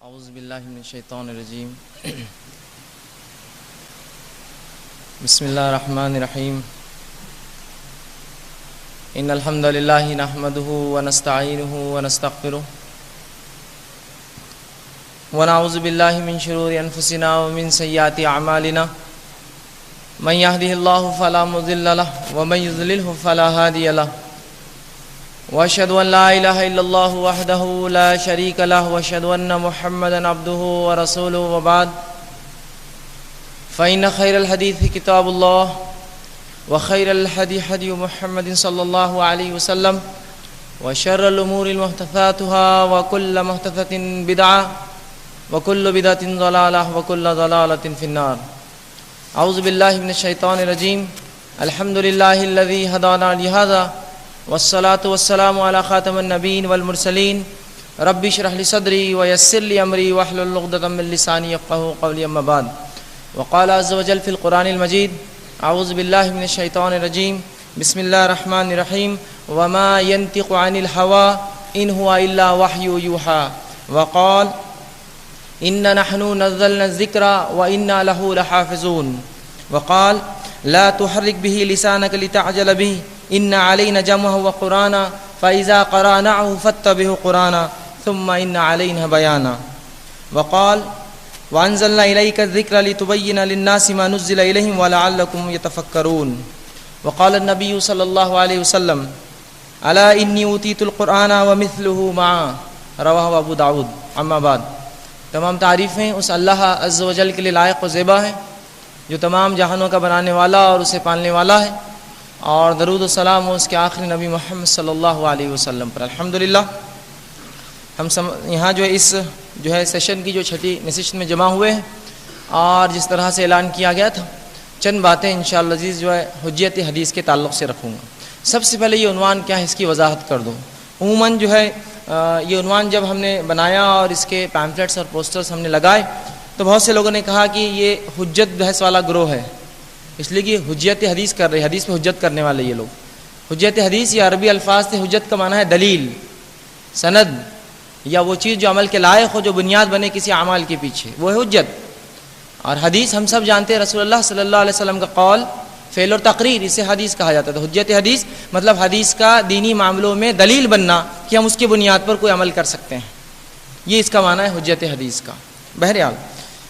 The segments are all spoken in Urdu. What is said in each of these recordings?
اعوذ باللہ من الشیطان الرجیم بسم اللہ الرحمن الرحیم ان الحمد للہ نحمده ونستعینه ونستغفره ونعوذ باللہ من شرور انفسنا ومن سیئات اعمالنا من يهده الله فلا مضل له ومن يضلل فلا هادي له واشهد ان لا اله الا الله وحده لا شريك له واشهد ان محمدا عبده ورسوله وبعد فان خير الحديث كتاب الله وخير الهدي هدي محمد صلى الله عليه وسلم وشر الامور محدثاتها وكل محدثة بدعة وكل بدعة ضلالة وكل ضلالة في النار. اعوذ بالله من الشيطان الرجيم. الحمد لله الذي هدانا لهذا والصلاة والسلام على خاتم النبيين والمرسلين. رب اشرح لي صدري ويسر لي امري واحلل عقدة من لساني يفقهوا قولي. اما بعد. وقال عز وجل في القرآن المجيد اعوذ بالله من الشيطان الرجيم بسم الله الرحمن الرحيم وما ينطق عن الهوى ان هو الا وحي يوحى وقال إنا نحن نزلنا الذكر وإنا له لحافظون وقال لا تحرك به لسانك لتعجل به إن علينا جمعه وقرآنا فإذا قرأناه فاتبع قرآنا ثم إن علينا بيانا وقال وأنزلنا إليك الذكر لتبين للناس ما نزل إليهم ولعلكم يتفكرون وقال النبي صلى الله عليه وسلم ألا إني أوتيت القرآن ومثله معه رواه أبو داود. أما بعد. تمام تعریفیں اس اللہ عز و جل کے لیے لائق و زیبا ہے جو تمام جہانوں کا بنانے والا اور اسے پالنے والا ہے، اور درود و سلام اس کے آخری نبی محمد صلی اللہ علیہ وسلم پر. الحمدللہ ہم یہاں اس سیشن کی جو چھٹی نشست میں جمع ہوئے ہیں، اور جس طرح سے اعلان کیا گیا تھا چند باتیں انشاءاللہ عزیز حجیت حدیث کے تعلق سے رکھوں گا. سب سے پہلے یہ عنوان کیا ہے اس کی وضاحت کر دوں. عموماً یہ عنوان جب ہم نے بنایا اور اس کے پیمفلیٹس اور پوسٹرز ہم نے لگائے تو بہت سے لوگوں نے کہا کہ یہ حجت بحث والا گروہ ہے، اس لیے کہ حجیت حدیث کر رہے، حدیث پہ حجت کرنے والے یہ لوگ. حجیت حدیث یا عربی الفاظ سے حجت کا معنی ہے دلیل، سند، یا وہ چیز جو عمل کے لائق ہو، جو بنیاد بنے کسی اعمال کے پیچھے، وہ ہے حجت. اور حدیث ہم سب جانتے ہیں رسول اللہ صلی اللہ علیہ وسلم کا قول، فعل اور تقریر، اسے حدیث کہا جاتا ہے. تو حجت حدیث مطلب حدیث کا دینی معاملوں میں دلیل بننا کہ ہم اس کی بنیاد پر کوئی عمل کر سکتے ہیں، یہ اس کا معنی ہے حجت حدیث کا. بہرحال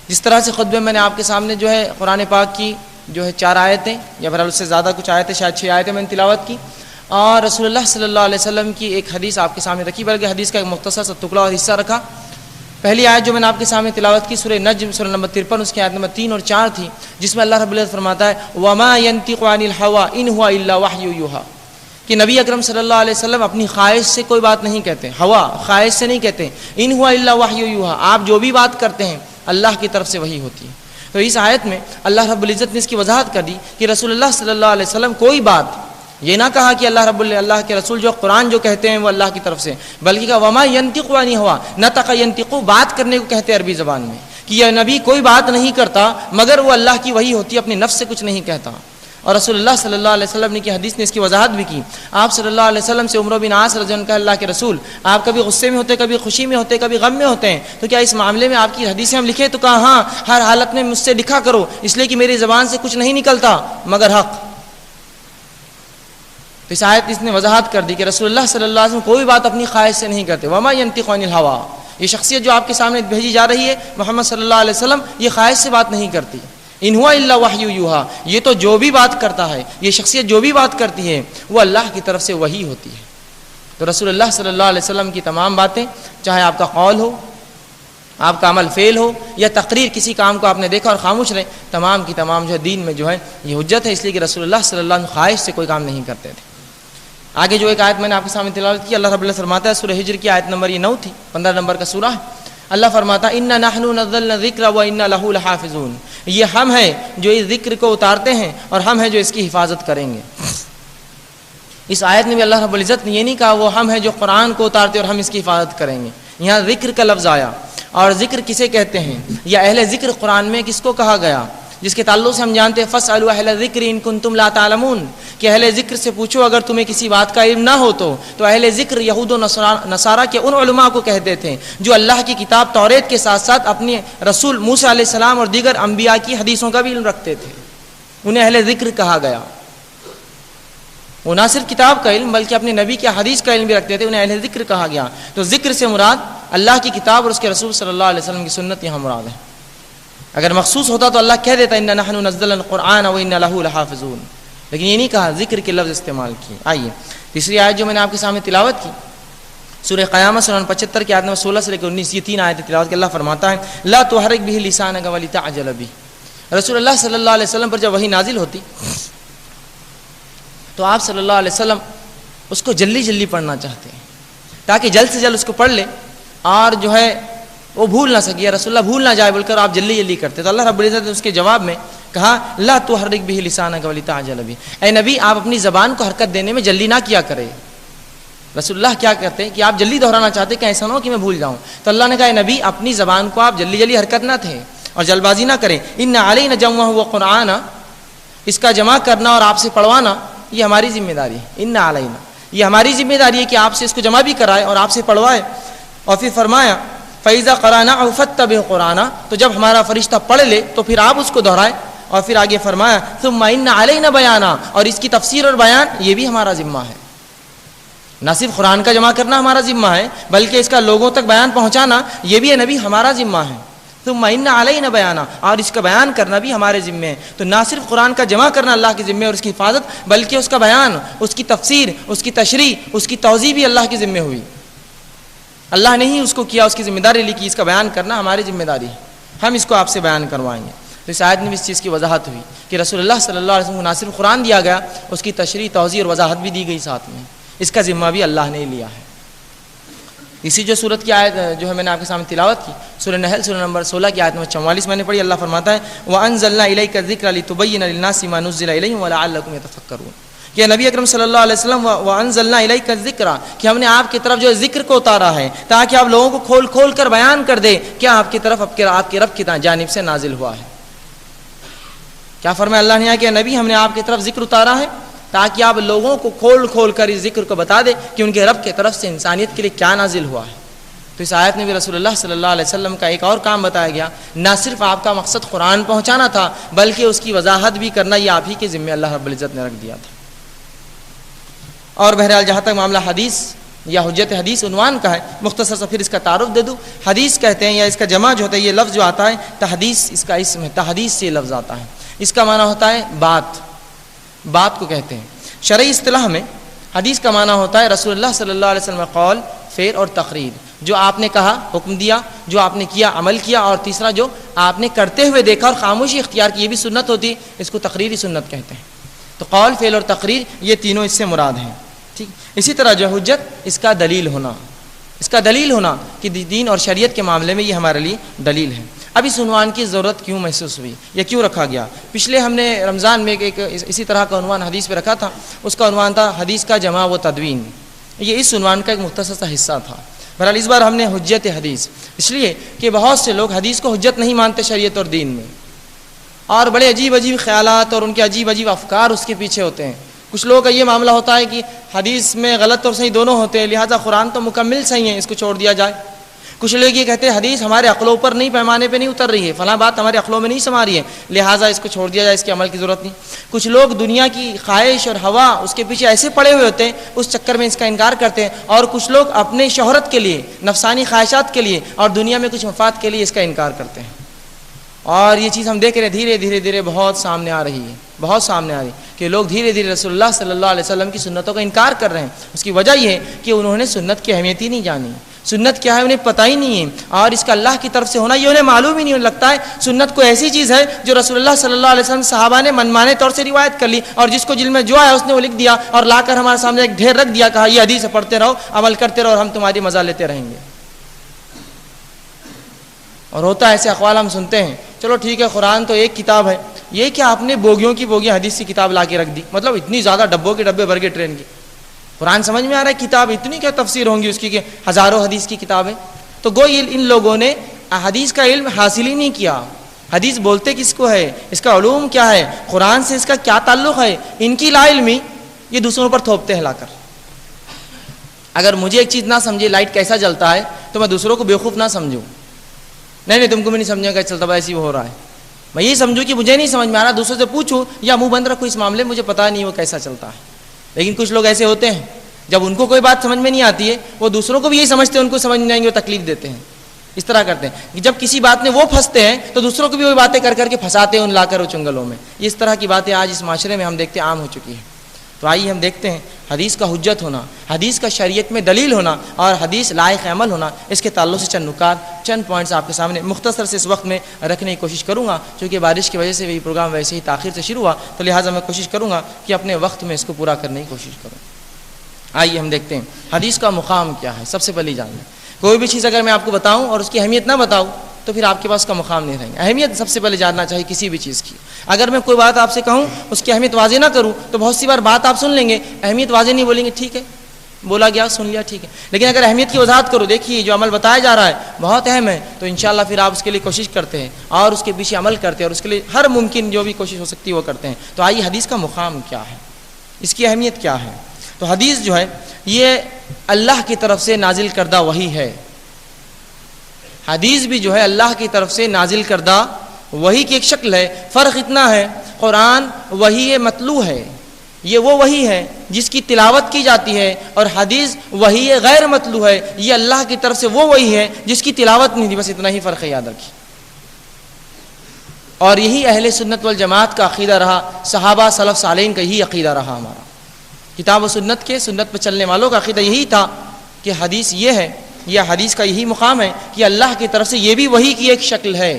جس طرح سے خطبے میں نے آپ کے سامنے قرآن پاک کی 4 آیتیں یا بہرحال اس سے زیادہ کچھ آیتیں، شاید 6 آیتیں میں نے تلاوت کی، اور رسول اللہ صلی اللہ علیہ وسلم کی ایک حدیث آپ کے سامنے رکھی، بلکہ حدیث کا ایک مختصر سا ٹکڑا اور حصہ رکھا. پہلی آیت جو میں نے آپ کے سامنے تلاوت کی سورہ نجم سورہ نمبر 53 اس کی آیت نمبر 3 اور 4 تھی، جس میں اللہ رب العزت فرماتا ہے وما ينطق عن الهوى ان هو الا وحي يوحى، کہ نبی اکرم صلی اللہ علیہ وسلم اپنی خواہش سے کوئی بات نہیں کہتے، ہوا خواہش سے نہیں کہتے، ان هو الا وحي يوحى، آپ جو بھی بات کرتے ہیں اللہ کی طرف سے وحی ہوتی ہے. تو اس آیت میں اللہ رب العزت نے اس کی وضاحت کر دی کہ رسول اللہ صلی اللہ علیہ وسلم کوئی بات، یہ نہ کہا کہ اللہ کے رسول قرآن جو کہتے ہیں وہ اللہ کی طرف سے، بلکہ کہا وما ينطق عن الهوى، نطق ينطق، بات کرنے کو کہتے ہیں عربی زبان میں، کہ یہ نبی کوئی بات نہیں کرتا مگر وہ اللہ کی وحی ہوتی ہے، اپنے نفس سے کچھ نہیں کہتا. اور رسول اللہ صلی اللہ علیہ وسلم نے کی حدیث نے اس کی وضاحت بھی کی. آپ صلی اللہ علیہ وسلم سے عمرو بن عاص رضی اللہ عنہ، اللہ کے رسول آپ کبھی غصے میں ہوتے، کبھی خوشی میں ہوتے، کبھی غم میں ہوتے ہیں، تو کیا اس معاملے میں آپ کی حدیثیں ہم لکھیں؟ تو کہا ہاں، ہر حالت میں مجھ سے لکھا کرو، اس لیے کہ میری زبان سے کچھ نہیں نکلتا مگر حق. تو اس آیت اس نے وضاحت کر دی کہ رسول اللہ صلی اللہ علیہ وسلم کوئی بات اپنی خواہش سے نہیں کرتے. وما ينطق عن الهوى، یہ شخصیت جو آپ کے سامنے بھیجی جا رہی ہے محمد صلی اللہ علیہ وسلم، یہ خواہش سے بات نہیں کرتی. ان هو الا وحی یوحى، یہ تو جو بھی بات کرتا ہے، یہ شخصیت جو بھی بات کرتی ہے وہ اللہ کی طرف سے وحی ہوتی ہے. تو رسول اللہ صلی اللہ علیہ وسلم کی تمام باتیں، چاہے آپ کا قول ہو، آپ کا عمل فعل ہو، یا تقریر، کسی کام کو آپ نے دیکھا اور خاموش رہے، تمام کی تمام دین میں یہ حجت ہے، اس لیے کہ رسول اللہ صلی اللہ علیہ وسلم خواہش سے کوئی کام نہیں کرتے تھے. آگے ایک آیت میں نے آپ کے سامنے تلاوت کی، اللہ رب العزت فرماتا ہے، سورہ ہجر کی آیت نمبر 9 تھی، 15 نمبر کا سورہ ہے. اللہ فرماتا ہے انا نحن نزلنا الذکر وانا له لحافظون، یہ ہم ہیں جو اس ذکر کو اتارتے ہیں اور ہم ہیں جو اس کی حفاظت کریں گے. اس آیت میں بھی اللہ رب العزت نے یہ نہیں کہا وہ ہم ہیں جو قرآن کو اتارتے اور ہم اس کی حفاظت کریں گے، یہاں ذکر کا لفظ آیا. اور ذکر کسے کہتے ہیں یا اہل ذکر قرآن میں کس کو کہا گیا، جس کے تعلق سے ہم جانتے ہیں فاسألوا اہل الذکر ان کنتم لا تعلمون، کہ کہ اہل ذکر سے پوچھو اگر تمہیں کسی بات کا علم نہ ہو تو اہل ذکر یہود و نصارہ کے ان علماء کو کہتے تھے جو اللہ کی کتاب توریت کے ساتھ ساتھ اپنے رسول موسیٰ علیہ السلام اور دیگر انبیاء کی حدیثوں کا بھی علم رکھتے تھے. انہیں اہل ذکر کہا گیا. وہ نہ صرف کتاب کا علم بلکہ اپنے نبی کی حدیث کا علم بھی رکھتے تھے, انہیں اہل ذکر کہا گیا. تو ذکر سے مراد اللہ کی کتاب اور اس کے رسول صلی اللہ علیہ وسلم کی سنت یہاں مراد ہے. اگر مخصوص ہوتا تو اللہ کہہ دیتا انا نحن نزلنا القرآن وانا له لحافظون, لیکن یہ نہیں کہا, ذکر کے لفظ استعمال کیے. آئیے تیسری آیت جو میں نے آپ کے سامنے تلاوت کی سورہ قیامہ سورہ 75 کی آیت نمبر 16 سے لے کر 19, یہ 3 آیتیں تلاوت کی. اللہ فرماتا ہے لا تحرک به لسانک ولتعجل به. رسول اللہ صلی اللہ علیہ وسلم پر جب وحی نازل ہوتی تو آپ صلی اللہ علیہ وسلم اس کو جلدی جلدی پڑھنا چاہتے ہیں تاکہ جلد سے جلد اس کو پڑھ لے اور جو ہے وہ بھول نہ سکے, رسول اللہ بھول نہ جائے بول کر آپ جلدی جلدی کرتے. تو اللہ رب العزت نے اس کے جواب میں کہا لا تحرک به لسانک ولتعجل به, اے نبی آپ اپنی زبان کو حرکت دینے میں جلدی نہ کیا کرے. رسول اللہ کیا کرتے ہیں کہ آپ جلدی دہرانا چاہتے کہ ایسا نہ ہو کہ میں بھول جاؤں. تو اللہ نے کہا اے نبی اپنی زبان کو آپ جلدی جلدی حرکت نہ تھے اور جلد بازی نہ کریں. ان علینا جمعہ وقرآن, اس کا جمع کرنا اور آپ سے پڑھوانا یہ ہماری ذمہ داری ہے. ان علینا, یہ ہماری ذمہ داری ہے کہ آپ سے اس کو جمع بھی کرائے اور آپ سے پڑھوائے. اور پھر فرمایا فَإِذَا قَرَأْنَاهُ فَاتَّبِعْ قُرْآنَهُ, تو جب ہمارا فرشتہ پڑھ لے تو پھر آپ اس کو دہرائے. اور پھر آگے فرمایا ثُمَّ إِنَّ عَلَيْنَا بَيَانًا, اور اس کی تفسیر اور بیان یہ بھی ہمارا ذمہ ہے. نہ صرف قرآن کا جمع کرنا ہمارا ذمہ ہے بلکہ اس کا لوگوں تک بیان پہنچانا یہ بھی ہے نبی ہمارا ذمہ ہے. ثُمَّ إِنَّ عَلَيْنَا بَيَانًا, اور اس کا بیان کرنا بھی ہمارے ذمہ ہے. تو نہ صرف قرآن کا جمع کرنا اللہ کے ذمہ اور اس کی حفاظت بلکہ اس کا بیان, اس کی تفسیر, اس کی تشریح, اس کی توضیح بھی اللہ کی ذمہ ہوئی. اللہ نے ہی اس کو کیا, اس کی ذمہ داری لی کہ اس کا بیان کرنا ہماری ذمہ داری ہے, ہم اس کو آپ سے بیان کروائیں گے. تو اس آیت میں بھی اس چیز کی وضاحت ہوئی کہ رسول اللہ صلی اللہ علیہ وسلم کو نہ صرف قرآن دیا گیا, اس کی تشریح, توضیح اور وضاحت بھی دی گئی ساتھ میں. اس کا ذمہ بھی اللہ نے لیا ہے. اسی جو صورت کی آیت جو ہے میں نے آپ کے سامنے تلاوت کی سورہ نحل سورہ نمبر 16 کی آیت نمبر 44 میں نے پڑھی. اللہ فرماتا ہے وَأَنزَلْنَا إِلَيْكَ الذِّكْرَ لِتُبَيِّنَ لِلنَّاسِ مَا نُزِّلَ إِلَيْهِمْ وَلَعَلَّكُمْ يَتَفَكَّرُونَ. کہ نبی اکرم صلی اللہ علیہ وسلم وَأَنزَلْنَا إِلَيْكَ الذِّكْرَ, کہ ہم نے آپ کی طرف جو ذکر کو اتارا ہے تاکہ آپ لوگوں کو کھول کھول کر بیان کر دے کیا آپ کی طرف آپ کے رب کی جانب سے نازل ہوا ہے. کیا فرمایا اللہ نے کہ نبی ہم نے آپ کی طرف ذکر اتارا ہے تاکہ آپ لوگوں کو کھول کھول کر اس ذکر کو بتا دے کہ ان کے رب کی طرف سے انسانیت کے لیے کیا نازل ہوا ہے. تو اس آیت میں بھی رسول اللہ صلی اللہ علیہ وسلم کا ایک اور کام بتایا گیا, نہ صرف آپ کا مقصد قرآن پہنچانا تھا بلکہ اس کی وضاحت بھی کرنا یہ آپ ہی کے ذمہ اللہ رب العزت نے رکھ دیا تھا. اور بہرحال جہاں تک معاملہ حدیث یا حجت حدیث عنوان کا ہے, مختصر سا پھر اس کا تعارف دے دوں. حدیث کہتے ہیں یا اس کا جمع جو ہوتا ہے, یہ لفظ جو آتا ہے تحدیث اس کا اسم ہے, تحدیث سے یہ لفظ آتا ہے. اس کا معنی ہوتا ہے بات کو کہتے ہیں. شرعی اصطلاح میں حدیث کا معنی ہوتا ہے رسول اللہ صلی اللہ علیہ وسلم قول, فعل اور تقریر, جو آپ نے کہا حکم دیا, جو آپ نے کیا عمل کیا, اور تیسرا جو آپ نے کرتے ہوئے دیکھا اور خاموشی اختیار کی, یہ بھی سنت ہوتی ہے, اس کو تقریری سنت کہتے ہیں. تو قول, فعل اور تقریر یہ تینوں اس سے مراد ہیں. ٹھیک. اسی طرح جو حجت اس کا دلیل ہونا کہ دین اور شریعت کے معاملے میں یہ ہمارے لیے دلیل ہے. اب اس عنوان کی ضرورت کیوں محسوس ہوئی یا کیوں رکھا گیا؟ پچھلے ہم نے رمضان میں ایک اسی طرح کا عنوان حدیث پہ رکھا تھا, اس کا عنوان تھا حدیث کا جمع و تدوین. یہ اس عنوان کا ایک مختصر سا حصہ تھا. بہرحال اس بار ہم نے حجت حدیث, اس لیے کہ بہت سے لوگ حدیث کو حجت نہیں مانتے شریعت اور دین میں, اور بڑے عجیب عجیب خیالات اور ان کے عجیب عجیب افکار اس کے پیچھے ہوتے ہیں. کچھ لوگوں کا یہ معاملہ ہوتا ہے کہ حدیث میں غلط اور صحیح دونوں ہوتے ہیں, لہٰذا قرآن تو مکمل صحیح ہے, اس کو چھوڑ دیا جائے. کچھ لوگ یہ کہتے ہیں حدیث ہمارے عقلوں پر نہیں, پیمانے پہ نہیں اتر رہی ہے, فلاں بات ہمارے عقلوں میں نہیں سما رہی ہے, لہٰذا اس کو چھوڑ دیا جائے, اس کے عمل کی ضرورت نہیں. کچھ لوگ دنیا کی خواہش اور ہوا اس کے پیچھے ایسے پڑے ہوئے ہوتے ہیں, اس چکر میں اس کا انکار کرتے ہیں. اور کچھ لوگ اپنے شہرت کے لیے, نفسانی خواہشات کے لیے اور دنیا میں کچھ مفاد کے لیے اس کا انکار کرتے ہیں. اور یہ چیز ہم دیکھ رہے ہیں دھیرے بہت سامنے آ رہی ہے کہ لوگ دھیرے رسول اللہ صلی اللہ علیہ وسلم کی سنتوں کا انکار کر رہے ہیں. اس کی وجہ یہ ہے کہ انہوں نے سنت کی اہمیت ہی نہیں جانی, سنت کیا ہے انہیں پتہ ہی نہیں ہے, اور اس کا اللہ کی طرف سے ہونا یہ انہیں معلوم ہی نہیں لگتا ہے. سنت کو ایسی چیز ہے جو رسول اللہ صلی اللہ علیہ وسلم صحابہ نے منمانے طور سے روایت کر لی, اور جس کو دل میں جو آیا اس نے وہ لکھ دیا اور لا کر ہمارے سامنے ایک ڈھیر رکھ دیا, کہا یہ حدیث پڑھتے رہو, عمل کرتے رہو, اور ہم تمہاری مزہ لیتے رہیں گے. اور ہوتا ہے ایسے اقوال ہم سنتے ہیں, چلو ٹھیک ہے قرآن تو ایک کتاب ہے, یہ کہ آپ نے بوگیوں کی بوگیاں حدیث کی کتاب لا کے رکھ دی, مطلب اتنی زیادہ ڈبوں کے ڈبے بھر کے ٹرین کی. قرآن سمجھ میں آ رہا ہے, کتاب اتنی کیا تفسیر ہوں گی اس کی کہ ہزاروں حدیث کی کتابیں. تو گویا ان لوگوں نے حدیث کا علم حاصل ہی نہیں کیا. حدیث بولتے کس کو ہے, اس کا علوم کیا ہے, قرآن سے اس کا کیا تعلق ہے, ان کی لا علمی یہ دوسروں پر تھوپتے ہیں لا کر. اگر مجھے ایک چیز نہ سمجھے لائٹ کیسا جلتا ہے تو میں دوسروں کو بیوقوف نہ سمجھوں. نہیں تم کو بھی نہیں سمجھا کیسا چلتا ہے، ایسے ہی ہو رہا ہے. میں یہ سمجھوں کہ مجھے نہیں سمجھ میں آ رہا، دوسروں سے پوچھوں یا منہ بند رکھو اس معاملے میں، مجھے پتا نہیں وہ کیسا چلتا ہے. لیکن کچھ لوگ ایسے ہوتے ہیں جب ان کو کوئی بات سمجھ میں نہیں آتی ہے وہ دوسروں کو بھی یہی سمجھتے ہیں ان کو سمجھ نہیں آئیں گے، وہ تکلیف دیتے ہیں. اس طرح کرتے ہیں کہ جب کسی بات میں وہ پھنستے ہیں تو دوسروں کو بھی وہی باتیں کر کے پھنساتے ہیں ان لا کر وہ چنگلوں میں. اس طرح کی باتیں آج اس معاشرے میں ہم دیکھتے عام ہو چکی ہیں. تو آئیے ہم دیکھتے ہیں حدیث کا حجت ہونا، حدیث کا شریعت میں دلیل ہونا اور حدیث لائق عمل ہونا، اس کے تعلق سے چند نکات، چند پوائنٹس آپ کے سامنے مختصر سے اس وقت میں رکھنے کی کوشش کروں گا. چونکہ بارش کی وجہ سے یہ پروگرام ویسے ہی تاخیر سے شروع ہوا تو لہٰذا میں کوشش کروں گا کہ اپنے وقت میں اس کو پورا کرنے کی کوشش کروں. آئیے ہم دیکھتے ہیں حدیث کا مقام کیا ہے. سب سے پہلی جان لیں، کوئی بھی چیز اگر میں آپ کو بتاؤں اور اس کی اہمیت نہ بتاؤں تو پھر آپ کے پاس اس کا مقام نہیں رہیں گا. اہمیت سب سے پہلے جاننا چاہیے کسی بھی چیز کی. اگر میں کوئی بات آپ سے کہوں اس کی اہمیت واضح نہ کروں تو بہت سی بار بات آپ سن لیں گے، اہمیت واضح نہیں بولیں گے، ٹھیک ہے بولا گیا سن لیا ٹھیک ہے. لیکن اگر اہمیت کی وضاحت کرو، دیکھیے جو عمل بتایا جا رہا ہے بہت اہم ہے، تو انشاءاللہ پھر آپ اس کے لیے کوشش کرتے ہیں اور اس کے پیچھے عمل کرتے ہیں اور اس کے لیے ہر ممکن جو بھی کوشش ہو سکتی ہے وہ کرتے ہیں. تو آئیے حدیث کا مقام کیا ہے، اس کی اہمیت کیا ہے. تو حدیث جو ہے یہ اللہ کی طرف سے نازل کردہ وحی ہے. حدیث بھی جو ہے اللہ کی طرف سے نازل کردہ وحی کی ایک شکل ہے. فرق اتنا ہے، قرآن وحی متلو ہے، یہ وہ وحی ہے جس کی تلاوت کی جاتی ہے، اور حدیث وحی غیر متلو ہے، یہ اللہ کی طرف سے وہ وحی ہے جس کی تلاوت نہیں دی. بس اتنا ہی فرق ہے، یاد رکھیے. اور یہی اہل سنت والجماعت کا عقیدہ رہا، صحابہ سلف صالحین کا یہی عقیدہ رہا. ہمارا کتاب و سنت کے، سنت پہ چلنے والوں کا عقیدہ یہی تھا کہ حدیث یہ ہے، یہ حدیث کا یہی مقام ہے کہ اللہ کی طرف سے یہ بھی وحی کی ایک شکل ہے،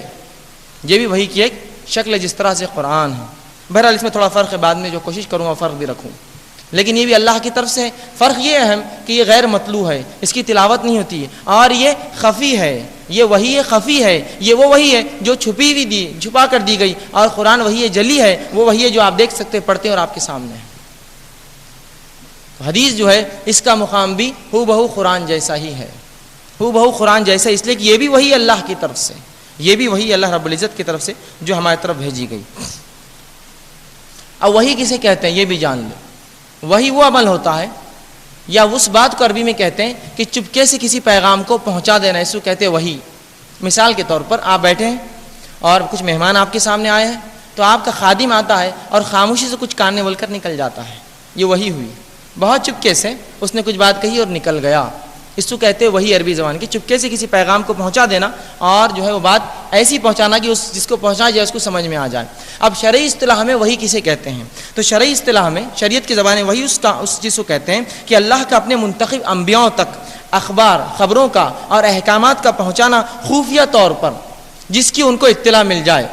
یہ بھی وحی کی ایک شکل ہے جس طرح سے قرآن ہے. بہرحال اس میں تھوڑا فرق ہے، بعد میں جو کوشش کروں گا فرق بھی رکھوں، لیکن یہ بھی اللہ کی طرف سے. فرق یہ اہم کہ یہ غیر مطلوع ہے، اس کی تلاوت نہیں ہوتی ہے، اور یہ خفی ہے. یہ وحی خفی ہے، یہ وہ وحی ہے جو چھپا کر دی گئی، اور قرآن وحی جلی ہے، وہ وحی ہے جو آپ دیکھ سکتے پڑھتے ہیں اور آپ کے سامنے ہے. حدیث جو ہے اس کا مقام بھی ہو بہو قرآن جیسا ہی ہے، ہو بہو قرآن جیسا، اس لیے کہ یہ بھی وحی اللہ کی طرف سے، یہ بھی وحی اللہ رب العزت کی طرف سے جو ہماری طرف بھیجی گئی. اب وحی کسے کہتے ہیں یہ بھی جان لیں. وحی وہ عمل ہوتا ہے یا اس بات کو عربی میں کہتے ہیں کہ چپکے سے کسی پیغام کو پہنچا دینا، اس کو کہتے ہیں وحی. مثال کے طور پر آپ بیٹھے ہیں اور کچھ مہمان آپ کے سامنے آئے ہیں، تو آپ کا خادم آتا ہے اور خاموشی سے کچھ کان بول کر نکل جاتا ہے، یہ وحی ہوئی. بہت چپکے سے اس نے کچھ بات کہی اور نکل گیا، اس کو کہتے ہیں وحی عربی زبان کی. چپکے سے کسی پیغام کو پہنچا دینا اور جو ہے وہ بات ایسی پہنچانا کہ جس کو پہنچایا جائے اس کو سمجھ میں آ جائے. اب شرعی اصطلاح میں وحی کسے کہتے ہیں؟ تو شرعی اصطلاح میں، شریعت کی زبان میں وحی اس چیز کو کہتے ہیں کہ اللہ کا اپنے منتخب انبیاء تک اخبار، خبروں کا اور احکامات کا پہنچانا خفیہ طور پر، جس کی ان کو اطلاع مل جائے.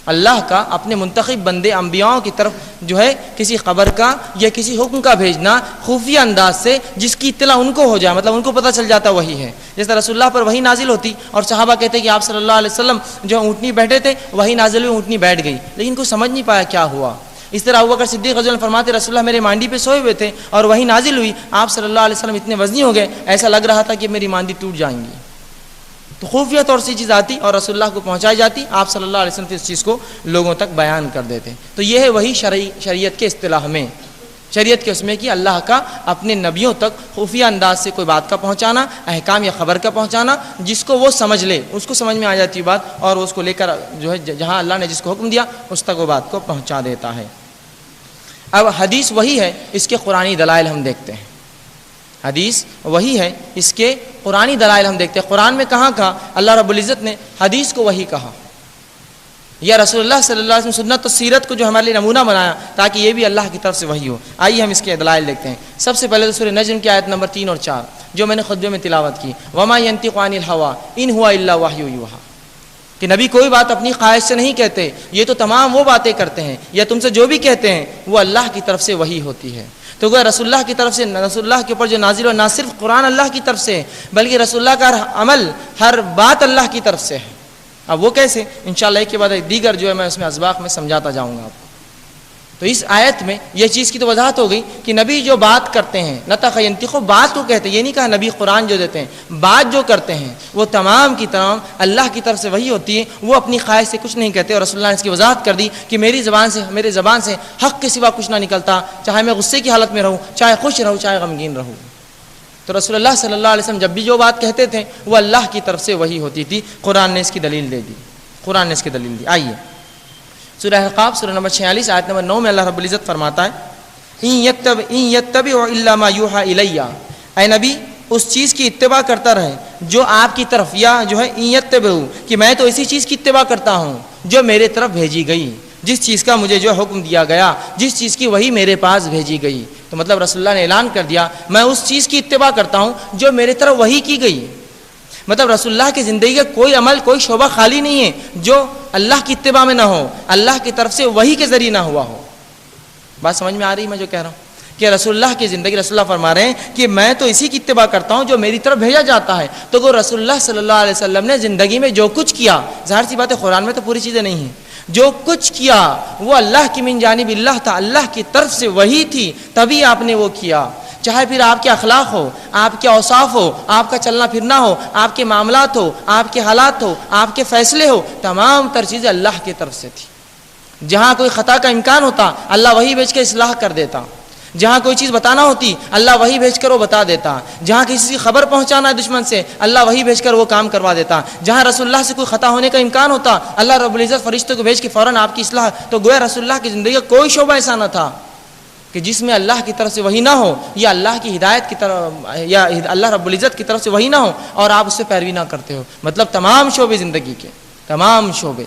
اللہ کا اپنے منتخب بندے انبیاء کی طرف جو ہے کسی خبر کا یا کسی حکم کا بھیجنا خفیہ انداز سے، جس کی اطلاع ان کو ہو جائے، مطلب ان کو پتہ چل جاتا وہی ہے. جیسے رسول اللہ پر وہی نازل ہوتی اور صحابہ کہتے کہ آپ صلی اللہ علیہ وسلم جو اونٹنی بیٹھے تھے وہی نازل ہوئی، اونٹنی بیٹھ گئی، لیکن کوئی سمجھ نہیں پایا کیا ہوا. اس طرح ابوبکر صدیق رضی اللہ عنہ فرماتے رسول اللہ میرے مانڈی پہ سوئے ہوئے تھے اور وہی نازل ہوئی، آپ صلی اللہ علیہ وسلم اتنے وزنی ہو گئے ایسا لگ رہا تھا کہ میری مانڈی ٹوٹ جائیں گی. تو خفیہ طور سے چیز آتی اور رسول اللہ کو پہنچائی جاتی، آپ صلی اللہ علیہ وسلم اس چیز کو لوگوں تک بیان کر دیتے. تو یہ ہے وہی شریعت کے اصطلاح میں، شریعت کے اس میں کہ اللہ کا اپنے نبیوں تک خفیہ انداز سے کوئی بات کا پہنچانا، احکام یا خبر کا پہنچانا، جس کو وہ سمجھ لے، اس کو سمجھ میں آ جاتی بات اور اس کو لے کر جو ہے جہاں اللہ نے جس کو حکم دیا اس تک وہ بات کو پہنچا دیتا ہے. اب حدیث وہی ہے، اس کے قرآنی دلائل ہم دیکھتے ہیں. حدیث وہی ہے، اس کے قرآنی دلائل ہم دیکھتے ہیں. قرآن میں کہاں کہا اللہ رب العزت نے حدیث کو وہی کہا، یا رسول اللہ صلی اللہ علیہ وسلم سنت و سیرت کو جو ہمارے لیے نمونہ بنایا تاکہ یہ بھی اللہ کی طرف سے وحی ہو. آئیے ہم اس کے دلائل دیکھتے ہیں. سب سے پہلے تو سورہ نجم کی آیت نمبر 3 اور 4 جو میں نے خطبے میں تلاوت کی، وما ينطق عن الهوى ان هو الا وحی یوحى، کہ نبی کوئی بات اپنی خواہش سے نہیں کہتے، یہ تو تمام وہ باتیں کرتے ہیں یا تم سے جو بھی کہتے ہیں وہ اللہ کی طرف سے وحی ہوتی ہے. تو گویا رسول اللہ کی طرف سے، رسول اللہ کے اوپر جو نازل ہو نہ صرف قرآن اللہ کی طرف سے بلکہ رسول اللہ کا ہر عمل، ہر بات اللہ کی طرف سے ہے. اب وہ کیسے؟ انشاءاللہ ایک کے بعد ایک دیگر جو ہے میں اس میں اسباق میں سمجھاتا جاؤں گا آپ کو. تو اس آیت میں یہ چیز کی تو وضاحت ہو گئی کہ نبی جو بات کرتے ہیں نطق ینطق بات کو کہتے ہیں، یہ نہیں کہا نبی قرآن جو دیتے ہیں، بات جو کرتے ہیں وہ تمام کی تمام اللہ کی طرف سے وہی ہوتی ہے، وہ اپنی خواہش سے کچھ نہیں کہتے۔ اور رسول اللہ نے اس کی وضاحت کر دی کہ میری زبان سے حق کے سوا کچھ نہ نکلتا، چاہے میں غصے کی حالت میں رہوں، چاہے خوش رہوں، چاہے غمگین رہوں۔ تو رسول اللہ صلی اللہ علیہ وسلم جب بھی جو بات کہتے تھے وہ اللہ کی طرف سے وہی ہوتی تھی۔ قرآن نے اس کی دلیل دے دی، قرآن نے اس کی دلیل دی۔ آئیے سورہ احقاف سورہ نمبر 46 آیت نمبر 9 میں اللہ رب العزت فرماتا ہے ان یتبع الا ما یوحى الی، اے نبی اس چیز کی اتباع کرتا رہے جو آپ کی طرف، یا جو ہے ان یتبع کہ میں تو اسی چیز کی اتباع کرتا ہوں جو میرے طرف بھیجی گئی، جس چیز کا مجھے جو حکم دیا گیا، جس چیز کی وہی میرے پاس بھیجی گئی۔ تو مطلب رسول اللہ نے اعلان کر دیا میں اس چیز کی اتباع کرتا ہوں جو میرے طرف وہی کی گئی۔ مطلب رسول اللہ کی زندگی کا کوئی عمل، کوئی شعبہ خالی نہیں ہے جو اللہ کی اتباع میں نہ ہو، اللہ کی طرف سے وہی کے ذریعے نہ ہوا ہو۔ بات سمجھ میں آ رہی میں جو کہہ رہا ہوں کہ رسول اللہ کی زندگی، رسول اللہ فرما رہے ہیں کہ میں تو اسی کی اتباع کرتا ہوں جو میری طرف بھیجا جاتا ہے۔ تو وہ رسول اللہ صلی اللہ علیہ وسلم نے زندگی میں جو کچھ کیا، ظاہر سی بات ہے قرآن میں تو پوری چیزیں نہیں ہیں، جو کچھ کیا وہ اللہ کی من جانب اللہ تھا، اللہ کی طرف سے وہی تھی، تبھی آپ نے وہ کیا۔ چاہے پھر آپ کے اخلاق ہو، آپ کے اوصاف ہو، آپ کا چلنا پھرنا ہو، آپ کے معاملات ہو، آپ کے حالات ہو، آپ کے فیصلے ہو، تمام تر چیزیں اللہ کی طرف سے تھی۔ جہاں کوئی خطا کا امکان ہوتا اللہ وہی بھیج کے اصلاح کر دیتا، جہاں کوئی چیز بتانا ہوتی اللہ وہی بھیج کر وہ بتا دیتا، جہاں کسی کی خبر پہنچانا ہے دشمن سے اللہ وہی بھیج کر وہ کام کروا دیتا، جہاں رسول اللہ سے کوئی خطا ہونے کا امکان ہوتا اللہ رب العزت فرشتوں کو بھیج کے فوراً آپ کی اصلاح۔ تو گویا رسول اللہ کی زندگی کا کوئی شعبہ ایسا نہ تھا کہ جس میں اللہ کی طرف سے وہی نہ ہو، یا اللہ کی ہدایت کی طرف، یا اللہ رب العزت کی طرف سے وہی نہ ہو اور آپ اس سے پیروی نہ کرتے ہو۔ مطلب تمام شعبے زندگی کے، تمام شعبے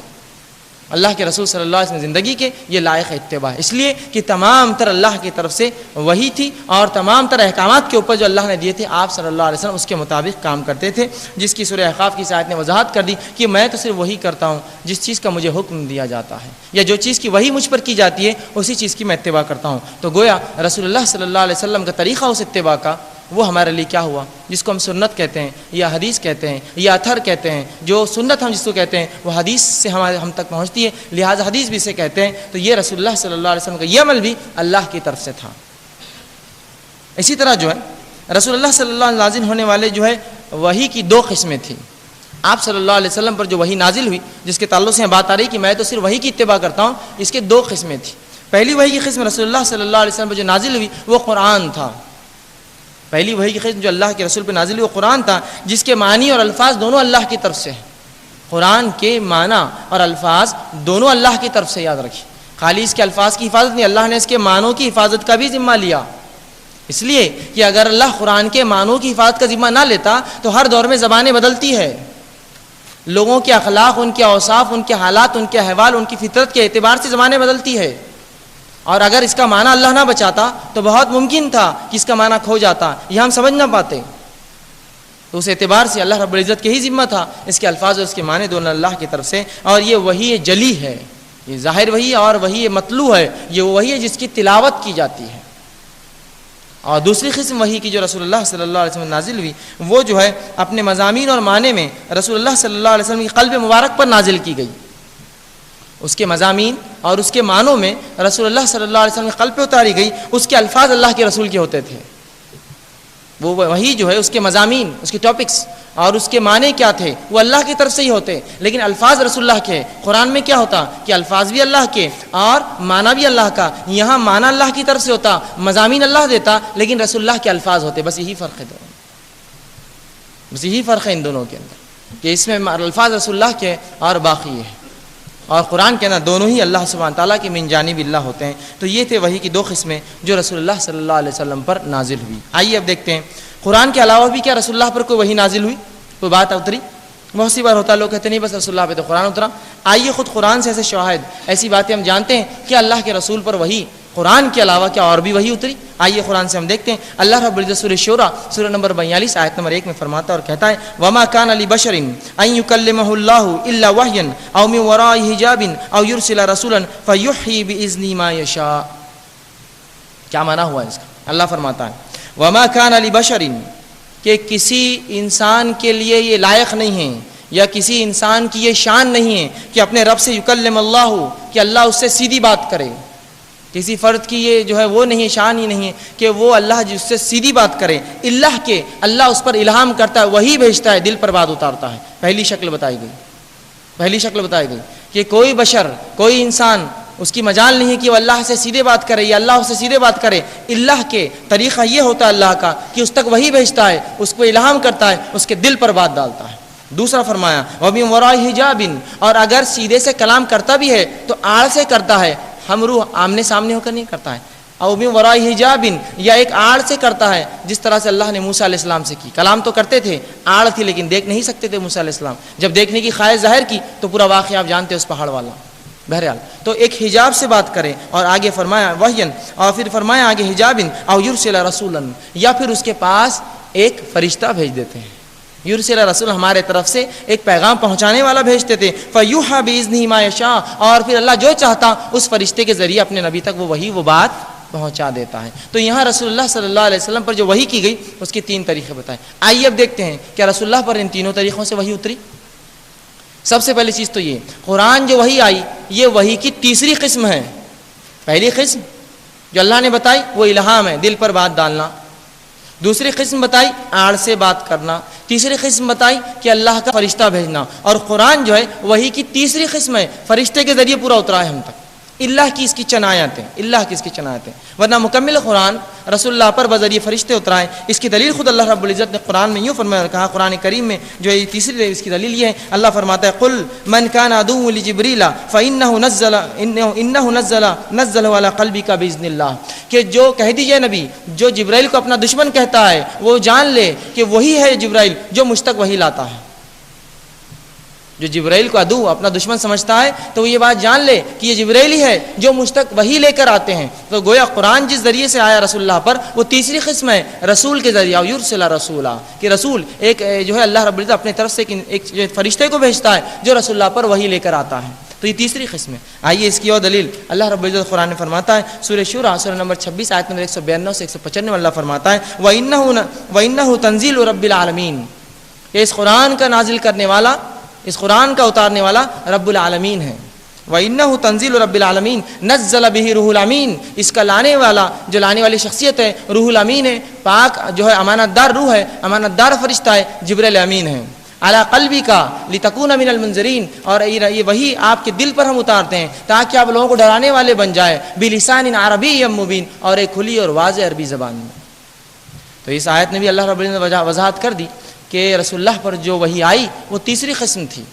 اللہ کے رسول صلی اللہ علیہ وسلم زندگی کے یہ لائق اتباع، اس لیے کہ تمام تر اللہ کی طرف سے وہی تھی، اور تمام تر احکامات کے اوپر جو اللہ نے دیے تھے آپ صلی اللہ علیہ وسلم اس کے مطابق کام کرتے تھے، جس کی سورہ احقاف کی آیت نے وضاحت کر دی کہ میں تو صرف وہی کرتا ہوں جس چیز کا مجھے حکم دیا جاتا ہے، یا جو چیز کی وہی مجھ پر کی جاتی ہے اسی چیز کی میں اتباع کرتا ہوں۔ تو گویا رسول اللہ صلی اللہ علیہ وسلم کا طریقہ اس اتباع کا وہ ہمارے لیے کیا ہوا، جس کو ہم سنت کہتے ہیں یا حدیث کہتے ہیں یا اثر کہتے ہیں۔ جو سنت ہم جس کو کہتے ہیں وہ حدیث سے ہم تک پہنچتی ہے، لہٰذا حدیث بھی اسے کہتے ہیں۔ تو یہ رسول اللہ صلی اللہ علیہ وسلم کا یہ عمل بھی اللہ کی طرف سے تھا۔ اسی طرح جو ہے رسول اللہ صلی اللہ علیہ وسلم نازل ہونے والے جو ہے وحی کی دو قسمیں تھیں۔ آپ صلی اللہ علیہ وسلم پر جو وحی نازل ہوئی جس کے تعلق سے بات آ رہی کہ میں تو صرف وحی کی اتباع کرتا ہوں، اس کے دو قسمیں تھیں۔ پہلی وحی کی قسم رسول اللہ صلی اللہ علیہ وسلم پر جو نازل ہوئی وہ قرآن تھا۔ پہلی وحی کی قسم جو اللہ کے رسول پہ نازل ہوئی وہ قرآن تھا، جس کے معنی اور الفاظ دونوں اللہ کی طرف سے ہیں۔ قرآن کے معنی اور الفاظ دونوں اللہ کی طرف سے، یاد رکھیے، خالی اس کے الفاظ کی حفاظت نہیں، اللہ نے اس کے معنوں کی حفاظت کا بھی ذمہ لیا، اس لیے کہ اگر اللہ قرآن کے معنوں کی حفاظت کا ذمہ نہ لیتا تو ہر دور میں زبانیں بدلتی ہے، لوگوں کے اخلاق، ان کے اوصاف، ان کے حالات، ان کے احوال، ان کی فطرت کے اعتبار سے زبانیں بدلتی ہے، اور اگر اس کا معنی اللہ نہ بچاتا تو بہت ممکن تھا کہ اس کا معنی کھو جاتا، یہ ہم سمجھ نہ پاتے۔ تو اس اعتبار سے اللہ رب العزت کے ہی ذمہ تھا، اس کے الفاظ اور اس کے معنی دونوں اللہ کی طرف سے، اور یہ وحی جلی ہے، یہ ظاہر وحی اور وحی مطلوع ہے، یہ وحی ہے جس کی تلاوت کی جاتی ہے۔ اور دوسری قسم وحی کی جو رسول اللہ صلی اللہ علیہ وسلم نازل ہوئی وہ جو ہے اپنے مضامین اور معنی میں رسول اللہ صلی اللہ علیہ وسلم کی قلب مبارک پر نازل کی گئی، اس کے مضامین اور اس کے معنوں میں رسول اللہ صلی اللہ علیہ وسلم کے قلب پہ اتاری گئی، اس کے الفاظ اللہ کے رسول کے ہوتے تھے، وہ وہی جو ہے اس کے مضامین، اس کے ٹاپکس اور اس کے معنی کیا تھے وہ اللہ کی طرف سے ہی ہوتے، لیکن الفاظ رسول اللہ کے۔ قرآن میں کیا ہوتا کہ الفاظ بھی اللہ کے اور معنی بھی اللہ کا، یہاں معنی اللہ کی طرف سے ہوتا، مضامین اللہ دیتا، لیکن رسول اللہ کے الفاظ ہوتے، بس یہی فرق ہے دونوں، بس یہی فرق ہے ان دونوں کے اندر کہ اس میں الفاظ رسول اللہ کے اور باقی ہے، اور قرآن کے اندر دونوں ہی اللہ سبحانہ تعالیٰ کے من جانب اللہ ہوتے ہیں۔ تو یہ تھے وحی کی دو قسمیں جو رسول اللہ صلی اللہ علیہ وسلم پر نازل ہوئی۔ آئیے اب دیکھتے ہیں قرآن کے علاوہ بھی کیا رسول اللہ پر کوئی وحی نازل ہوئی، کوئی بات اتری؟ بہت سی بار ہوتا ہے لوگ کہتے نہیں بس رسول اللہ پہ تو قرآن اترا۔ آئیے خود قرآن سے ایسے شواہد، ایسی باتیں ہم جانتے ہیں کہ اللہ کے رسول پر وحی قرآن کے علاوہ کیا اور بھی وحی اتری؟ آئیے قرآن سے ہم دیکھتے ہیں۔ اللہ رب العزت سورہ شورى سورہ نمبر 42 آیت نمبر 1 میں فرماتا اور کہتا ہے وما كان لبشر ان يكلمه الله الا وحيا او من وراء حجاب او يرسل رسولا فيحيي باذنه ما يشاء۔ کیا معنی ہوا اس کا؟ اللہ فرماتا ہے وما كان لبشر، کہ کسی انسان کے لیے یہ لائق نہیں ہے یا کسی انسان کی یہ شان نہیں ہے کہ اپنے رب سے یکلم اللہ، کہ اللہ اس سے سیدھی بات کرے، کسی فرد کی یہ جو ہے وہ نہیں، شان ہی نہیں ہے کہ وہ اللہ جس سے سیدھی بات کرے، اللہ کے اللہ اس پر الہام کرتا ہے، وہی بھیجتا ہے، دل پر بات اتارتا ہے۔ پہلی شکل بتائی گئی کہ کوئی بشر، کوئی انسان، اس کی مجال نہیں کہ وہ اللہ سے سیدھے بات کرے یا اللہ اس سے سیدھے بات کرے۔ اللہ کے طریقہ یہ ہوتا ہے اللہ کا کہ اس تک وہی بھیجتا ہے، اس کو الہام کرتا ہے، اس کے دل پر بات ڈالتا ہے۔ دوسرا فرمایا وَمِن وَرَاءِ حِجَابٍ، اور اگر سیدھے سے کلام کرتا بھی ہے تو آڑ سے کرتا ہے، ہم روح آمنے سامنے ہو کر نہیں کرتا ہے۔ اور وَمِن وَرَاءِ حِجَابٍ، یا ایک آڑ سے کرتا ہے، جس طرح سے اللہ نے موسیٰ علیہ السلام سے کی، کلام تو کرتے تھے، آڑ تھی لیکن دیکھ نہیں سکتے تھے موسیٰ علیہ السلام، جب دیکھنے کی خواہش ظاہر کی تو پورا واقعہ آپ جانتے اس پہاڑ والا۔ بہرحال تو ایک حجاب سے بات کریں، اور آگے فرمایا وحین، اور پھر فرمایا آگے حجابن او یرسل رسولا، یا پھر اس کے پاس ایک فرشتہ بھیج دیتے ہیں۔ یرسل رسول ہمارے طرف سے ایک پیغام پہنچانے والا بھیجتے تھے، فیوحی باذنہ ما یشاء، اور پھر اللہ جو چاہتا اس فرشتے کے ذریعے اپنے نبی تک وہ بات پہنچا دیتا ہے۔ تو یہاں رسول اللہ صلی اللہ علیہ وسلم پر جو وحی کی گئی اس کے 3 طریقے بتائے۔ آئیے اب دیکھتے ہیں کہ رسول اللہ پر ان تینوں طریقوں سے وحی اتری۔ سب سے پہلی چیز تو یہ قرآن جو وحی آئی، یہ وحی کی تیسری قسم ہے۔ پہلی قسم جو اللہ نے بتائی وہ الہام ہے، دل پر بات ڈالنا۔ دوسری قسم بتائی آڑ سے بات کرنا۔ تیسری قسم بتائی کہ اللہ کا فرشتہ بھیجنا۔ اور قرآن جو ہے وحی کی تیسری قسم ہے، فرشتے کے ذریعے پورا اترا ہے ہم تک۔ اللہ کی اس کی چند آیاتیں، ورنہ مکمل قرآن رسول اللہ پر بذریعہ فرشتے اترائے۔ اس کی دلیل خود اللہ رب العزت نے قرآن میں یوں فرمایا، کہا قرآن کریم میں جو یہ تیسری اس کی دلیل یہ ہے، اللہ فرماتا ہے قل من کان عدو لجبریل فانه نزل على قلبك باذن اللہ، کہ جو کہہ دیجئے نبی جو جبرائیل کو اپنا دشمن کہتا ہے وہ جان لے کہ وہی ہے جبرائیل جو مجھ تک وحی لاتا ہے۔ جو جبرائیل کو عدو اپنا دشمن سمجھتا ہے تو وہ یہ بات جان لے کہ یہ جبرائیل ہی ہے جو مجھ تک وحی لے کر آتے ہیں۔ تو گویا قرآن جس ذریعے سے آیا رسول اللہ پر وہ تیسری قسم ہے، رسول کے ذریعہ، یرسل رسولا، کہ رسول ایک جو ہے اللہ رب العزت اپنے طرف سے ایک فرشتے کو بھیجتا ہے جو رسول اللہ پر وحی لے کر آتا ہے۔ تو یہ تیسری قسم ہے۔ آئیے اس کی اور دلیل اللہ رب العزت قرآن میں فرماتا ہے، سورہ شورى سورہ نمبر 26 آیت نمبر 192 سے 195 اللہ فرماتا ہے وَإِنَّهُ تَنزِيلُ رَبِّ الْعَالَمِينَ، کہ اس قرآن کا نازل کرنے والا، اس قرآن کا اتارنے والا رب العالمین ہے۔ وَإِنَّهُ تَنزِيلُ رَبِّ الْعَالَمِينَ نَزَّلَ بِهِ روح الامین، اس کا لانے والا، جو لانے والی شخصیت ہے روح الامین ہے، پاک جو ہے امانت دار روح ہے، امانت دار فرشتہ ہے، جبرائیل امین ہے۔ علی قلبک لتکون من المنذرین، اور یہ وہی آپ کے دل پر ہم اتارتے ہیں تاکہ آپ لوگوں کو ڈرانے والے بن جائے، بلسان عربی مبین، اور ایک کھلی اور واضح عربی زبان میں۔ تو اس آیت نے بھی اللہ رب العزت نے وضاحت کر دی کہ رسول اللہ پر جو وحی آئی وہ تیسری قسم تھی،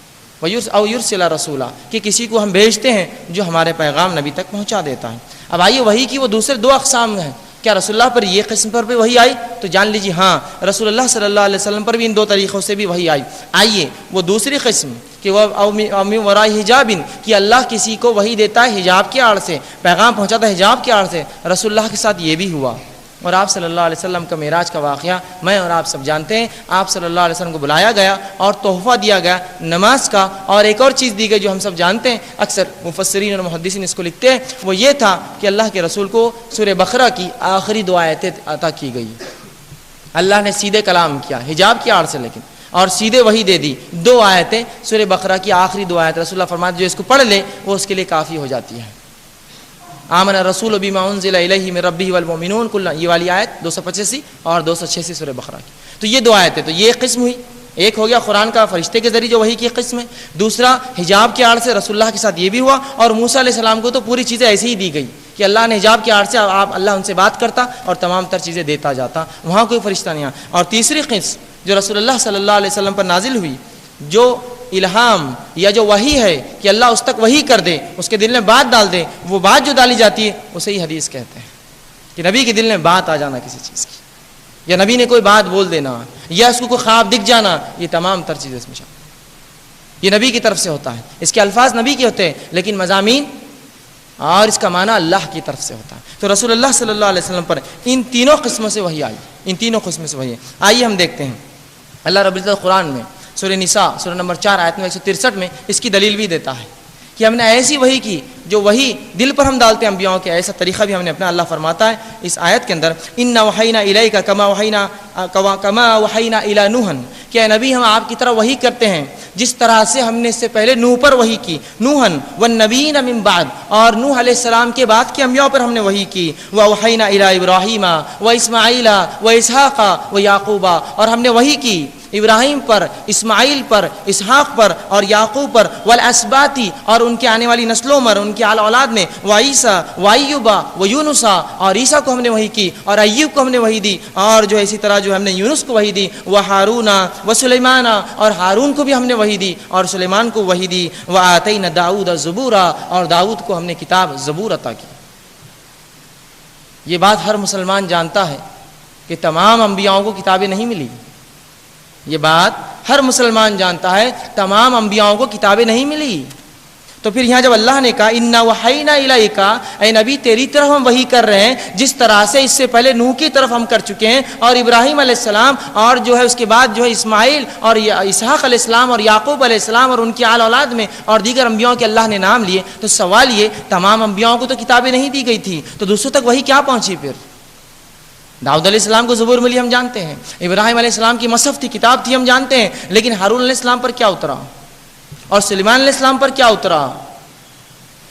او یرسل رسولا، کہ کسی کو ہم بھیجتے ہیں جو ہمارے پیغام نبی تک پہنچا دیتا ہے۔ اب آئیے وحی کی وہ دوسرے 2 اقسام ہیں۔ کیا رسول اللہ پر یہ قسم پر بھی وحی آئی؟ تو جان لیجیے ہاں، رسول اللہ صلی اللہ علیہ وسلم پر بھی ان 2 طریقوں سے بھی وحی آئی۔ آئیے وہ دوسری قسم کہ وہ من وراء حجاب، کہ اللہ کسی کو وحی دیتا ہے حجاب کی آڑ سے، پیغام پہنچاتا ہے حجاب کی آڑ سے۔ رسول اللہ کے ساتھ یہ بھی ہوا، اور آپ صلی اللہ علیہ وسلم کا معراج کا واقعہ میں اور آپ سب جانتے ہیں۔ آپ صلی اللہ علیہ وسلم کو بلایا گیا اور تحفہ دیا گیا نماز کا، اور ایک اور چیز دی گئی جو ہم سب جانتے ہیں، اکثر مفسرین اور محدثین اس کو لکھتے ہیں، وہ یہ تھا کہ اللہ کے رسول کو سورہ بقرہ کی آخری 2 آیتیں عطا کی گئی۔ اللہ نے سیدھے کلام کیا حجاب کی آڑ سے، لیکن اور سیدھے وحی دے دی 2 آیتیں، سورہ بقرہ کی آخری 2 آیت۔ رسول اللہ فرماتے جو اس کو پڑھ لے وہ اس کے لیے کافی ہو جاتی ہے۔ آمن الرسول بما انزل الیہ من ربہ والمؤمنون کل، یہ والی آیت 285 اور 286 سورہ بقرہ کی۔ تو یہ 2 آیتیں، تو یہ قسم ہوئی، ایک ہو گیا قرآن کا فرشتے کے ذریعے جو وحی کی قسم ہے، دوسرا حجاب کی آڑ سے رسول اللہ کے ساتھ یہ بھی ہوا، اور موسیٰ علیہ السلام کو تو پوری چیزیں ایسی ہی دی گئی کہ اللہ نے حجاب کی آڑ سے اللہ ان سے بات کرتا اور تمام تر چیزیں دیتا جاتا، وہاں کوئی فرشتہ نہیں آیا۔ اور تیسری قسم جو رسول اللہ صلی اللہ علیہ وسلم پر نازل ہوئی، جو الہام یا جو وحی ہے کہ اللہ اس تک وحی کر دے، اس کے دل میں بات ڈال دے، وہ بات جو ڈالی جاتی ہے اسے ہی حدیث کہتے ہیں، کہ نبی کے دل میں بات آ جانا کسی چیز کی، یا نبی نے کوئی بات بول دینا، یا اس کو کوئی خواب دکھ جانا، یہ تمام تر چیزیں اس میں شامل، یہ نبی کی طرف سے ہوتا ہے۔ اس کے الفاظ نبی کے ہوتے ہیں لیکن مضامین اور اس کا معنی اللہ کی طرف سے ہوتا ہے۔ تو رسول اللہ صلی اللہ علیہ وسلم پر ان تینوں قسموں سے وحی آئی، ان تینوں قسموں سے وحی ہے۔ آئیے ہم دیکھتے ہیں اللہ رب العزت قرآن میں سورہ نساء سورہ نمبر 4 آیت نمبر 163 میں اس کی دلیل بھی دیتا ہے کہ ہم نے ایسی وحی کی جو وحی دل پر ہم ڈالتے ہیں انبیاءوں کے، ایسا طریقہ بھی ہم نے اپنا۔ اللہ فرماتا ہے اس آیت کے اندر انا وحینا الیک کما وحینا الی نوح، کہ کہ اے نبی ہم آپ کی طرح وحی کرتے ہیں جس طرح سے ہم نے اس سے پہلے نوح پر وحی کی، نوحن والنبیین من بعد، اور نوح علیہ السلام کے بعد کے انبیاء پر ہم نے وحی کی، وَأَوْحَيْنَا إِلَىٰ إِبْرَاهِيمَ وَإِسْمَاعِيلَ وَإِسْحَاقَ وَيَعْقُوبَ، اور ہم نے وحی کی ابراہیم پر، اسماعیل پر، اسحاق پر اور یعقوب پر، والاسباط اور ان کے آنے والی نسلوں پر، ان کے آل اولاد میں، وعیسیٰ وایوب ویونس، اور عیسیٰ کو ہم نے وحی کی اور ایوب کو ہم نے وحی دی، اور جو اسی طرح جو ہم نے یونس کو وحی دی، وہارون وسلیمان، اور ہارون کو بھی ہم نے وحی دی اور سلیمان کو وحی دی، وآتینا داؤد الزبور، اور داؤد کو ہم نے کتاب زبور عطا کی۔ یہ بات ہر مسلمان جانتا ہے کہ تمام انبیاؤں کو کتابیں نہیں ملی، یہ بات ہر مسلمان جانتا ہے، تمام انبیاؤں کو کتابیں نہیں ملی۔ تو پھر یہاں جب اللہ نے کہا اِنَّا وَحَيْنَا إِلَيْكَ، اے نبی تیری طرف ہم وحی کر رہے ہیں جس طرح سے اس سے پہلے نوح کی طرف ہم کر چکے ہیں، اور ابراہیم علیہ السلام، اور جو ہے اس کے بعد جو ہے اسماعیل اور اسحاق علیہ السلام اور یعقوب علیہ السلام اور ان کی آل اولاد میں اور دیگر انبیاؤں کے اللہ نے نام لیے، تو سوال یہ تمام انبیاؤں کو تو کتابیں نہیں دی گئی تھی، تو دوسروں تک وحی کیا پہنچی؟ پھر داؤد علیہ السلام کو زبور ملی ہم جانتے ہیں، ابراہیم علیہ السلام کی مصحف تھی، کتاب تھی ہم جانتے ہیں، لیکن ہارون علیہ السلام پر کیا اترا، اور سلیمان علیہ السلام پر کیا اترا،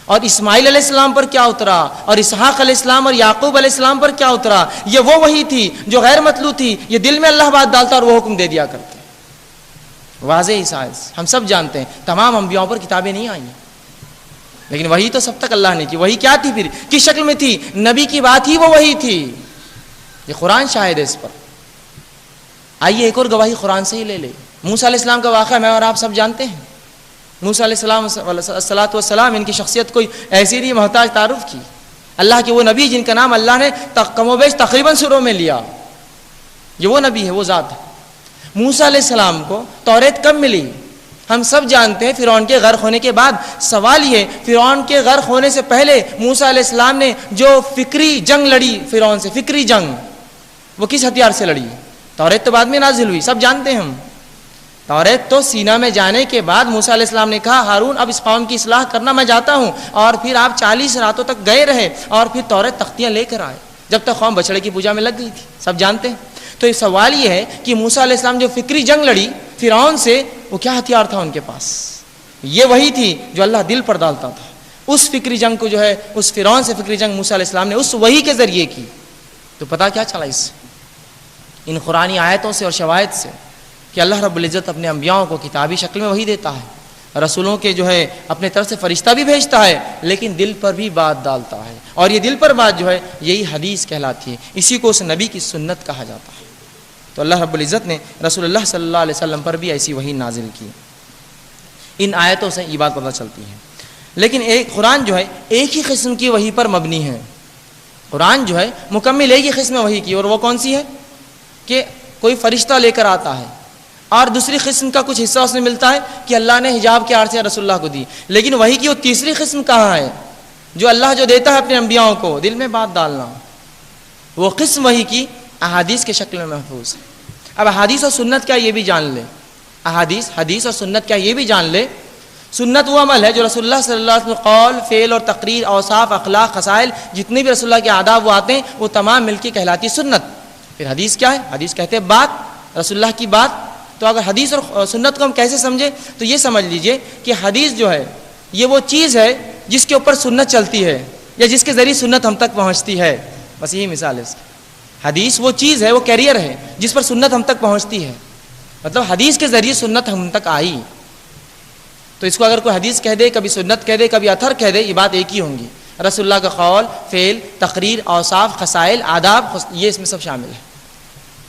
اور اسماعیل علیہ السلام پر کیا اترا، اور اسحاق علیہ السلام اور یعقوب علیہ السلام پر کیا اترا؟ یہ وہ وحی تھی جو غیر مطلوع تھی، یہ دل میں اللہ بات ڈالتا اور وہ حکم دے دیا کرتے۔ واضح سائز ہم سب جانتے ہیں تمام انبیاؤں پر کتابیں نہیں آئیں، لیکن وحی تو سب تک اللہ نے کی۔ وحی کیا تھی پھر، کس شکل میں تھی؟ نبی کی بات ہی وہ وحی تھی، یہ قرآن شاہد ہے اس پر۔ آئیے ایک اور گواہی قرآن سے ہی لے لے۔ موسیٰ علیہ السلام کا واقعہ میں اور آپ سب جانتے ہیں۔ موسیٰ علیہ السلام ان کی شخصیت کوئی ایسی نہیں محتاج تعارف کی، اللہ کے وہ نبی جن کا نام اللہ نے کم و بیش تقریباً سوروں میں لیا، یہ وہ نبی ہے، وہ ذات ہے۔ موسیٰ علیہ السلام کو توریت کب ملی؟ ہم سب جانتے ہیں فرعون کے غرق ہونے کے بعد۔ سوال یہ، فرعون کے غرق ہونے سے پہلے موسیٰ علیہ السلام نے جو فکری جنگ لڑی فرعون سے، فکری جنگ، وہ کس ہتھیار سے لڑی؟ توریت تو بعد میں نازل ہوئی، سب جانتے ہیں ہم۔ توریت تو سینا میں جانے کے بعد موسیٰ علیہ السلام نے کہا ہارون اب اس قوم کی اصلاح کرنا میں جاتا ہوں، اور پھر آپ 40 راتوں تک گئے رہے اور پھر توریت تختیاں لے کر آئے، جب تک قوم بچڑے کی پوجا میں لگ گئی تھی، سب جانتے ہیں۔ تو یہ سوال یہ ہے کہ موسیٰ علیہ السلام جو فکری جنگ لڑی فرعون سے، وہ کیا ہتھیار تھا ان کے پاس؟ یہ وہی تھی جو اللہ دل پر ڈالتا تھا۔ اس فکری جنگ کو جو ہے اس فرعون سے فکری جنگ موسیٰ علیہ السلام نے اس وحی کے ذریعے کی۔ تو پتہ کیا چلا اس سے؟ ان قرآنی آیتوں سے اور شواہد سے کہ اللہ رب العزت اپنے انبیاؤں کو کتابی شکل میں وحی دیتا ہے، رسولوں کے جو ہے اپنے طرف سے فرشتہ بھی بھیجتا ہے، لیکن دل پر بھی بات ڈالتا ہے، اور یہ دل پر بات جو ہے یہی حدیث کہلاتی ہے، اسی کو اس نبی کی سنت کہا جاتا ہے۔ تو اللہ رب العزت نے رسول اللہ صلی اللہ علیہ وسلم پر بھی ایسی وحی نازل کی۔ ان آیتوں سے یہ بات پتہ چلتی ہے۔ لیکن قرآن جو ہے ایک ہی قسم کی وحی پر مبنی ہے، قرآن جو ہے مکمل ایک ہی قسم وحی کی، اور وہ کون سی ہے؟ کہ کوئی فرشتہ لے کر آتا ہے، اور دوسری قسم کا کچھ حصہ اس میں ملتا ہے کہ اللہ نے حجاب کے آڑ سے رسول اللہ کو دی۔ لیکن وحی کی وہ تیسری قسم کہاں ہے جو اللہ جو دیتا ہے اپنے انبیاؤں کو دل میں بات ڈالنا؟ وہ قسم وحی کی احادیث کے شکل میں محفوظ ہے۔ اب احادیث اور سنت کیا یہ بھی جان لے، حدیث اور سنت کیا یہ بھی جان لے، سنت وہ عمل ہے جو رسول اللہ صلی اللہ علیہ وسلم قول، فعل اور تقریر، اوصاف، اخلاق، خصائل، جتنے بھی رسول اللہ کے آداب وہ آتے ہیں وہ تمام مل کے کہلاتی سنت۔ پھر حدیث کیا ہے؟ حدیث کہتے ہیں بات، رسول اللہ کی بات۔ تو اگر حدیث اور سنت کو ہم کیسے سمجھیں تو یہ سمجھ لیجئے کہ حدیث جو ہے یہ وہ چیز ہے جس کے اوپر سنت چلتی ہے، یا جس کے ذریعے سنت ہم تک پہنچتی ہے، بس یہی مثال ہے اس کی۔ حدیث وہ چیز ہے، وہ کیریئر ہے جس پر سنت ہم تک پہنچتی ہے، مطلب حدیث کے ذریعے سنت ہم تک آئی۔ تو اس کو اگر کوئی حدیث کہہ دے، کبھی سنت کہہ دے، کبھی اثر کہہ دے، یہ بات ایک ہی ہوں گی۔ رسول اللہ کا قول، فعل، تقریر، اوصاف، خصائل، آداب، یہ اس میں سب شامل ہے۔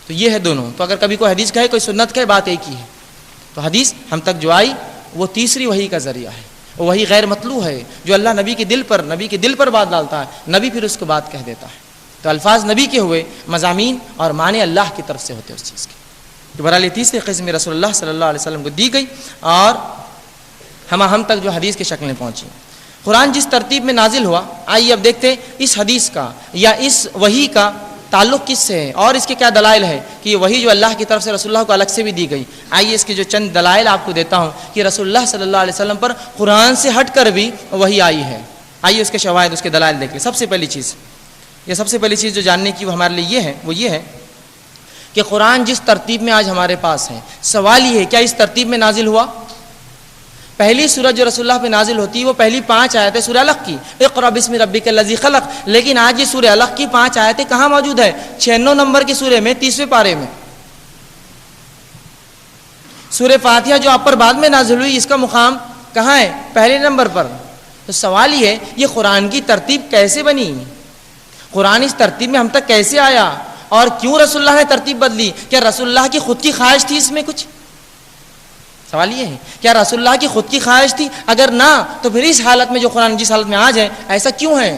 تو یہ ہے دونوں۔ تو اگر کبھی کوئی حدیث کہے، کوئی سنت کہے، بات ایک ہی ہے۔ تو حدیث ہم تک جو آئی وہ تیسری وحی کا ذریعہ ہے، وہ وحی غیر مطلوع ہے جو اللہ نبی کے دل پر بات ڈالتا ہے، نبی پھر اس کو بات کہہ دیتا ہے۔ تو الفاظ نبی کے ہوئے، مضامین اور معنی اللہ کی طرف سے ہوتے اس چیز کے۔ تو بہرحال تیسری قسم رسول اللہ صلی اللہ علیہ وسلم کو دی گئی، اور ہم تک جو حدیث کی شکل میں پہنچی۔ قرآن جس ترتیب میں نازل ہوا، آئیے اب دیکھتے ہیں اس حدیث کا یا اس وحی کا تعلق کس سے ہے، اور اس کے کیا دلائل ہے کہ یہ وحی جو اللہ کی طرف سے رسول اللہ کو الگ سے بھی دی گئی۔ آئیے اس کے جو چند دلائل آپ کو دیتا ہوں کہ رسول اللہ صلی اللہ علیہ وسلم پر قرآن سے ہٹ کر بھی وحی آئی ہے۔ آئیے اس کے شواہد، اس کے دلائل دیکھ لیں۔ سب سے پہلی چیز جو جاننے کی وہ ہمارے لیے یہ ہے، وہ یہ ہے کہ قرآن جس ترتیب میں آج ہمارے پاس ہے، سوال یہ ہے کیا اس ترتیب میں نازل ہوا؟ پہلی سورت جو رسول اللہ پہ نازل ہوتی ہے وہ پہلی 5 آیتیں سورہ الق کی، اقرأ بسم ربک الذی خلق، لیکن آج یہ سورہ الق کی 5 آیتیں کہاں موجود ہے؟ 96 نمبر کی سورہ میں 30ویں پارے میں۔ سورہ فاتحہ جو آپ پر بعد میں نازل ہوئی اس کا مقام کہاں ہے؟ پہلے نمبر پر۔ تو سوال یہ ہے یہ قرآن کی ترتیب کیسے بنی؟ قرآن اس ترتیب میں ہم تک کیسے آیا؟ اور کیوں رسول اللہ نے ترتیب بدلی؟ کیا رسول اللہ کی خود کی خواہش تھی اس میں کچھ؟ سوال یہ ہے کیا رسول اللہ کی خود کی خواہش تھی؟ اگر نہ تو پھر اس حالت میں جو قرآن جس حالت میں آج ہے ایسا کیوں ہے؟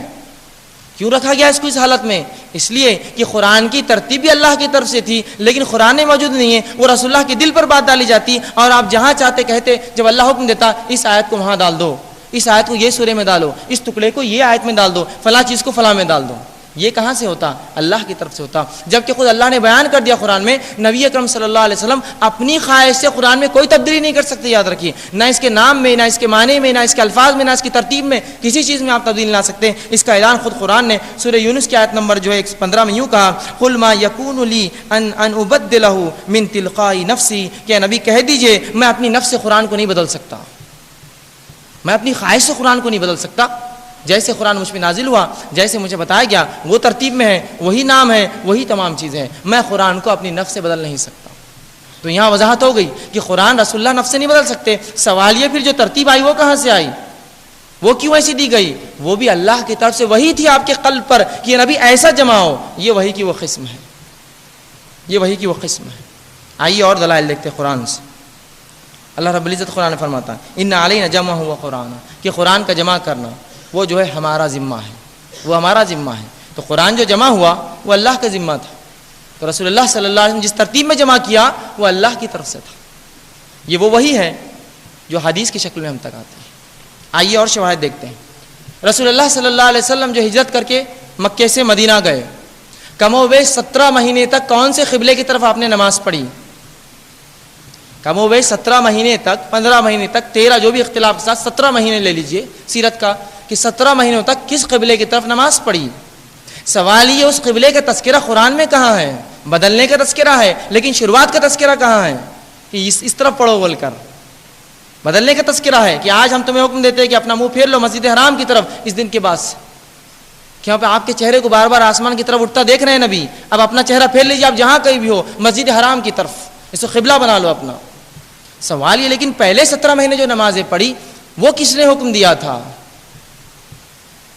کیوں رکھا گیا اس کو اس حالت میں؟ اس لیے کہ قرآن کی ترتیب بھی اللہ کی طرف سے تھی، لیکن قرآن میں موجود نہیں ہے، وہ رسول اللہ کے دل پر بات ڈالی جاتی، اور آپ جہاں چاہتے کہتے، جب اللہ حکم دیتا اس آیت کو وہاں ڈال دو، اس آیت کو یہ سورے میں ڈالو، اس ٹکڑے کو یہ آیت میں ڈال دو، فلاں چیز کو فلاں میں ڈال دو۔ یہ کہاں سے ہوتا؟ اللہ کی طرف سے ہوتا، جبکہ خود اللہ نے بیان کر دیا قرآن میں، نبی اکرم صلی اللہ علیہ وسلم اپنی خواہش سے قرآن میں کوئی تبدیلی نہیں کر سکتے، یاد رکھیے، نہ اس کے نام میں، نہ اس کے معنی میں، نہ اس کے الفاظ میں، نہ اس کی ترتیب میں، کسی چیز میں آپ تبدیلی لا سکتے۔ اس کا اعلان خود قرآن نے سورہ یونس کی آیت نمبر 115 میں یوں کہا، قل ما یکون لی ان ابدلہ من تلقاء نفسی، کہ نبی کہہ دیجئے میں اپنی نفس سے قرآن کو نہیں بدل سکتا، میں اپنی خواہش سے قرآن کو نہیں بدل سکتا، جیسے قرآن مجھ پہ نازل ہوا، جیسے مجھے بتایا گیا وہ ترتیب میں ہے، وہی نام ہے، وہی تمام چیزیں ہیں، میں قرآن کو اپنی نفس سے بدل نہیں سکتا۔ تو یہاں وضاحت ہو گئی کہ قرآن رسول اللہ نفس سے نہیں بدل سکتے۔ سوال یہ پھر جو ترتیب آئی وہ کہاں سے آئی؟ وہ کیوں ایسی دی گئی؟ وہ بھی اللہ کی طرف سے وہی تھی آپ کے قلب پر کہ نبی ایسا جمع ہو، یہ وہی کی وہ قسم ہے، یہ وہی کی وہ قسم ہے۔ آئیے اور دلائل دیکھتے قرآن سے۔ اللہ رب العزت قرآن فرماتا ہے ان علینا جمعہ و قرآن، کہ قرآن کا جمع کرنا وہ جو ہے ہمارا ذمہ ہے، وہ ہمارا ذمہ ہے۔ تو قرآن جو جمع ہوا وہ اللہ کا ذمہ تھا، تو رسول اللہ صلی اللہ علیہ وسلم جس ترتیب میں جمع کیا وہ اللہ کی طرف سے تھا۔ یہ وہ وہی ہے جو حدیث کی شکل میں ہم تک آتی ہے۔ آئیے اور شواہد دیکھتے ہیں۔ رسول اللہ صلی اللہ علیہ وسلم جو ہجرت کر کے مکے سے مدینہ گئے، کم و بیش 17 مہینے تک کون سے قبلے کی طرف آپ نے نماز پڑھی؟ کم و بیش 17 مہینے تک، 15 مہینے تک، 13 جو بھی اختلاف کے ساتھ 17 مہینے لے لیجئے سیرت کا، کہ 17 مہینوں تک کس قبلے کی طرف نماز پڑھی؟ سوال یہ اس قبلے کا تذکرہ قرآن میں کہاں ہے؟ بدلنے کا تذکرہ ہے، لیکن شروعات کا تذکرہ کہاں ہے کہ اس طرف پڑھو بول کر؟ بدلنے کا تذکرہ ہے کہ آج ہم تمہیں حکم دیتے ہیں کہ اپنا منہ پھیر لو مسجد حرام کی طرف اس دن کے بعد سے، کیوں پہ آپ کے چہرے کو بار بار آسمان کی طرف اٹھتا دیکھ رہے ہیں نبی، اب اپنا چہرہ پھیر لیجیے، آپ جہاں کہیں بھی ہو مسجد حرام کی طرف، اس کو قبلہ بنا لو اپنا۔ سوال یہ لیکن پہلے 17 مہینے جو نمازیں پڑھی وہ کس نے حکم دیا تھا؟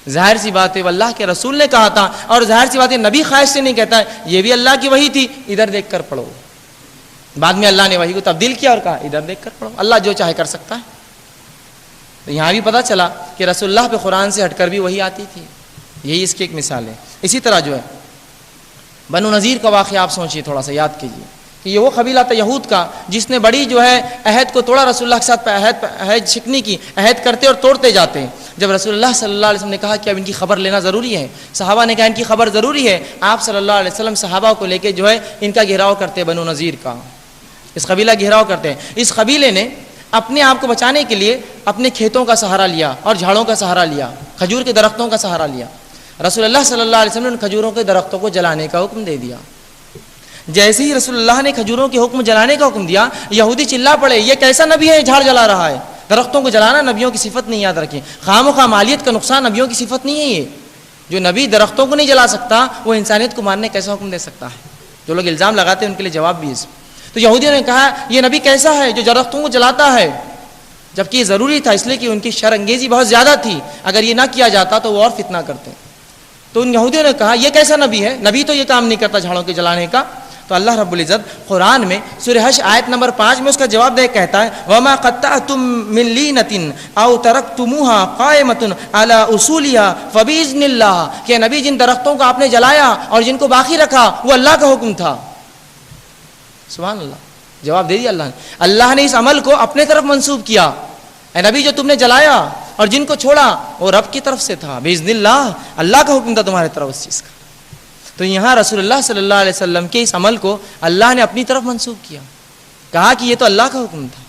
ظاہر سی بات ہے وہ اللہ کے رسول نے کہا تھا، اور ظاہر سی بات ہے نبی خواہش سے نہیں کہتا ہے، یہ بھی اللہ کی وحی تھی، ادھر دیکھ کر پڑھو۔ بعد میں اللہ نے وحی کو تبدیل کیا اور کہا ادھر دیکھ کر پڑھو، اللہ جو چاہے کر سکتا ہے۔ تو یہاں بھی پتہ چلا کہ رسول اللہ پہ قرآن سے ہٹ کر بھی وحی آتی تھی، یہی اس کی ایک مثال ہے۔ اسی طرح جو ہے بنو نذیر کا واقعہ آپ سوچیے، تھوڑا سا یاد کیجیے کہ یہ وہ قبیلہ تھا یہود کا جس نے بڑی جو ہے عہد کو توڑا، رسول اللہ کے ساتھ عہد شکنی کی، عہد کرتے اور توڑتے جاتے۔ جب رسول اللہ صلی اللہ علیہ وسلم نے کہا کہ اب ان کی خبر لینا ضروری ہے، صحابہ نے کہا ان کی خبر ضروری ہے، آپ صلی اللہ علیہ وسلم صحابہ کو لے کے جو ہے ان کا گھیراؤ کرتے، بنو نذیر کا، اس قبیلہ گھیراؤ کرتے ہیں۔ اس قبیلے نے اپنے آپ کو بچانے کے لیے اپنے کھیتوں کا سہارا لیا اور جھاڑوں کا سہارا لیا، کھجور کے درختوں کا سہارا لیا۔ رسول اللہ صلی اللہ علیہ وسلم نے ان کھجوروں کے درختوں کو جلانے کا حکم دے دیا۔ جیسے ہی رسول اللہ نے کھجوروں کے حکم جلانے کا حکم دیا، یہودی چلا پڑے یہ کیسا نبی ہے جھاڑ جلا رہا ہے، درختوں کو جلانا نبیوں کی صفت نہیں، یاد رکھیں، خام و خواہ مالیت کا نقصان نبیوں کی صفت نہیں ہے۔ یہ جو نبی درختوں کو نہیں جلا سکتا وہ انسانیت کو مارنے کیسا حکم دے سکتا ہے؟ جو لوگ الزام لگاتے ہیں ان کے لیے جواب بھی ہے۔ تو یہودیوں نے کہا یہ نبی کیسا ہے جو درختوں کو جلاتا ہے، جبکہ یہ ضروری تھا اس لیے کہ ان کی شر انگیزی بہت زیادہ تھی، اگر یہ نہ کیا جاتا تو وہ اور فتنہ کرتے۔ تو ان یہودیوں نے کہا یہ کیسا نبی ہے، نبی تو یہ کام نہیں کرتا جھاڑوں کے جلانے کا۔ تو اللہ رب العزت قرآن میں سورہ حشر آیت نمبر 5 میں اس کا جواب دے کہتا ہے وَمَا قَطَّعْتُم مِّن لِّينَةٍ أَوْ تَرَكْتُمُوهَا قَائِمَةٌ عَلَىٰ أُصُولِهَا فَبِإِذْنِ اللَّهِ، کہ نبی جن درختوں کو آپ نے جلایا اور جن کو باقی رکھا وہ اللہ کا حکم تھا۔ سبحان اللہ، جواب دے دیا اللہ نے۔ اللہ نے اس عمل کو اپنے طرف منسوب کیا، اے نبی جو تم نے جلایا اور جن کو چھوڑا وہ رب کی طرف سے تھا، بِإِذْنِ اللَّهِ، اللہ کا حکم تھا تمہارے طرف اس چیز کا۔ تو یہاں رسول اللہ صلی اللہ علیہ وسلم کے اس عمل کو اللہ نے اپنی طرف منسوخ کیا، کہا کہ یہ تو اللہ کا حکم تھا۔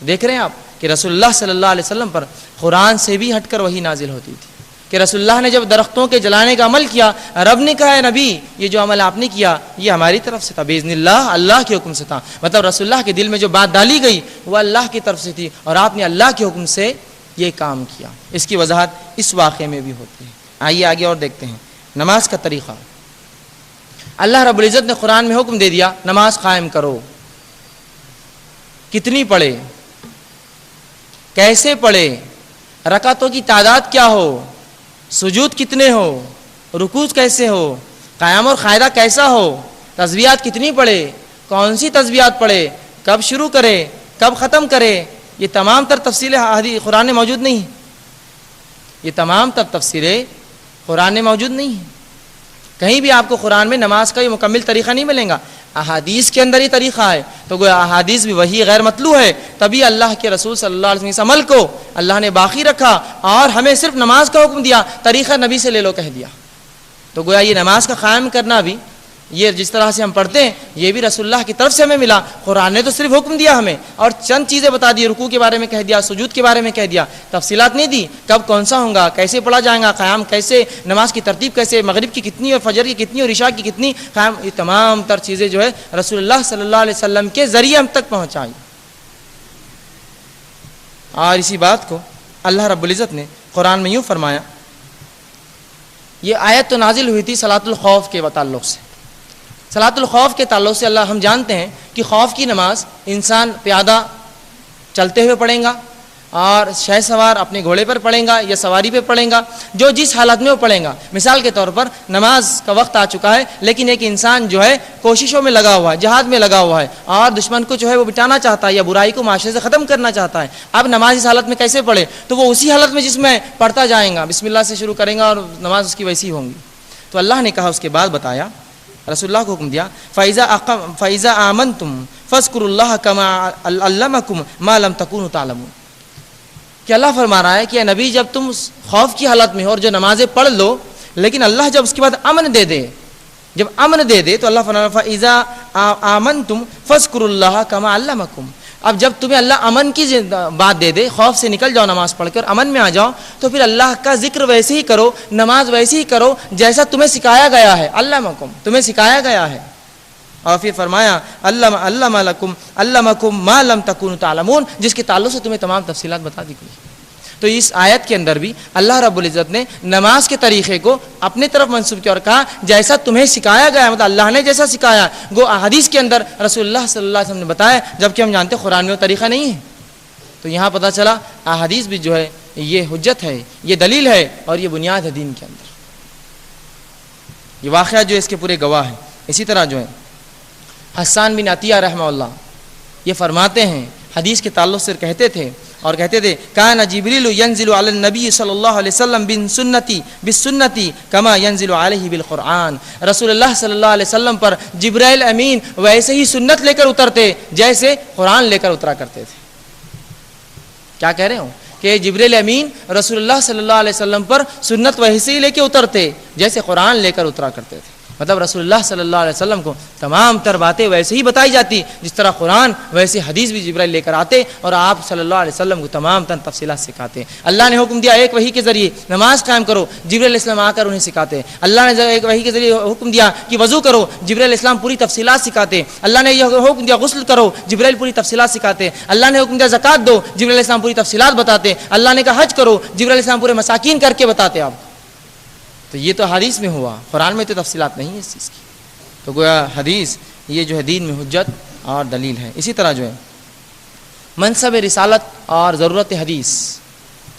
دیکھ رہے ہیں آپ کہ رسول اللہ صلی اللہ علیہ وسلم پر قرآن سے بھی ہٹ کر وحی نازل ہوتی تھی، کہ رسول اللہ نے جب درختوں کے جلانے کا عمل کیا، رب نے کہا ہے نبی یہ جو عمل آپ نے کیا یہ ہماری طرف سے تھا، باذن اللہ، اللہ کے حکم سے تھا. مطلب رسول اللہ کے دل میں جو بات ڈالی گئی وہ اللہ کی طرف سے تھی اور آپ نے اللہ کے حکم سے یہ کام کیا. اس کی وضاحت اس واقعے میں بھی ہوتی ہے. آئیے آگے اور دیکھتے ہیں نماز کا طریقہ. اللہ رب العزت نے قرآن میں حکم دے دیا نماز قائم کرو. کتنی پڑھے، کیسے پڑھے، رکعتوں کی تعداد کیا ہو، سجود کتنے ہو، رکوع کیسے ہو، قیام اور قاعدہ کیسا ہو، تسبیحات کتنی پڑھے، کون سی تسبیحات پڑھے، کب شروع کرے کب ختم کرے، یہ تمام تر تفصیلیں قرآن میں موجود نہیں ہیں. یہ تمام تر تفصیلیں قرآن میں موجود نہیں ہیں. کہیں بھی آپ کو قرآن میں نماز کا یہ مکمل طریقہ نہیں ملے گا. احادیث کے اندر یہ طریقہ ہے تو گویا احادیث بھی وہی غیر مطلوع ہے، تبھی اللہ کے رسول صلی اللہ علیہ وسلم اس عمل کو اللہ نے باقی رکھا اور ہمیں صرف نماز کا حکم دیا، طریقہ نبی سے لے لو کہہ دیا. تو گویا یہ نماز کا قائم کرنا بھی، یہ جس طرح سے ہم پڑھتے ہیں یہ بھی رسول اللہ کی طرف سے ہمیں ملا. قرآن نے تو صرف حکم دیا ہمیں اور چند چیزیں بتا دی، رکوع کے بارے میں کہہ دیا، سجود کے بارے میں کہہ دیا، تفصیلات نہیں دی کب کون سا ہوگا، کیسے پڑھا جائے گا، قیام کیسے، نماز کی ترتیب کیسے، مغرب کی کتنی اور فجر کی کتنی اور عشاء کی کتنی قیام، یہ تمام تر چیزیں جو ہے رسول اللہ صلی اللہ علیہ وسلم کے ذریعے ہم تک پہنچائی. اور اسی بات کو اللہ رب العزت نے قرآن میں یوں فرمایا. یہ آیت تو نازل ہوئی تھی صلاۃ الخوف کے تعلق سے. صلاۃ الخوف کے تعلق سے اللہ ہم جانتے ہیں کہ خوف کی نماز انسان پیادہ چلتے ہوئے پڑھیں گا اور شہ سوار اپنے گھوڑے پر پڑھیں گا یا سواری پہ پڑھیں گا، جو جس حالت میں وہ پڑھیں گا. مثال کے طور پر نماز کا وقت آ چکا ہے لیکن ایک انسان جو ہے کوششوں میں لگا ہوا ہے، جہاد میں لگا ہوا ہے اور دشمن کو جو ہے وہ مٹانا چاہتا ہے یا برائی کو معاشرے سے ختم کرنا چاہتا ہے. اب نماز اس حالت میں کیسے پڑھے؟ تو وہ اسی حالت میں جس میں پڑھتا جائیں گا، بسم اللہ سے شروع کریں گا اور نماز اس کی ویسی ہوں گی. تو اللہ نے کہا اس کے بعد بتایا، رسول اللہ کو حکم دیا فَإِذَا آمَنْتُمْ فَاذْكُرُوا اللَّهَ كَمَا عَلَّمَكُمْ مَا لَمْ تَكُونُوا تَعْلَمُونَ. کہ اللہ فرما رہا ہے کہ اے نبی جب تم خوف کی حالت میں ہو اور جو نمازیں پڑھ لو، لیکن اللہ جب اس کے بعد امن دے دے، جب امن دے دے تو اللہ فرما رہا ہے فَإِذَا آمَنْتُمْ فَاذْكُرُوا اللَّهَ كَمَا عَلَّمَكُمْ. اب جب تمہیں اللہ امن کی بات دے دے، خوف سے نکل جاؤ نماز پڑھ کر امن میں آ جاؤ، تو پھر اللہ کا ذکر ویسے ہی کرو، نماز ویسے ہی کرو جیسا تمہیں سکھایا گیا ہے. علمکم، تمہیں سکھایا گیا ہے. اور پھر فرمایا علمکم ما لم تکونوا تعلمون، جس کے تعلق سے تمہیں تمام تفصیلات بتا دی گئی. تو اس آیت کے اندر بھی اللہ رب العزت نے نماز کے طریقے کو اپنے طرف منسوب کیا اور کہا جیسا تمہیں سکھایا گیا ہے، مطلب اللہ نے جیسا سکھایا. گو حدیث کے اندر رسول اللہ صلی اللہ علیہ وسلم نے بتایا، جبکہ ہم جانتے قرآن میں وہ طریقہ نہیں ہے. تو یہاں پتہ چلا احادیث بھی جو ہے یہ حجت ہے، یہ دلیل ہے اور یہ بنیاد ہے دین کے اندر. یہ واقعہ جو اس کے پورے گواہ ہیں. اسی طرح جو ہے حسان بن عطیہ رحمہ اللہ یہ فرماتے ہیں، حدیث کے تعلق سے کہتے تھے اور کہتے تھے کان جبریل ینزل علی النبی صلی اللہ علیہ وسلم بالسنتی کما ینزل علیہ بالقرآن. رسول اللہ صلی اللہ علیہ وسلم پر جبرائیل امین ویسے ہی سنت لے کر اترتے جیسے قرآن لے کر اترا کرتے تھے. کیا کہہ رہے ہوں کہ جبرائیل امین رسول اللہ صلی اللہ علیہ وسلم پر سنت ویسے ہی لے کے اترتے جیسے قرآن لے کر اترا کرتے تھے. مطلب رسول اللہ صلی اللہ علیہ وسلم کو تمام تر باتیں ویسے ہی بتائی جاتی جس طرح قرآن، ویسے حدیث بھی جبرائیل لے کر آتے اور آپ صلی اللہ علیہ وسلم کو تمام تر تفصیلات سکھاتے. اللہ نے حکم دیا ایک وحی کے ذریعے نماز قائم کرو، جبرائیل علیہ السلام آ کر انہیں سکھاتے. اللہ نے ایک وحی کے ذریعے حکم دیا کہ وضو کرو، جبرائیل علیہ السلام پوری تفصیلات سکھاتے. اللہ نے یہ حکم دیا غسل کرو، جبرائیل پوری تفصیلات سکھاتے. اللہ نے حکم دیا زکوٰۃ دو، جبرائیل علیہ السلام پوری تفصیلات بتاتے. اللہ نے کہا حج کرو، جبرائیل علیہ السلام پورے مساکین کر کے بتاتے. آپ تو یہ تو حدیث میں ہوا، قرآن میں تو تفصیلات نہیں ہے اس چیز کی. تو گویا حدیث یہ جو ہے دین میں حجت اور دلیل ہے. اسی طرح جو ہے منصب رسالت اور ضرورت حدیث،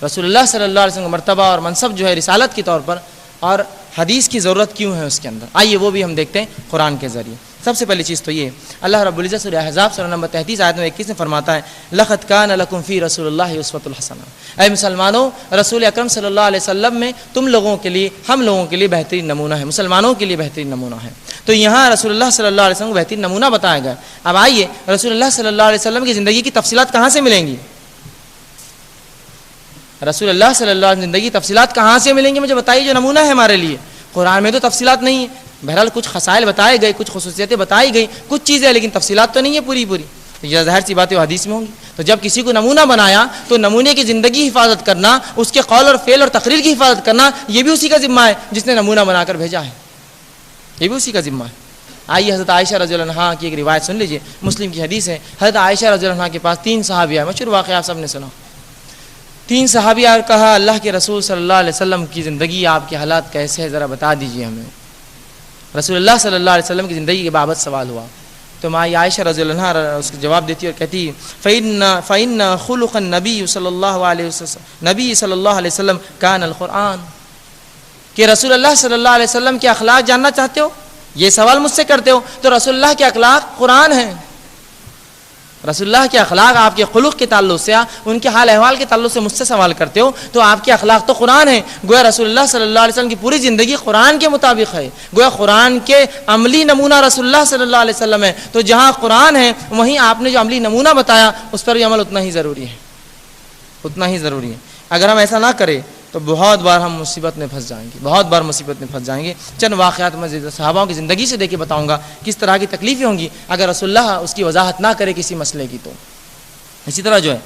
رسول اللہ صلی اللہ علیہ وسلم کا مرتبہ اور منصب جو ہے رسالت کے طور پر، اور حدیث کی ضرورت کیوں ہے اس کے اندر. آئیے وہ بھی ہم دیکھتے ہیں قرآن کے ذریعے. سب سے پہلی چیز تو یہ اللہ رب العزت سورہ احزاب سورہ نمبر 33 آیت نمبر 21 میں فرماتا ہے لقد کان لکم فی رسول اللہ اسوۃ الحسنہ. اے مسلمانوں، رسول اکرم صلی اللہ علیہ وسلم میں تم لوگوں کے لیے، ہم لوگوں کے لیے بہترین نمونہ ہے، مسلمانوں کے لیے بہترین نمونہ ہے. تو یہاں رسول اللہ صلی اللہ علیہ وسلم کو بہترین نمونہ بتایا گیا. اب آئیے رسول اللہ صلی اللہ علیہ وسلم کی زندگی کی تفصیلات کہاں سے ملیں گی؟ رسول اللہ صلی اللہ علیہ وسلم زندگی کی تفصیلات کہاں سے ملیں گی؟ مجھے بتائیے جو نمونہ ہے ہمارے لیے. قرآن میں تو تفصیلات نہیں ہے. بہرحال کچھ خصائل بتائے گئے، کچھ خصوصیتیں بتائی گئی، کچھ چیزیں، لیکن تفصیلات تو نہیں ہے پوری. یہ ظاہر سی بات ہے وہ حدیث میں ہوں گی. تو تو جب کسی کو نمونہ بنایا تو نمونے کی زندگی حفاظت کرنا، اس کے قول اور فعل اور تقریر کی حفاظت کرنا، یہ بھی اسی کا ذمہ ہے جس نے نمونہ بنا کر بھیجا ہے، یہ بھی اسی کا ذمہ ہے۔ آئیے حضرت عائشہ رضی اللہ عنہا کی ایک روایت سن لیجئے، مسلم کی حدیث ہے۔ حضرت عائشہ رضی اللہ عنہا کے پاس 3 صحابی آئے، مشہور واقعہ آپ سب نے سنا۔ 3 صحابی آئے، کہا اللہ کے رسول صلی اللہ علیہ وسلم کی زندگی، آپ کے حالات کیسے ہیں ذرا بتا دیجئے ہمیں۔ رسول اللہ صلی اللہ علیہ وسلم کی زندگی کے بابت سوال ہوا تو ماں عائشہ رضی اللہ عنہا اس کا جواب دیتی اور کہتی فَإِنَّ خُلُقَ النَّبِيُّ صلی اللہ علیہ وسلم کان القرآن، کہ رسول اللہ صلی اللہ علیہ وسلم کے اخلاق جاننا چاہتے ہو، یہ سوال مجھ سے کرتے ہو، تو رسول اللہ کے اخلاق قرآن ہیں۔ رسول اللہ کے اخلاق آپ کے خلق کے تعلق سے، ان کے حال احوال کے تعلق سے مجھ سے سوال کرتے ہو، تو آپ کے اخلاق تو قرآن ہیں۔ گویا رسول اللہ صلی اللہ علیہ وسلم کی پوری زندگی قرآن کے مطابق ہے، گویا قرآن کے عملی نمونہ رسول اللہ صلی اللہ علیہ وسلم ہے۔ تو جہاں قرآن ہے وہیں آپ نے جو عملی نمونہ بتایا اس پر بھی عمل اتنا ہی ضروری ہے، اتنا ہی ضروری ہے۔ اگر ہم ایسا نہ کریں تو بہت بار ہم مصیبت میں پھنس جائیں گے، بہت بار مصیبت میں پھنس جائیں گے۔ چند واقعات میں صحابہ کی زندگی سے دے کے بتاؤں گا کس طرح کی تکلیفیں ہوں گی اگر رسول اللہ اس کی وضاحت نہ کرے کسی مسئلے کی۔ تو اسی طرح جو ہے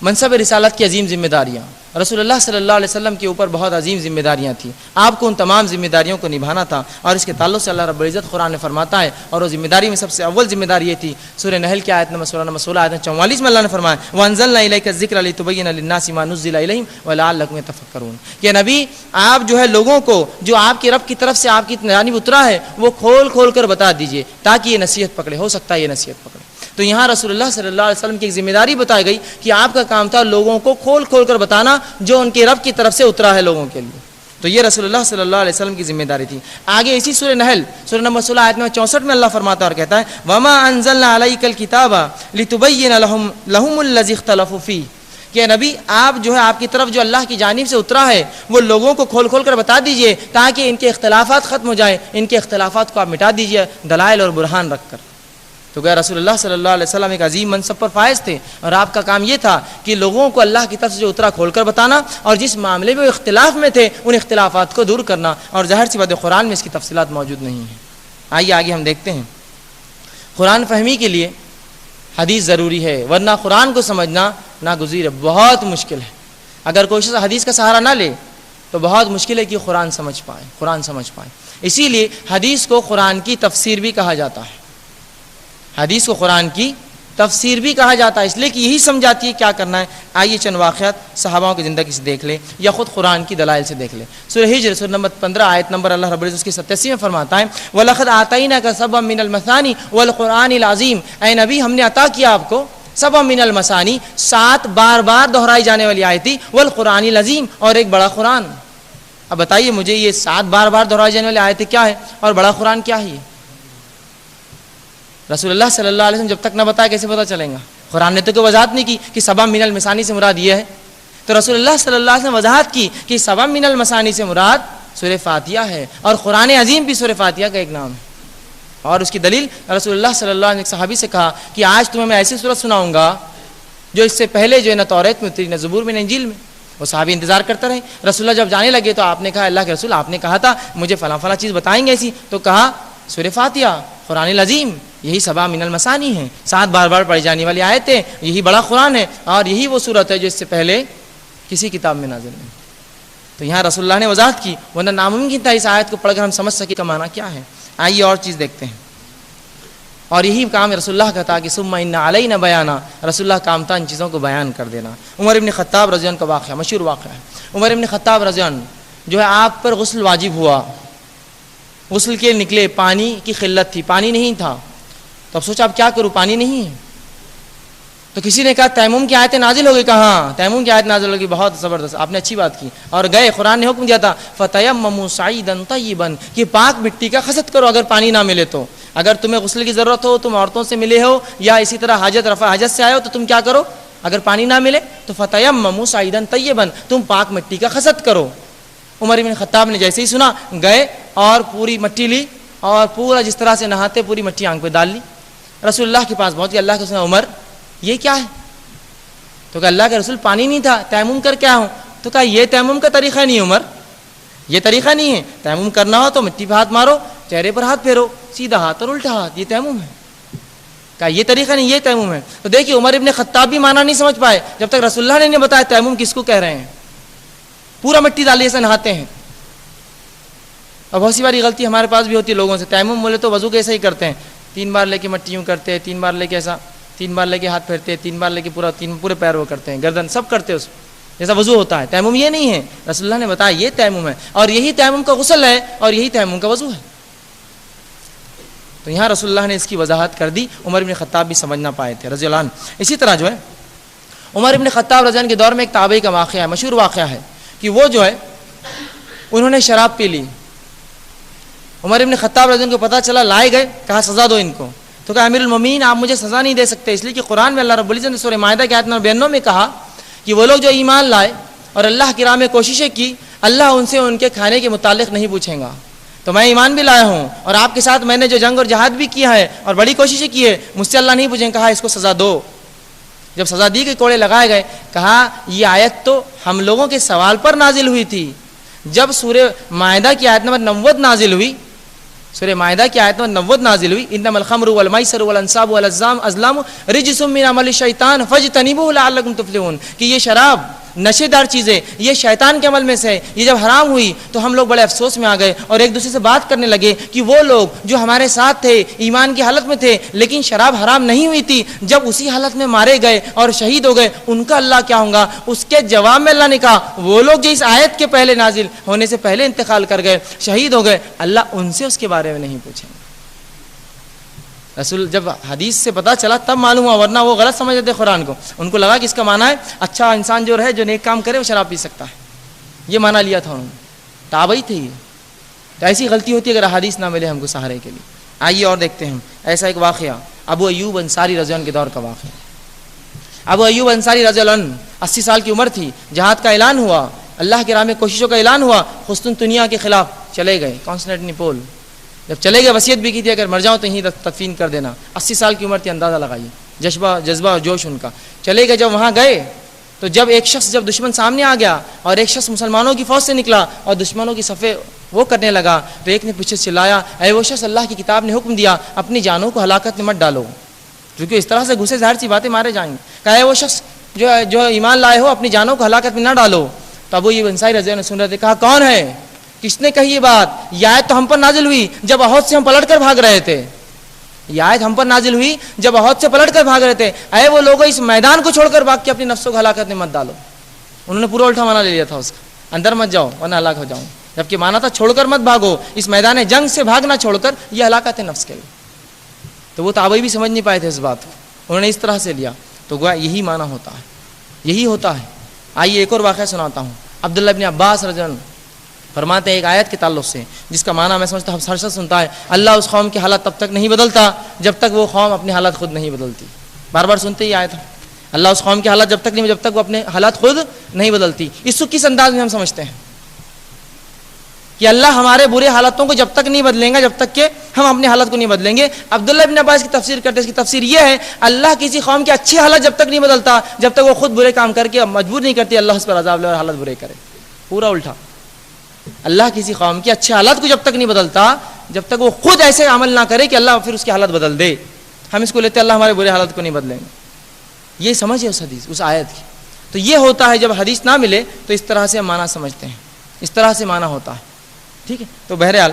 منصب رسالت کی عظیم ذمہ داریاں، رسول اللہ صلی اللہ علیہ وسلم کے اوپر بہت عظیم ذمہ داریاں تھیں، آپ کو ان تمام ذمہ داریوں کو نبھانا تھا، اور اس کے تعلق سے اللہ رب العزت قرآن میں فرماتا ہے، اور وہ ذمہ داری میں سب سے اول ذمہ داری یہ تھی، سورہ نحل کی آیت نمبر 16 آیت 44 میں اللہ نے فرمایا وَأَنزَلْنَا إِلَيْكَ الذِّكْرَ لِتُبَيِّنَ لِلنَّاسِ مَا نُزِّلَ إِلَيْهِمْ وَلَعَلَّكُمْ يَتَفَكَّرُونَ، کہ نبی آپ جو ہے لوگوں کو جو آپ کے رب کی طرف سے آپ کی جانب اترا ہے وہ کھول کھول کر بتا دیجئے تاکہ یہ نصیحت پکڑے، ہو سکتا ہے یہ نصیحت پکڑے۔ تو یہاں رسول اللہ صلی اللہ علیہ وسلم کی ایک ذمہ داری بتائی گئی کہ آپ کا کام تھا لوگوں کو کھول کھول کر بتانا جو ان کے رب کی طرف سے اترا ہے لوگوں کے لیے، تو یہ رسول اللہ صلی اللہ علیہ وسلم کی ذمہ داری تھی۔ آگے اسی سورہ نحل سورہ نمبر 16 آیت نمبر 64 میں اللہ فرماتا ہے اور کہتا ہے وَمَا أَنزَلْنَا عَلَيْكَ الْكِتَابَ لِتُبَيِّنَ لَهُمُ الَّذِي اخْتَلَفُوا فِيهِ، کہ نبی آپ جو ہے آپ کی طرف جو اللہ کی جانب سے اترا ہے وہ لوگوں کو کھول کھول کر بتا دیجئے تاکہ ان کے اختلافات ختم ہو جائیں، ان کے اختلافات کو آپ مٹا دیجئے دلائل اور برہان رکھ کر۔ تو کہ رسول اللہ صلی اللہ علیہ وسلم ایک عظیم منصب پر فائز تھے، اور آپ کا کام یہ تھا کہ لوگوں کو اللہ کی طرف سے جو اترا کھول کر بتانا، اور جس معاملے میں وہ اختلاف میں تھے ان اختلافات کو دور کرنا، اور ظاہر سی بات ہے قرآن میں اس کی تفصیلات موجود نہیں ہیں۔ آئیے آگے ہم دیکھتے ہیں، قرآن فہمی کے لیے حدیث ضروری ہے، ورنہ قرآن کو سمجھنا ناگزیر ہے، بہت مشکل ہے۔ اگر کوئی شخص حدیث کا سہارا نہ لے تو بہت مشکل ہے کہ قرآن سمجھ پائے۔ اسی لیے حدیث کو قرآن کی تفسیر بھی کہا جاتا ہے، حدیث کو قرآن کی تفسیر بھی کہا جاتا ہے، اس لیے کہ یہی سمجھاتی ہے کیا کرنا ہے۔ آئیے چند واقعات صحاباؤں کی زندگی سے دیکھ لیں یا خود قرآن کی دلائل سے دیکھ لیں۔ سورہ ہجر سورہ نمبر 15 آیت نمبر اللہ رب العزت اس کی 87 میں فرماتا ہے وَلَقَدْ آتَيْنَاكَ سَبْعًا مِنَ الْمَثَانِي وَالْقُرْآنِ الْعَظِيمِ، اے نبی ہم نے عطا کیا آپ کو 7 من المثانی، 7 بار بار دہرائی جانے والی آیت تھی، والقرآن العظیم، اور ایک بڑا قرآن۔ اب بتائیے مجھے یہ 7 بار بار دہرائی جانے والی آیتیں کیا ہے اور بڑا قرآن کیا ہے؟ رسول اللہ صلی اللہ علیہ وسلم جب تک نہ بتایا کیسے پتہ چلیں گا؟ قرآن نے تو کوئی وضاحت نہیں کی کہ 7 من المثانی سے مراد یہ ہے، تو رسول اللہ صلی اللہ علیہ وسلم وضاحت کی کہ 7 من المثانی سے مراد سورہ فاتحہ ہے، اور قرآن عظیم بھی سورہ فاتحہ کا ایک نام ہے۔ اور اس کی دلیل رسول اللہ صلی اللہ علیہ وسلم نے صحابی سے کہا کہ آج تمہیں میں ایسی سورت سناؤں گا جو اس سے پہلے جو ہے نہ توریت میں اتری، نہ زبور میں، نہ انجیل میں۔ وہ صحابی انتظار کرتے رہے، رسول اللہ جب جانے لگے تو آپ نے کہا اللہ کے رسول آپ نے کہا تھا مجھے فلاں فلاں چیز بتائیں گے ایسی، تو کہا سورہ فاتحہ، قرآن العظیم، یہی 7 من المثانی ہیں، 7 بار بار پڑھی جانے والی آیتیں، یہی بڑا قرآن ہے، اور یہی وہ صورت ہے جو اس سے پہلے کسی کتاب میں نازل نہیں۔ تو یہاں رسول اللہ نے وضاحت کی، ورنہ ناممکن تھا اس آیت کو پڑھ کر ہم سمجھ سکیں کا معنی کیا ہے۔ آئیے اور چیز دیکھتے ہیں، اور یہی کام رسول اللہ کا تھا کہ ثم ان علینا بیانا، رسول اللہ کام تھا ان چیزوں کو بیان کر دینا۔ عمر ابن خطاب رضی اللہ عنہ کا واقعہ مشہور واقعہ ہے۔ عمر ابن خطاب رضی اللہ عنہ جو ہے آپ پر غسل واجب ہوا، غسل کے نکلے، پانی کی قلت تھی، پانی نہیں تھا، تو اب سوچا اب کیا کروں، پانی نہیں ہے، تو کسی نے کہا تیمم کی آیتیں نازل ہو گئی، کہاں تیمم کی آیت نازل ہوگی، بہت زبردست، آپ نے اچھی بات کی، اور گئے، قرآن نے حکم دیا تھا فتیمموا صعیدا طیبا، کہ پاک مٹی کا قصد کرو اگر پانی نہ ملے تو، اگر تمہیں غسل کی ضرورت ہو، تم عورتوں سے ملے ہو یا اسی طرح حاجت رفع حاجت سے آئے ہو، تو تم کیا کرو، اگر پانی نہ ملے تو فتیمموا صعیدا طیبا، تم پاک مٹی کا قصد کرو۔ عمر بن خطاب نے جیسے ہی سنا گئے اور پوری مٹی لی اور پورا جس طرح سے نہاتے پوری مٹی آنکھ پہ ڈال لی، رسول اللہ کے پاس پہنچ گئے، اللہ کے رسول عمر یہ کیا ہے؟ تو کہا اللہ کے رسول پانی نہیں تھا، تیمم کر کے آیا ہوں۔ تو کہا یہ تیمم کا طریقہ نہیں عمر، یہ طریقہ نہیں ہے، تیمم کرنا ہو تو مٹی پہ ہاتھ مارو، چہرے پر ہاتھ پھیرو، سیدھا ہاتھ اور الٹا ہاتھ، یہ تیمم ہے۔ کہا یہ طریقہ نہیں، یہ تیمم ہے. تو دیکھیے عمر ابن خطاب بھی معنی نہیں سمجھ پائے جب تک رسول اللہ نے انہیں بتایا تیمم کس کو کہہ رہے ہیں. پورا مٹی ڈالیے سے نہاتے ہیں. اور بہت سی باری غلطی ہمارے پاس بھی ہوتی ہے لوگوں سے. تیمم بولے تو وضو کیسے ہی کرتے ہیں، 3 بار لے کے مٹی یوں کرتے ہیں، 3 بار لے کے ایسا، 3 بار لے کے ہاتھ پھیرتے ہیں، 3 بار لے کے پورے پیر وہ کرتے ہیں، گردن سب کرتے ہیں اس جیسا وضو ہوتا ہے. تیمم یہ نہیں ہے. رسول اللہ نے بتایا یہ تیمم ہے، اور یہی تیمم کا غسل ہے، اور یہی تیمم کا وضو ہے. تو یہاں رسول اللہ نے اس کی وضاحت کر دی. عمر بن خطاب بھی سمجھ نہ پائے تھے رضی اللہ عنہ. اسی طرح جو ہے عمر بن خطاب رضی اللہ عنہ کے دور میں ایک تابعی کا واقعہ ہے، مشہور واقعہ ہے کہ وہ جو ہے انہوں نے شراب پی لی. عمر بن خطاب رضی اللہ عنہ کو پتہ چلا، لائے گئے، کہا سزا دو ان کو. تو کہا امیر المومنین آپ مجھے سزا نہیں دے سکتے، اس لیے کہ قرآن میں اللہ رب العزت نے سورہ مائدہ کی آیت نمبر 92 میں کہا کہ وہ لوگ جو ایمان لائے اور اللہ کی راہ میں کوششیں کی، اللہ ان سے ان کے کھانے کے متعلق نہیں پوچھیں گا. تو میں ایمان بھی لایا ہوں اور آپ کے ساتھ میں نے جو جنگ اور جہاد بھی کیا ہے اور بڑی کوششیں کی ہے، مجھ سے اللہ نہیں پوچھیں. کہا اس کو سزا دو. جب سزا دی گئی، کوڑے لگائے گئے. کہا یہ آیت تو ہم لوگوں کے سوال پر نازل ہوئی تھی. جب سورہ مائدہ کی آیت نمبر 90 نازل ہوئی، سورہ مائدہ کی آیت نمبر 90 نازل ہوئی، انما الخمر والمیسر والانصاب والازلام رجس من عمل الشیطان فاجتنبوه لعلکم تفلحون، کہ یہ شراب نشے دار چیزیں یہ شیطان کے عمل میں سے ہے. یہ جب حرام ہوئی تو ہم لوگ بڑے افسوس میں آ گئے اور ایک دوسرے سے بات کرنے لگے کہ وہ لوگ جو ہمارے ساتھ تھے، ایمان کی حالت میں تھے، لیکن شراب حرام نہیں ہوئی تھی، جب اسی حالت میں مارے گئے اور شہید ہو گئے، ان کا اللہ کیا ہوگا؟ اس کے جواب میں اللہ نے کہا وہ لوگ جو اس آیت کے پہلے نازل ہونے سے پہلے انتقال کر گئے، شہید ہو گئے، اللہ ان سے اس کے بارے میں نہیں پوچھیں گے. رسول جب حدیث سے پتہ چلا تب معلوم ہوا، ورنہ وہ غلط سمجھ رہے تھے قرآن کو. ان کو لگا کہ اس کا معنی ہے اچھا انسان جو رہے، جو نیک کام کرے وہ شراب پی سکتا ہے. یہ معنی لیا تھا انہوں نے. تابعی تھے یہ. تو ایسی غلطی ہوتی ہے اگر حدیث نہ ملے ہم کو سہارے کے لیے. آئیے اور دیکھتے ہیں ایسا ایک واقعہ ابو ایوب انصاری رضی اللہ عنہ کے دور کا واقعہ. ابو ایوب انصاری رضی اللہ عنہ 80 سال کی عمر تھی. جہاد کا اعلان ہوا، اللہ کی راہ میں کوششوں کا اعلان ہوا، قسطنطنیہ کے خلاف چلے گئے، کانسٹینٹینوپل. جب چلے گئے وصیت بھی کی تھی اگر مر جاؤں تو یہیں تدفین کر دینا. 80 سال کی عمر تھی، اندازہ لگائیے جذبہ اور جوش ان کا. چلے گئے. جب وہاں گئے تو جب ایک شخص جب دشمن سامنے آ گیا اور ایک شخص مسلمانوں کی فوج سے نکلا اور دشمنوں کی صفے وہ کرنے لگا، تو ایک نے پیچھے چلایا اے وہ شخص، اللہ کی کتاب نے حکم دیا اپنی جانوں کو ہلاکت میں مت ڈالو، کیونکہ اس طرح سے گھسے ظاہر سی باتیں مارے جائیں گے. کہا اے وہ شخص جو ایمان لائے ہو اپنی جانوں کو ہلاکت میں نہ ڈالو. تو ابو ایوب انصاری رضی اللہ عنہ سن رہے تھے. کہا کون ہے، کس نے کہی یہ بات؟ یہ آیت تو ہم پر نازل ہوئی جب احد سے ہم پلٹ کر بھاگ رہے تھے. یہ آیت ہم پر نازل ہوئی جب احد سے پلٹ کر بھاگ رہے تھے. اے وہ لوگوں اس میدان کو چھوڑ کر بھاگ کے اپنی نفسوں کو ہلاکت میں مت ڈالو. انہوں نے پورا الٹا معنی لے لیا تھا اس کا، اندر مت جاؤ ورنہ ہلاک ہو جاؤں، جبکہ مانا تھا چھوڑ کر مت بھاگو، اس میدان جنگ سے بھاگنا چھوڑ کر، یہ ہلاکت ہے نفس کے لیے. تو وہ تابعی بھی سمجھ نہیں پائے تھے اس بات کو، انہوں نے اس طرح سے لیا. تو گویا یہی معنی ہوتا ہے، یہی ہوتا ہے. آئیے ایک اور واقعہ سناتا ہوں. عبداللہ ابن عباس رضی اللہ عنہ فرماتے ہیں ایک آیت کے تعلق سے جس کا معنی میں سمجھتا ہوں ہر شخص سنتا ہے، اللہ اس قوم کی حالت تب تک نہیں بدلتا جب تک وہ قوم اپنی حالت خود نہیں بدلتی. بار بار سنتے ہی آیت ہے، اللہ اس قوم کی حالت جب تک نہیں جب تک وہ اپنے حالات خود نہیں بدلتی. اس کو کس انداز میں ہم سمجھتے ہیں کہ اللہ ہمارے برے حالتوں کو جب تک نہیں بدلیں گا جب تک کہ ہم اپنی حالت کو نہیں بدلیں گے. عبداللہ ابن عباس کی تفسیر کرتے اس کی تفسیر یہ ہے، اللہ کسی قوم کی اچھی حالت جب تک نہیں بدلتا جب تک وہ خود برے کام کر کے مجبور نہیں کرتی اللہ اس پر عذاب لے اور حالت برے کرے. پورا الٹا. اللہ کسی قوم کی اچھی حالت کو جب تک نہیں بدلتا جب تک وہ خود ایسے عمل نہ کرے کہ اللہ پھر اس کی حالت بدل دے. ہم اس کو لیتے اللہ ہمارے برے حالت کو نہیں بدلیں گے. یہ سمجھ ہے اس حدیث اس آیت کی. تو یہ ہوتا ہے جب حدیث نہ ملے تو اس طرح سے ہم معنی سمجھتے ہیں، اس طرح سے معنی ہوتا ہے. ٹھیک ہے. تو بہرحال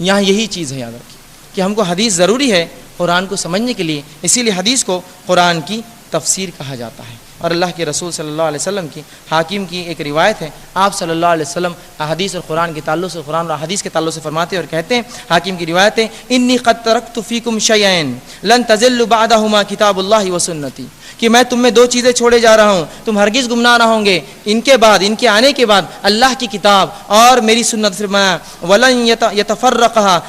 یہاں یہی چیز ہے یاد رکھیے کہ ہم کو حدیث ضروری ہے قرآن کو سمجھنے کے لیے، اسی لیے حدیث کو قرآن کی تفسیر کہا جاتا ہے. اور اللہ کے رسول صلی اللہ علیہ وسلم کی حاکم کی ایک روایت ہے، آپ صلی اللہ علیہ وسلم حدیث اور قرآن کے تعلق سے قرآن اور حدیث کے تعلق سے فرماتے اور کہتے ہیں، حاکم کی روایت ہے انی قد ترکت فیکم شیئین لن تضلوا بعدہما کتاب اللہ و سنتی، کہ میں تم میں دو چیزیں چھوڑے جا رہا ہوں، تم ہرگز گمراہ نہ ہوں گے ان کے بعد، ان کے آنے کے بعد اللہ کی کتاب اور میری سنت. فرمایا ولن یتفرقها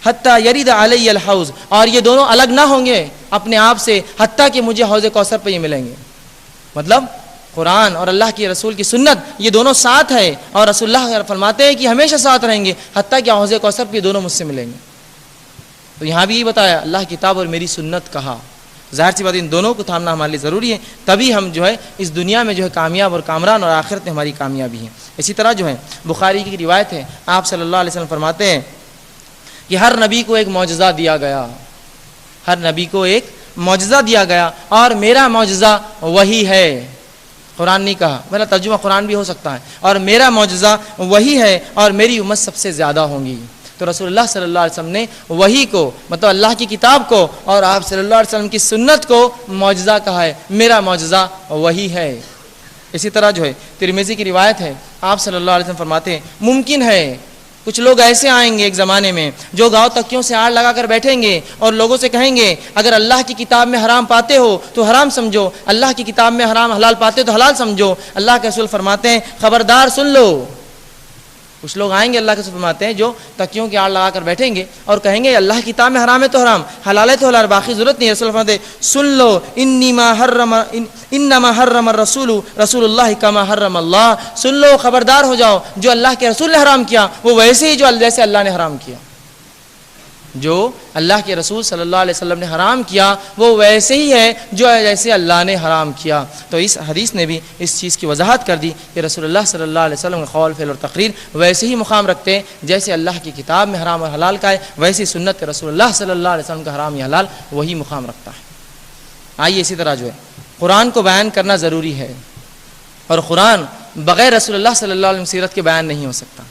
حتی یرد علی الحوض، اور یہ دونوں الگ نہ ہوں گے اپنے آپ سے حتیٰ کہ مجھے حوض کوثر پہ یہ ملیں گے. مطلب قرآن اور اللہ کی رسول کی سنت یہ دونوں ساتھ ہے، اور رسول اللہ فرماتے ہیں کہ ہمیشہ ساتھ رہیں گے حتیٰ کہ حوض کوثر پہ یہ دونوں مجھ سے ملیں گے. تو یہاں بھی یہ بتایا اللہ کی کتاب اور میری سنت کہا. ظاہر سی بات ان دونوں کو تھامنا ہمارے لیے ضروری ہے، تبھی ہم جو ہے اس دنیا میں جو ہے کامیاب اور کامران، اور آخرت میں ہماری کامیابی ہے. اسی طرح جو ہے بخاری کی روایت ہے، آپ صلی اللہ علیہ وسلم فرماتے ہیں کہ ہر نبی کو ایک معجزہ دیا گیا. ہر نبی کو ایک معجزہ دیا گیا اور میرا معجزہ وہی ہے. قرآن نہیں کہا, میرا ترجمہ قرآن بھی ہو سکتا ہے, اور میرا معجزہ وہی ہے اور میری امت سب سے زیادہ ہوں گی. تو رسول اللہ صلی اللہ علیہ وسلم نے وہی کو, مطلب اللہ کی کتاب کو اور آپ صلی اللہ علیہ وسلم کی سنت کو معجزہ کہا ہے. میرا معجزہ وہی ہے. اسی طرح جو ہے ترمذی کی روایت ہے, آپ صلی اللہ علیہ وسلم فرماتے ہیں ممکن ہے کچھ لوگ ایسے آئیں گے ایک زمانے میں جو گاؤں تکیوں سے آڑ لگا کر بیٹھیں گے اور لوگوں سے کہیں گے اگر اللہ کی کتاب میں حرام پاتے ہو تو حرام سمجھو, اللہ کی کتاب میں حلال پاتے ہو تو حلال سمجھو. اللہ کے رسول فرماتے ہیں خبردار سن لو. کچھ لوگ آئیں گے, اللہ کے رسول فرماتے ہیں, جو تکیوں کی آڑ لگا کر بیٹھیں گے اور کہیں گے اللہ کی کتاب میں حرام ہے تو حرام, حلال ہے تو حلال, باقی ضرورت نہیں. رسول فرماتے ہیں سن لو انما حرم الرسول رسول اللہ کما حرم اللہ. سن لو, خبردار ہو جاؤ, جو اللہ کے رسول نے حرام کیا وہ ویسے ہی جو جیسے اللہ نے حرام کیا. جو اللہ کے رسول صلی اللہ علیہ وسلم نے حرام کیا وہ ویسے ہی ہے جو جیسے اللہ نے حرام کیا. تو اس حدیث نے بھی اس چیز کی وضاحت کر دی کہ رسول اللہ صلی اللہ علیہ وسلم کے قول فعل اور تقریر ویسے ہی مقام رکھتے ہیں جیسے اللہ کی کتاب میں حرام اور حلال کا ہے, ویسی سنت کے رسول اللہ صلی اللہ علیہ وسلم کا حرام یا حلال وہی مقام رکھتا ہے. آئیے اسی طرح جو ہے قرآن کو بیان کرنا ضروری ہے, اور قرآن بغیر رسول اللہ صلی اللہ علیہ وسلم سیرت کے بیان نہیں ہو سکتا.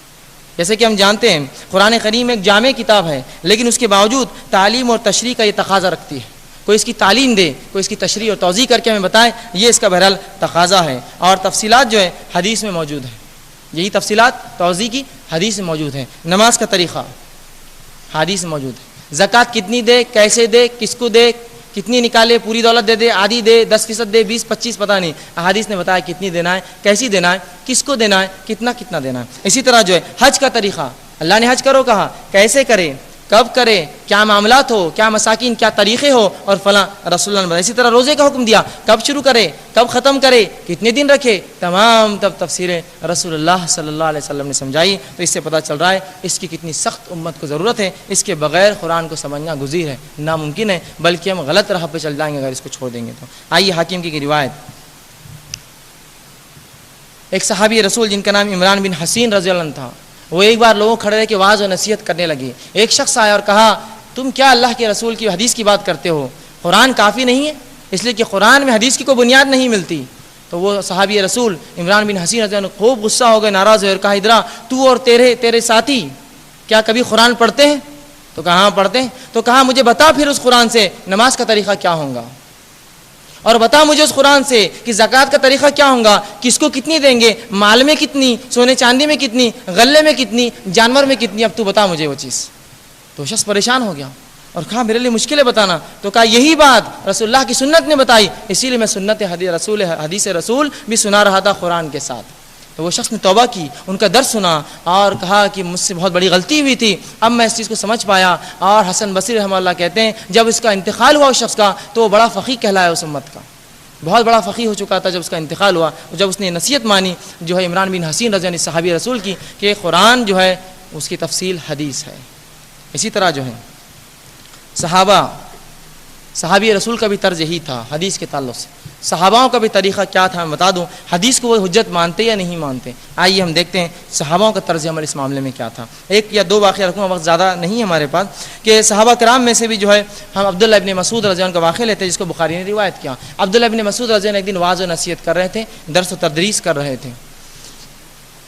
جیسے کہ ہم جانتے ہیں قرآن کریم ایک جامع کتاب ہے, لیکن اس کے باوجود تعلیم اور تشریح کا یہ تقاضا رکھتی ہے. کوئی اس کی تعلیم دے, کوئی اس کی تشریح اور توضیح کر کے ہمیں بتائے, یہ اس کا بہرحال تقاضا ہے. اور تفصیلات جو ہے حدیث میں موجود ہے, یہی تفصیلات توضیح کی حدیث میں موجود ہے. نماز کا طریقہ حدیث میں موجود ہے. زکوٰۃ کتنی دے, کیسے دے, کس کو دے, کتنی نکالے, پوری دولت دے دے, آدھی دے, 10% دے, 20-25 پتہ نہیں, احادیث نے بتایا کتنی دینا ہے, کیسی دینا ہے, کس کو دینا ہے, کتنا دینا ہے. اسی طرح جو ہے حج کا طریقہ, اللہ نے حج کرو کہا, کیسے کرے, کب کرے, کیا معاملات ہو, کیا مساکین, کیا طریقے ہو, اور فلاں رسول اللہ نے. اسی طرح روزے کا حکم دیا, کب شروع کرے, کب ختم کرے, کتنے دن رکھے, تمام تب تفسیریں رسول اللہ صلی اللہ علیہ وسلم نے سمجھائی. تو اس سے پتہ چل رہا ہے اس کی کتنی سخت امت کو ضرورت ہے. اس کے بغیر قرآن کو سمجھنا گزیر ہے, ناممکن ہے, بلکہ ہم غلط راہ پہ چل جائیں گے اگر اس کو چھوڑ دیں گے تو. آئیے حاکم کی روایت, ایک صحابی رسول جن کا نام عمران بن حسین رضی اللہ عنہ تھا, وہ ایک بار لوگوں کھڑے رہ کے واعظ و نصیحت کرنے لگے. ایک شخص آیا اور کہا تم کیا اللہ کے رسول کی حدیث کی بات کرتے ہو, قرآن کافی نہیں ہے, اس لیے کہ قرآن میں حدیث کی کوئی بنیاد نہیں ملتی. تو وہ صحابی رسول عمران بن حسین رضی اللہ عنہ خوب غصہ ہو گئے, ناراض ہوئے اور کہا ادرا تو اور تیرے ساتھی کیا کبھی قرآن پڑھتے ہیں؟ تو کہا ہاں پڑھتے ہیں. تو کہا مجھے بتا پھر اس قرآن سے نماز کا طریقہ کیا ہوگا, اور بتا مجھے اس قرآن سے کہ زکوٰۃ کا طریقہ کیا ہوگا, کس کو کتنی دیں گے, مال میں کتنی, سونے چاندی میں کتنی, غلے میں کتنی, جانور میں کتنی, اب تو بتا مجھے وہ چیز. تو شخص پریشان ہو گیا اور کہا میرے لیے مشکل ہے بتانا. تو کہا یہی بات رسول اللہ کی سنت نے بتائی, اسی لیے میں سنت حدیث رسول بھی سنا رہا تھا قرآن کے ساتھ. تو وہ شخص نے توبہ کی, ان کا درد سنا اور کہا کہ مجھ سے بہت بڑی غلطی ہوئی تھی, اب میں اس چیز کو سمجھ پایا. اور حسن بصری رحمہ اللہ کہتے ہیں جب اس کا انتقال ہوا اس شخص کا تو وہ بڑا فقیہ کہلایا, اس امت کا بہت بڑا فقیہ ہو چکا تھا. جب اس کا انتقال ہوا, جب اس نے نصیحت مانی جو ہے عمران بن حسین رضی اللہ عنہ صحابی رسول کی کہ قرآن جو ہے اس کی تفصیل حدیث ہے. اسی طرح جو ہے صحابی رسول کا بھی طرز یہی تھا حدیث کے تعلق سے. صحاباؤں کا بھی طریقہ کیا تھا میں بتا دوں, حدیث کو وہ حجت مانتے یا نہیں مانتے. آئیے ہم دیکھتے ہیں صحاباؤں کا طرز عمل اس معاملے میں کیا تھا. ایک یا دو واقعہ رکھوں, وقت زیادہ نہیں ہے ہمارے پاس, کہ صحابہ کرام میں سے بھی جو ہے ہم عبداللہ ابن مسعود رضی اللہ عنہ کا واقعہ لیتے ہیں جس کو بخاری نے روایت کیا. عبداللہ ابن مسعود رضی اللہ عنہ ایک دن واعظ و نصیحت کر رہے تھے, درس و تدریس کر رہے تھے,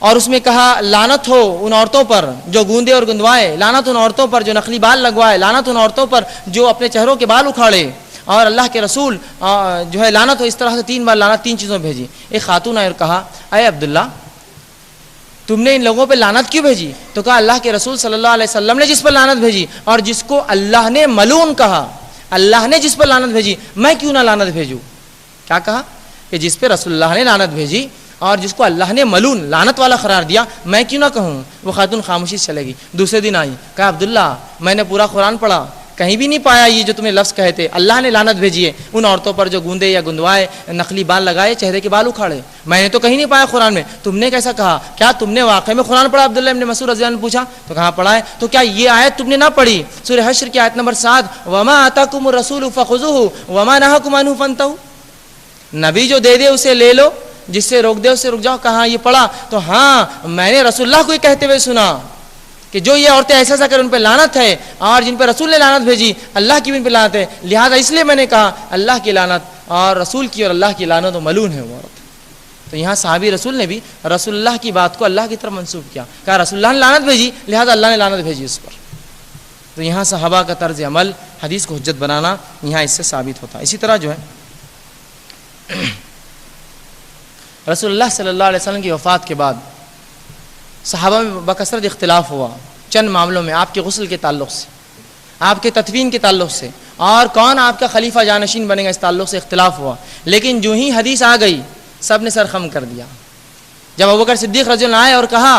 اور اس میں کہا لعنت ہو ان عورتوں پر جو گوندے اور گندوائے, لعنت ان عورتوں پر جو نقلی بال لگوائے, لعنت ان عورتوں پر جو اپنے چہروں کے بال اکھاڑے, اور اللہ کے رسول جو ہے لعنت ہو. اس طرح سے 3 بار لعنت 3 چیزوں بھیجی. ایک خاتون آئی اور کہا اے عبداللہ تم نے ان لوگوں پہ لعنت کیوں بھیجی؟ تو کہا اللہ کے رسول صلی اللہ علیہ وسلم نے جس پر لعنت بھیجی اور جس کو اللہ نے ملعون کہا, اللہ نے جس پر لعنت بھیجی میں کیوں نہ لعنت بھیجوں. کیا کہا کہ جس پہ رسول اللہ نے لعنت بھیجی اور جس کو اللہ نے ملعون لعنت والا قرار دیا میں کیوں نہ کہوں. وہ خاتون خاموشی سے چلے گی. دوسرے دن آئی, کہا عبداللہ میں نے پورا قرآن پڑھا, کہیں بھی نہیں پایا یہ جو تم نے لفظ کہے تھے, اللہ نے لعنت بھیجی ہے ان عورتوں پر جو گوندے یا گندوائے, نقلی بال لگائے, چہرے کے بال اکھاڑے. میں نے تو کہیں نہیں پایا قرآن میں, تم نے کیسا کہا؟ کیا تم نے واقعی میں قرآن پڑھا؟ عبداللہ ابن مسعود رضی اللہ عنہ نے پوچھا. تو کہاں پڑھا ہے؟ تو کیا یہ آیت تم نے نہ پڑھی, سورہ حشر کی آیت نمبر 7, وما آتاکم الرسول فخذوہ وما نہاکم عنہ فانتہوا, نبی جو دے دے اسے لے لو, جس سے روک دے اس سے رک جاؤ. کہاں یہ پڑھا؟ تو ہاں میں نے رسول اللہ کو یہ کہتے ہوئے سنا کہ جو یہ عورتیں ایسا ایسا کر ان پہ لعنت ہے، اور جن پہ رسول نے لعنت بھیجی اللہ کی بھی ان پہ لعنت ہے، لہٰذا اس لیے میں نے کہا اللہ کی لعنت اور رسول کی اور اللہ کی لعنت و ملعون ہے وہ عورت۔ تو یہاں صحابی رسول نے بھی رسول اللہ کی بات کو اللہ کی طرف منسوب کیا، کہا رسول اللہ نے لعنت بھیجی لہٰذا اللہ نے لعنت بھیجی اس پر۔ تو یہاں صحابہ کا طرز عمل حدیث کو حجت بنانا یہاں اس سے ثابت ہوتا ہے۔ اسی طرح جو ہے رسول اللہ صلی اللہ علیہ وسلم کی وفات کے بعد صحابہ میں بکثرت اختلاف ہوا چند معاملوں میں، آپ کے غسل کے تعلق سے، آپ کے تدفین کے تعلق سے، اور کون آپ کا خلیفہ جانشین بنے گا اس تعلق سے اختلاف ہوا۔ لیکن جو ہی حدیث آ گئی سب نے سر خم کر دیا۔ جب ابوبکر صدیق رضی اللہ عنہ آئے اور کہا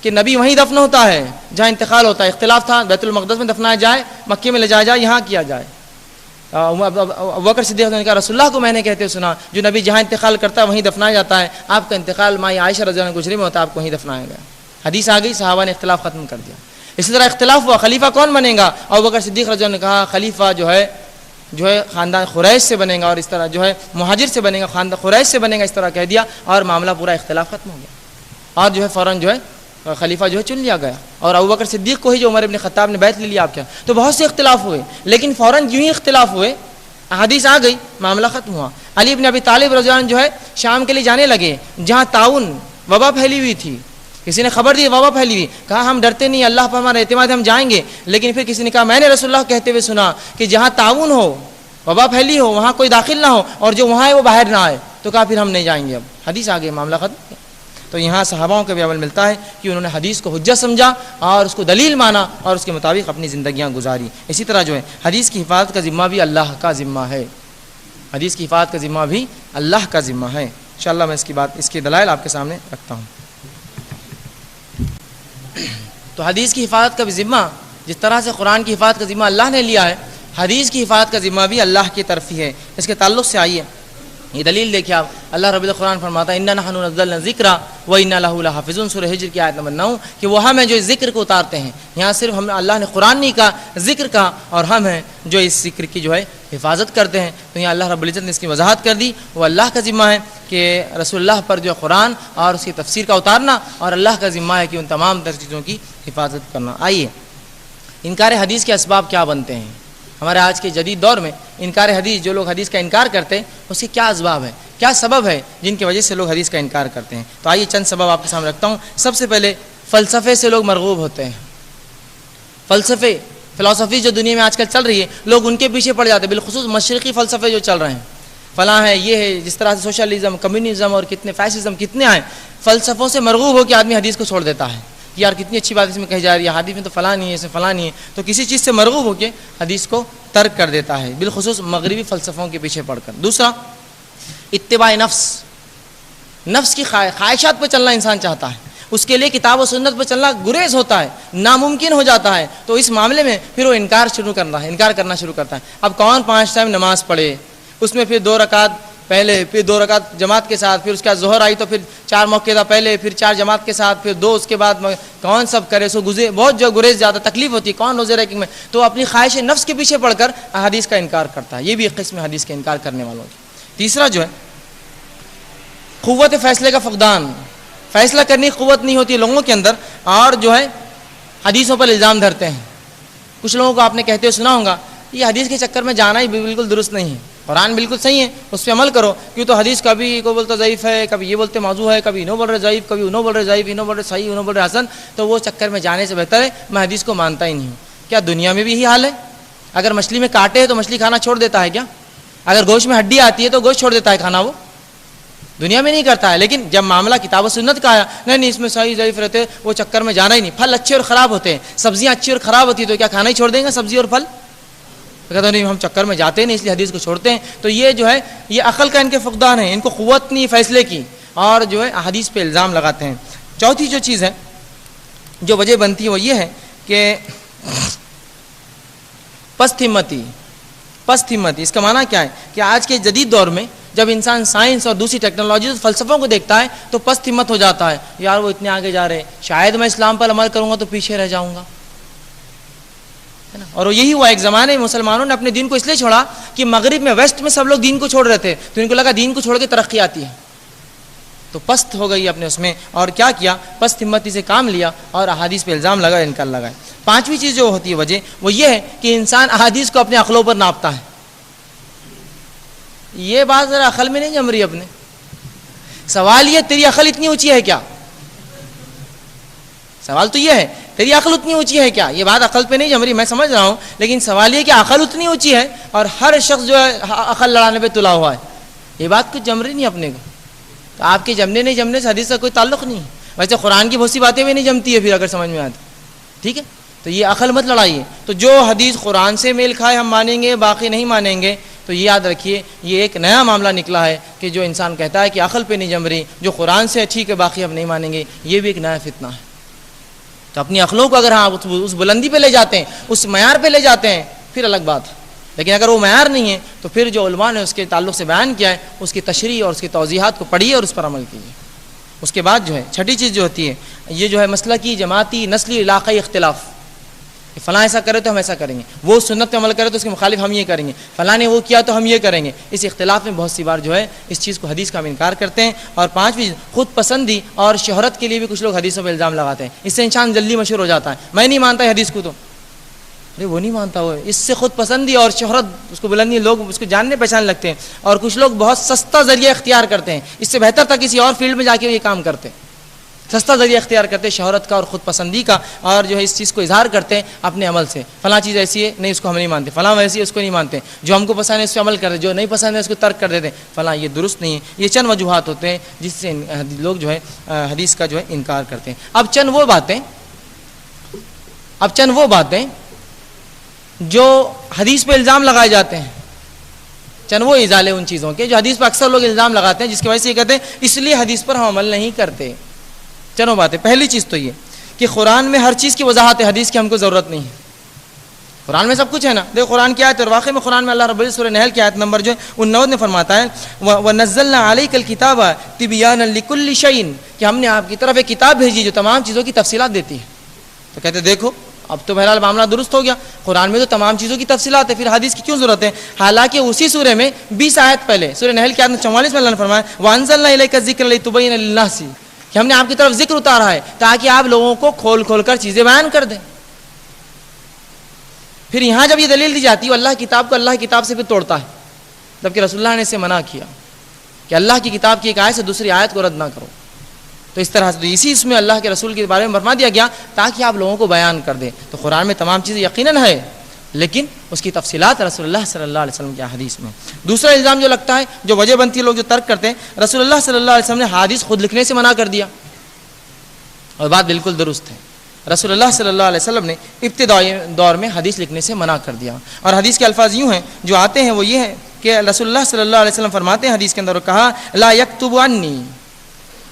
کہ نبی وہیں دفن ہوتا ہے جہاں انتقال ہوتا ہے، اختلاف تھا بیت المقدس میں دفنایا جائے، مکے میں لے جایا جائے، یہاں کیا جائے۔ ابوبکر صدیق نے کہا رسول اللہ کو میں نے کہتے سنا جو نبی جہاں انتقال کرتا ہے وہیں دفنایا جاتا ہے، آپ کا انتقال مائی عائشہ رضی اللہ عنہ گجری میں ہوتا ہے، آپ کو وہیں دفنایا گیا۔ حدیث آ گئی، صحابہ نے اختلاف ختم کر دیا۔ اسی طرح اختلاف ہوا خلیفہ کون بنے گا، ابوبکر صدیق رضی اللہ عنہ نے کہا خلیفہ جو ہے خاندان قریش سے بنے گا، اور اس طرح جو ہے مہاجر سے بنے گا، خاندان قریش سے بنے گا، اس طرح کہہ دیا، اور معاملہ پورا اختلاف ختم ہو گیا، اور جو ہے فوراً جو ہے خلیفہ جو ہے چن لیا گیا، اور ابوبکر صدیق کو ہی جو عمر ابن خطاب نے بیعت لے لیا آپ کیا۔ تو بہت سے اختلاف ہوئے، لیکن فوراً جو ہی اختلاف ہوئے حدیث آ گئی، معاملہ ختم ہوا۔ علی بن ابی طالب رضی اللہ عنہ جو ہے شام کے لیے جانے لگے جہاں طاعون وبا پھیلی ہوئی تھی، کسی نے خبر دی وبا پھیلی ہوئی، کہا ہم ڈرتے نہیں، اللہ پر ہمارا اعتماد ہے، ہم جائیں گے۔ لیکن پھر کسی نے کہا میں نے رسول اللہ کہتے ہوئے سنا کہ جہاں طاعون ہو، وبا پھیلی ہو، وہاں کوئی داخل نہ ہو، اور جو وہاں ہے وہ باہر نہ آئے، تو کہا پھر ہم نہیں جائیں گے۔ اب حدیث آ گئی، معاملہ ختم۔ تو یہاں صحاباؤں کا بھی عمل ملتا ہے کہ انہوں نے حدیث کو حجت سمجھا اور اس کو دلیل مانا اور اس کے مطابق اپنی زندگیاں گزاری۔ اسی طرح جو ہے حدیث کی حفاظت کا ذمہ بھی اللہ کا ذمہ ہے، حدیث کی حفاظت کا ذمہ بھی اللہ کا ذمہ ہے۔ انشاءاللہ میں اس کی دلائل آپ کے سامنے رکھتا ہوں۔ تو حدیث کی حفاظت کا بھی ذمہ جس طرح سے قرآن کی حفاظت کا ذمہ اللہ نے لیا ہے، حدیث کی حفاظت کا ذمہ بھی اللہ کی طرف ہی ہے۔ اس کے تعلق سے آئیے یہ دلیل دیکھیں آپ، اللہ رب القرآن فرماتا ہے اِنَّا نَحْنُ نَزَّلْنَا الذِّكْرَ وَإِنَّا لَهُ لَحَافِظُونَ، سورہ ہجر کی آیت نمبر 9، کہ وہ ہم ہیں جو اس ذکر کو اتارتے ہیں۔ یہاں صرف ہم اللہ نے قرآن نہیں کہا، ذکر کہا، اور ہم ہیں جو اس ذکر کی جو ہے حفاظت کرتے ہیں۔ تو یہاں اللہ رب العزت نے اس کی وضاحت کر دی، وہ اللہ کا ذمہ ہے کہ رسول اللہ پر جو ہے قرآن اور اس کی تفسیر کا اتارنا، اور اللہ کا ذمہ ہے کہ ان تمام تر چیزوں کی حفاظت کرنا۔ آئیے انکار حدیث کے اسباب کیا بنتے ہیں ہمارے آج کے جدید دور میں؟ انکار حدیث، جو لوگ حدیث کا انکار کرتے ہیں اس کے کیا اسباب ہے، کیا سبب ہے جن کی وجہ سے لوگ حدیث کا انکار کرتے ہیں؟ تو آئیے چند سبب آپ کے سامنے رکھتا ہوں۔ سب سے پہلے فلسفے سے لوگ مرغوب ہوتے ہیں۔ فلسفی جو دنیا میں آج کل چل رہی ہے، لوگ ان کے پیچھے پڑ جاتے ہیں، بالخصوص مشرقی فلسفے جو چل رہے ہیں، فلاں ہے، یہ ہے، جس طرح سے سوشلزم، کمیونزم اور کتنے فیشزم کتنے آئے، فلسفوں سے مرغوب ہو کے آدمی حدیث کو چھوڑ دیتا ہے۔ یار کتنی اچھی بات اس میں کہی جا رہی ہے، حدیث میں تو فلاں نہیں ہے، اس میں فلاں نہیں ہے، تو کسی چیز سے مرغوب ہو کے حدیث کو ترک کر دیتا ہے، بالخصوص مغربی فلسفوں کے پیچھے پڑھ کر۔ دوسرا اتباع نفس کی خواہشات پہ چلنا انسان چاہتا ہے، اس کے لیے کتاب و سنت پہ چلنا گریز ہوتا ہے، ناممکن ہو جاتا ہے، تو اس معاملے میں پھر وہ انکار کرنا شروع کرتا ہے۔ اب کون 5 ٹائم نماز پڑھے، اس میں پھر 2 رکعت پہلے، پھر 2 رکعت جماعت کے ساتھ، پھر اس کے بعد ظہر آئی تو پھر 4 موقع تھا پہلے، پھر 4 جماعت کے ساتھ، پھر 2 اس کے بعد، کون سب کرے، سو بہت جو گریز زیادہ تکلیف ہوتی ہے، کون روزے رکھنے میں، تو اپنی خواہش نفس کے پیچھے پڑھ کر حدیث کا انکار کرتا ہے۔ یہ بھی ایک قسم حدیث کا انکار کرنے والوں کی۔ تیسرا جو ہے قوت فیصلے کا فقدان، فیصلہ کرنے کی قوت نہیں ہوتی لوگوں کے اندر، اور جو ہے حدیثوں پر الزام دھرتے ہیں۔ کچھ لوگوں کو آپ نے کہتے ہوئے سنا ہوگا یہ حدیث کے چکر میں جانا ہی بالکل درست نہیں ہے، قرآن بالکل صحیح ہے، اس پہ عمل کرو، کیوں تو حدیث کبھی کو بولتا ضعیف ہے، کبھی یہ بولتے موضوع ہے، کبھی انہوں بول رہے ضعیف، کبھی انہوں بول رہے ضعیف، انہوں بول رہے صحیح، انہوں بول رہے حسن، تو وہ چکر میں جانے سے بہتر ہے میں حدیث کو مانتا ہی نہیں ہوں۔ کیا دنیا میں بھی یہی حال ہے؟ اگر مچھلی میں کانٹے ہیں تو مچھلی کھانا چھوڑ دیتا ہے کیا؟ اگر گوشت میں ہڈی آتی ہے تو گوشت چھوڑ دیتا ہے کھانا، وہ دنیا میں نہیں کرتا ہے۔ لیکن جب معاملہ کتاب و سنت کا آیا، نہیں اس میں صحیح ضعیف رہتے، وہ چکر میں جانا ہی نہیں۔ پھل اچھے اور خراب ہوتے ہیں، سبزیاں اچھی اور خراب ہوتی ہیں، تو کیا کھانا ہی چھوڑ دیں گے سبزی اور پھل؟ کہتے نہیں ہم چکر میں جاتے نہیں، اس لیے حدیث کو چھوڑتے ہیں۔ تو یہ جو ہے یہ عقل کا ان کے فقدان ہے، ان کو قوت نہیں فیصلے کی، اور جو ہے حدیث پہ الزام لگاتے ہیں۔ چوتھی جو چیز ہے جو وجہ بنتی ہے وہ یہ ہے کہ پست ہمتی۔ اس کا معنی کیا ہے کہ آج کے جدید دور میں جب انسان سائنس اور دوسری ٹیکنالوجی فلسفوں کو دیکھتا ہے تو پست ہمت ہو جاتا ہے، یار وہ اتنے آگے جا رہے ہیں، شاید میں اسلام پر عمل کروں گا تو پیچھے رہ جاؤں گا، ہے نا؟ اور یہی ہوا ایک زمانے میں مسلمانوں نے اپنے دین کو اس لیے چھوڑا کہ مغرب میں، ویسٹ میں سب لوگ دین کو چھوڑ رہے تھے، تو ان کو لگا دین کو چھوڑ کے ترقی آتی ہے، تو پست ہو گئی اپنے اس میں، اور کیا کیا، پست ہمتی سے کام لیا اور احادیث پہ الزام لگا، انکار لگائے۔ پانچویں چیز جو ہوتی ہے وجہ، وہ یہ ہے کہ انسان احادیث کو اپنے عقلوں پر ناپتا ہے۔ یہ بات ذرا عقل میں نہیں جم رہی اپنے۔ سوال یہ تیری عقل اتنی اونچی ہے کیا؟ سوال تو یہ ہے تیری عقل اتنی اونچی ہے کیا؟ یہ بات عقل پہ نہیں جم رہی، میں سمجھ رہا ہوں، لیکن سوال یہ کہ عقل اتنی اونچی ہے اور ہر شخص جو ہے عقل لڑانے پہ تلا ہوا ہے، یہ بات کچھ جم رہی نہیں اپنے کو۔ تو آپ کے جمنے نہیں جمنے سے حدیث کا کوئی تعلق نہیں ہے۔ ویسے قرآن کی بہت سی باتیں بھی نہیں جمتی ہے پھر اگر سمجھ میں آتی، ٹھیک ہے؟ تو یہ عقل مت لڑائیے۔ تو جو حدیث قرآن سے میل کھائے ہم مانیں گے، باقی نہیں مانیں گے۔ تو یہ یاد رکھیے، یہ ایک نیا معاملہ نکلا ہے کہ جو انسان کہتا ہے کہ عقل پہ نہیں جم رہی، جو قرآن سے ٹھیک ہے باقی ہم نہیں مانیں گے، یہ بھی ایک نیا فتنہ ہے۔ تو اپنی عقلوں کو اگر آپ اس بلندی پہ لے جاتے ہیں، اس معیار پہ لے جاتے ہیں، پھر الگ بات ہے۔ لیکن اگر وہ معیار نہیں ہے تو پھر جو علماء نے اس کے تعلق سے بیان کیا ہے، اس کی تشریح اور اس کی توضیحات کو پڑھیے اور اس پر عمل کیجیے۔ اس کے بعد جو ہے چھٹی چیز جو ہوتی ہے، یہ جو ہے مسلکی، جماعتی، نسلی، علاقائی اختلاف۔ فلاں ایسا کرے تو ہم ایسا کریں گے، وہ سنت پہ عمل کرے تو اس کے مخالف ہم یہ کریں گے، فلاں نے وہ کیا تو ہم یہ کریں گے۔ اس اختلاف میں بہت سی بار جو ہے اس چیز کو، حدیث کا ہم انکار کرتے ہیں۔ اور پانچویں، خود پسندی اور شہرت کے لیے بھی کچھ لوگ حدیثوں پہ الزام لگاتے ہیں۔ اس سے انسان جلدی مشہور ہو جاتا ہے، میں نہیں مانتا حدیث کو، تو ارے وہ نہیں مانتا، وہ اس سے خود پسندی اور شہرت، اس کو بلندی، لوگ اس کو جاننے پہچان لگتے ہیں۔ اور کچھ لوگ بہت سستا ذریعہ اختیار کرتے ہیں، اس سے بہتر تھا کسی اور فیلڈ میں جا کے یہ کام کرتے، سستا ذریعہ اختیار کرتے شہرت کا اور خود پسندی کا، اور جو ہے اس چیز کو اظہار کرتے ہیں اپنے عمل سے۔ فلاں چیز ایسی ہے، نہیں اس کو ہم نہیں مانتے، فلاں ویسی ہے، اس کو نہیں مانتے، جو ہم کو پسند ہے اس پہ عمل کرتے، جو نہیں پسند ہے اس کو ترک کر دیتے ہیں، فلاں۔ یہ درست نہیں ہے۔ یہ چند وجوہات ہوتے ہیں جس سے لوگ جو ہے حدیث کا جو ہے انکار کرتے ہیں۔ اب چند وہ باتیں جو حدیث پہ الزام لگائے جاتے ہیں، چند وہ ازالے ان چیزوں کے جو حدیث پہ اکثر لوگ الزام لگاتے ہیں، جس کی وجہ سے یہ کہتے ہیں اس لیے حدیث پر ہم عمل نہیں کرتے۔ چنو باتیں۔ پہلی چیز تو یہ کہ قرآن میں ہر چیز کی وضاحت ہے، حدیث کی ہم کو ضرورت نہیں ہے۔ قرآن میں سب کچھ ہے نا، دیکھو قرآن کی آیت، اور واقعی میں قرآن میں اللہ رب العزت سورہ نحل کی آیت نمبر جو ہے 89 میں فرماتا ہے وَنَزَّلْنَا عَلَيْكَ الْكِتَابَ تِبْيَانًا لِكُلِّ شَيْءٍ، کہ ہم نے آپ کی طرف ایک کتاب بھیجی جو تمام چیزوں کی تفصیلات دیتی ہے۔ تو کہتے دیکھو اب تو بہرحال معاملہ درست ہو گیا، قرآن میں تو تمام چیزوں کی تفصیلات ہے، پھر حدیث کی کیوں ضرورت ہے؟ حالانکہ اسی سورہ میں 20 آیت پہلے، سورہ نحل کی آیت 44 میں اللہ نے فرمایا وَأَنزَلْنَا إِلَيْكَ الذِّكْرَ لِتُبَيِّنَ لِلنَّاسِ، کہ ہم نے آپ کی طرف ذکر اتارا ہے تاکہ آپ لوگوں کو کھول کھول کر چیزیں بیان کر دیں۔ پھر یہاں جب یہ دلیل دی جاتی ہے، اللہ کتاب کو اللہ کی کتاب سے پھر توڑتا ہے، جبکہ رسول اللہ نے اسے منع کیا کہ اللہ کی کتاب کی ایک آیت سے دوسری آیت کو رد نہ کرو۔ تو اس طرح سے اسی اس میں اللہ کے رسول کے بارے میں فرما دیا گیا تاکہ آپ لوگوں کو بیان کر دیں۔ تو قرآن میں تمام چیزیں یقیناً ہے، لیکن اس کی تفصیلات رسول اللہ صلی اللہ علیہ وسلم کی حدیث میں۔ دوسرا الزام جو لگتا ہے، جو وجہ بنتی ہے لوگ جو ترک کرتے ہیں، رسول اللہ صلی اللہ علیہ وسلم نے حدیث خود لکھنے سے منع کر دیا، اور بات بالکل درست ہے۔ رسول اللہ صلی اللہ علیہ وسلم نے ابتدائی دور میں حدیث لکھنے سے منع کر دیا، اور حدیث کے الفاظ یوں ہیں جو آتے ہیں وہ یہ ہے کہ رسول اللہ صلی اللہ علیہ وسلم فرماتے ہیں حدیث کے اندر، کہا لا یکتب عنی،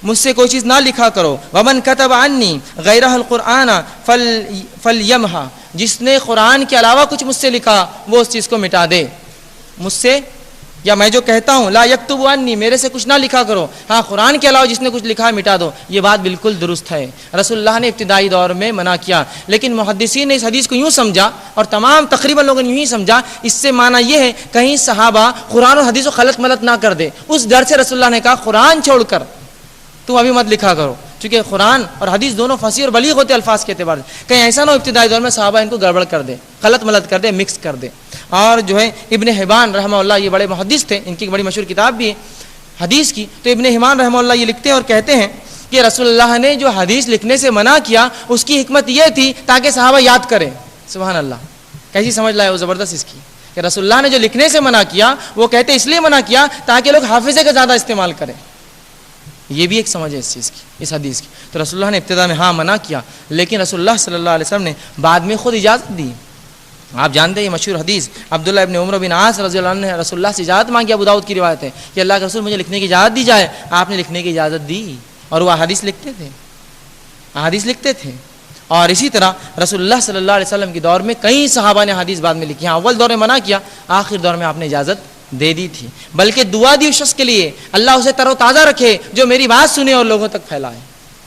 مجھ سے کوئی چیز نہ لکھا کرو، ومن کتب عنی غیرہ القرآن فلیمحا، جس نے قرآن کے علاوہ کچھ مجھ سے لکھا وہ اس چیز کو مٹا دے۔ مجھ سے یا میں جو کہتا ہوں لا یکتب عنی، میرے سے کچھ نہ لکھا کرو، ہاں قرآن کے علاوہ جس نے کچھ لکھا ہے مٹا دو، یہ بات بالکل درست ہے۔ رسول اللہ نے ابتدائی دور میں منع کیا، لیکن محدثین نے اس حدیث کو یوں سمجھا، اور تمام تقریباً لوگوں نے یوں ہی سمجھا، اس سے معنی یہ ہے کہیں صحابہ قرآن اور حدیث کو خلط ملط نہ کر دے، اس ڈر سے رسول اللہ نے کہا قرآن چھوڑ کر تم ابھی مت لکھا کرو، چونکہ قرآن اور حدیث دونوں فصیح اور بلیغ ہوتے الفاظ کے اعتبار سے، کہیں ایسا نہ ہو ابتدائی دور میں صحابہ ان کو گڑبڑ کر دے، غلط ملط کر دے، مکس کر دے۔ اور جو ہے ابن حبان رحمہ اللہ، یہ بڑے محدث تھے، ان کی بڑی مشہور کتاب بھی ہے حدیث کی، تو ابن حبان رحمہ اللہ یہ لکھتے ہیں اور کہتے ہیں کہ رسول اللہ نے جو حدیث لکھنے سے منع کیا اس کی حکمت یہ تھی تاکہ صحابہ یاد کریں۔ سبحان اللہ، کیسی سمجھ لائے وہ زبردست اس کی، کہ رسول اللہ نے جو لکھنے سے منع کیا وہ کہتے اس لیے منع کیا تاکہ لوگ حافظے کا زیادہ استعمال کریں۔ یہ بھی ایک سمجھ ہے اس چیز کی، اس حدیث کی۔ تو رسول اللہ نے ابتدا میں ہاں منع کیا، لیکن رسول اللہ صلی اللہ علیہ وسلم نے بعد میں خود اجازت دی۔ آپ جانتے ہیں یہ مشہور حدیث عبداللہ ابن عمر بن عاص رضی اللہ عنہ نے رسول اللہ سے اجازت مانگی، ابو داؤد کی روایت ہے کہ اللہ کے رسول مجھے لکھنے کی اجازت دی جائے، آپ نے لکھنے کی اجازت دی، اور وہ احادیث لکھتے تھے، احادیث لکھتے تھے۔ اور اسی طرح رسول اللہ صلی اللہ علیہ وسلم کے دور میں کئی صحابہ نے حدیث بعد میں لکھی، اول دور میں منع کیا، آخر دور میں آپ نے اجازت دے دی تھی، بلکہ دعا دی اس شخص کے لیے اللہ اسے تر و تازہ رکھے جو میری بات سنے اور لوگوں تک پھیلائے۔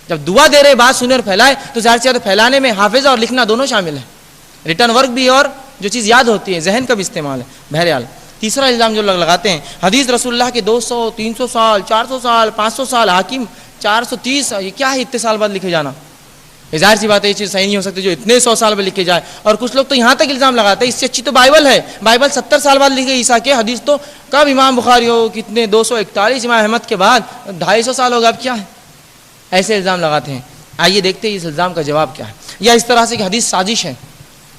جب دعا دے رہے بات سنے اور پھیلائے تو ظاہر سی بات پھیلانے میں حافظہ اور لکھنا دونوں شامل ہے، ریٹرن ورک بھی اور جو چیز یاد ہوتی ہے ذہن کا بھی استعمال ہے۔ بہرحال تیسرا الزام جو لوگ لگاتے ہیں، حدیث رسول اللہ کے 200 300 سال 400 سال 500 سال، حاکم 430، یہ کیا ہے اتنے سال بعد لکھے جانا؟ ظاہر سی بات ہے یہ چیز صحیح نہیں ہو سکتی جو اتنے 100 سال بعد لکھے جائے۔ اور کچھ لوگ تو یہاں تک الزام لگاتے ہیں اس سے اچھی تو بائبل ہے، بائبل 70 سال بعد لکھی گئی عیسیٰ کے، حدیث تو کب امام بخاری ہو کتنے 241 امام احمد کے بعد 250 سال ہوگا، اب کیا ہے؟ ایسے الزام لگاتے ہیں۔ آئیے دیکھتے ہیں اس الزام کا جواب کیا ہے، یا اس طرح سے کہ حدیث سازش ہے،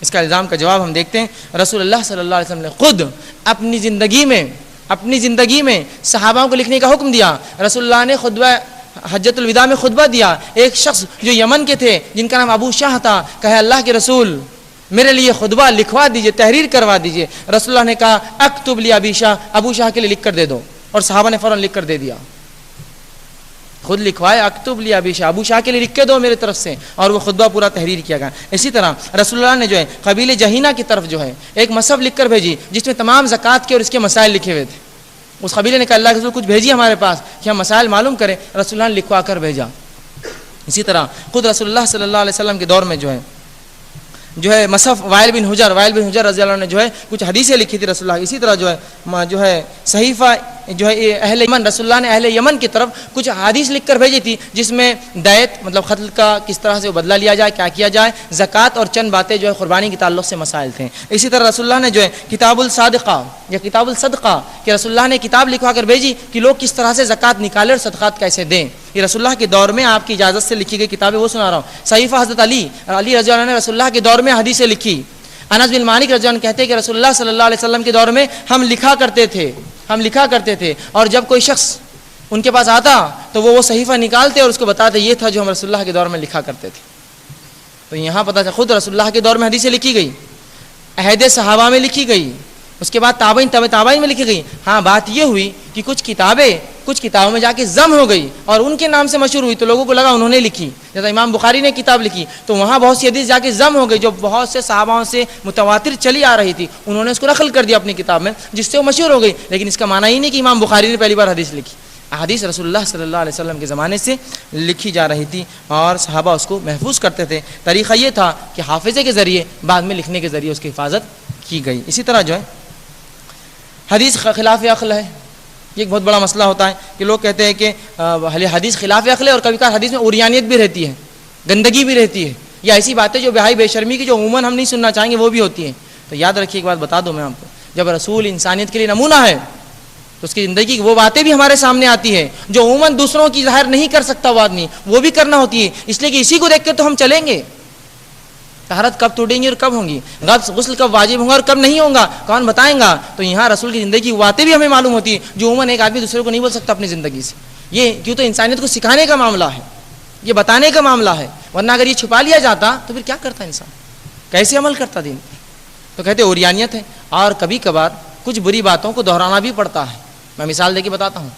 اس کا الزام کا جواب ہم دیکھتے ہیں۔ رسول اللہ صلی اللہ علیہ وسلم نے خود اپنی زندگی میں صحابہ کو لکھنے کا حکم دیا۔ رسول اللہ نے خطبہ حجۃ الوداع میں خطبہ دیا، ایک شخص جو یمن کے تھے جن کا نام ابو شاہ تھا، کہے اللہ کے رسول میرے لیے خطبہ لکھوا دیجئے، تحریر کروا دیجئے۔ رسول اللہ نے کہا اکتب لی ابی شاہ، ابو شاہ کے لیے لکھ کر دے دو، اور صحابہ نے فوراً لکھ کر دے دیا، خود لکھوائے اکتب لی ابی شاہ، ابو شاہ کے لیے لکھ کے دو میرے طرف سے، اور وہ خطبہ پورا تحریر کیا گیا۔ اسی طرح رسول اللہ نے جو ہے قبیلے جہینہ کی طرف جو ہے ایک مصحف لکھ کر بھیجی جس میں تمام زکوٰۃ کے اور اس کے مسائل لکھے ہوئے تھے۔ اس قبیلے نے کہا اللہ کے رسول کچھ بھیجیے ہمارے پاس کہ ہم مسائل معلوم کریں، رسول اللہ نے لکھوا کر بھیجا۔ اسی طرح خود رسول اللہ صلی اللہ علیہ وسلم کے دور میں جو ہے مصحف وائل بن حجر رضی اللہ عنہ نے جو ہے کچھ حدیثیں لکھی تھی رسول اللہ۔ اسی طرح جو ہے صحیفہ جو ہے اہل یمن، رسول اللہ نے اہل یمن کی طرف کچھ حدیث لکھ کر بھیجی تھی جس میں دیت مطلب قتل کا کس طرح سے بدلہ لیا جائے، کیا کیا جائے، زکوٰۃ اور چند باتیں جو ہے قربانی کے تعلق سے مسائل تھے۔ اسی طرح رسول اللہ نے جو ہے کتاب الصادقہ یا کتاب الصدقہ کہ رسول اللہ نے کتاب لکھوا کر بھیجی کہ لوگ کس طرح سے زکوٰۃ نکالیں اور صدقات کیسے دیں۔ یہ رسول اللہ کے دور میں آپ کی اجازت سے لکھی گئی کتابیں وہ سنا رہا ہوں۔ صحیفہ حضرت علی رضی اللہ عنہ نے رسول اللہ کے دور میں حدیثیں لکھی۔ انس بن مالک رضی اللہ عنہ کہتے ہیں کہ رسول اللہ صلی اللہ علیہ وسلم کے دور میں ہم لکھا کرتے تھے اور جب کوئی شخص ان کے پاس آتا تو وہ صحیفہ نکالتے اور اس کو بتاتے یہ تھا جو ہم رسول اللہ کے دور میں لکھا کرتے تھے۔ تو یہاں پتہ چلا خود رسول اللہ کے دور میں حدیثیں لکھی گئی، عہد صحابہ میں لکھی گئی، اس کے بعد تابعین میں لکھی گئی۔ ہاں بات یہ ہوئی کہ کچھ کتابوں میں جا کے ضم ہو گئی اور ان کے نام سے مشہور ہوئی تو لوگوں کو لگا انہوں نے لکھی، جیسا امام بخاری نے کتاب لکھی تو وہاں بہت سی حدیث جا کے ضم ہو گئی جو بہت سے صحاباؤں سے متواتر چلی آ رہی تھی، انہوں نے اس کو نقل کر دیا اپنی کتاب میں جس سے وہ مشہور ہو گئی، لیکن اس کا معنی ہی نہیں کہ امام بخاری نے پہلی بار حدیث لکھی۔ حدیث رسول اللہ صلی اللہ علیہ وسلم کے زمانے سے لکھی جا رہی تھی اور صحابہ اس کو محفوظ کرتے تھے۔ طریقہ یہ تھا کہ حافظے کے ذریعے بعد میں لکھنے کے ذریعے اس کی حفاظت کی گئی۔ اسی طرح جو ہے حدیث خلاف عقل ہے، یہ ایک بہت بڑا مسئلہ ہوتا ہے کہ لوگ کہتے ہیں کہ حدیث خلاف عقل ہے اور کبھی کبھار حدیث میں عریانیت بھی رہتی ہے، گندگی بھی رہتی ہے، یا ایسی باتیں جو بہائی بے شرمی کی جو عموماً ہم نہیں سننا چاہیں گے وہ بھی ہوتی ہیں۔ تو یاد رکھیے ایک بات بتا دوں میں آپ کو، جب رسول انسانیت کے لیے نمونہ ہے تو اس کی زندگی کی وہ باتیں بھی ہمارے سامنے آتی ہیں جو عموماً دوسروں کی ظاہر نہیں کر سکتا وہ آدمی، وہ بھی کرنا ہوتی ہے، اس لیے کہ اسی کو دیکھ کے تو ہم چلیں گے۔ طہارت کب ٹوٹیں گی اور کب ہوں گی، غسل کب واجب ہوگا اور کب نہیں ہوگا، کون بتائیں گا؟ تو یہاں رسول کی زندگی کی باتیں بھی ہمیں معلوم ہوتی ہیں جو عموماً ایک آدمی دوسرے کو نہیں بول سکتا اپنی زندگی سے۔ یہ کیوں تو انسانیت کو سکھانے کا معاملہ ہے، یہ بتانے کا معاملہ ہے، ورنہ اگر یہ چھپا لیا جاتا تو پھر کیا کرتا انسان، کیسے عمل کرتا دین پر؟ تو کہتے عریانیت ہے، اور کبھی کبھار کچھ بری باتوں کو دہرانا بھی پڑتا ہے۔ میں مثال دے کے بتاتا ہوں،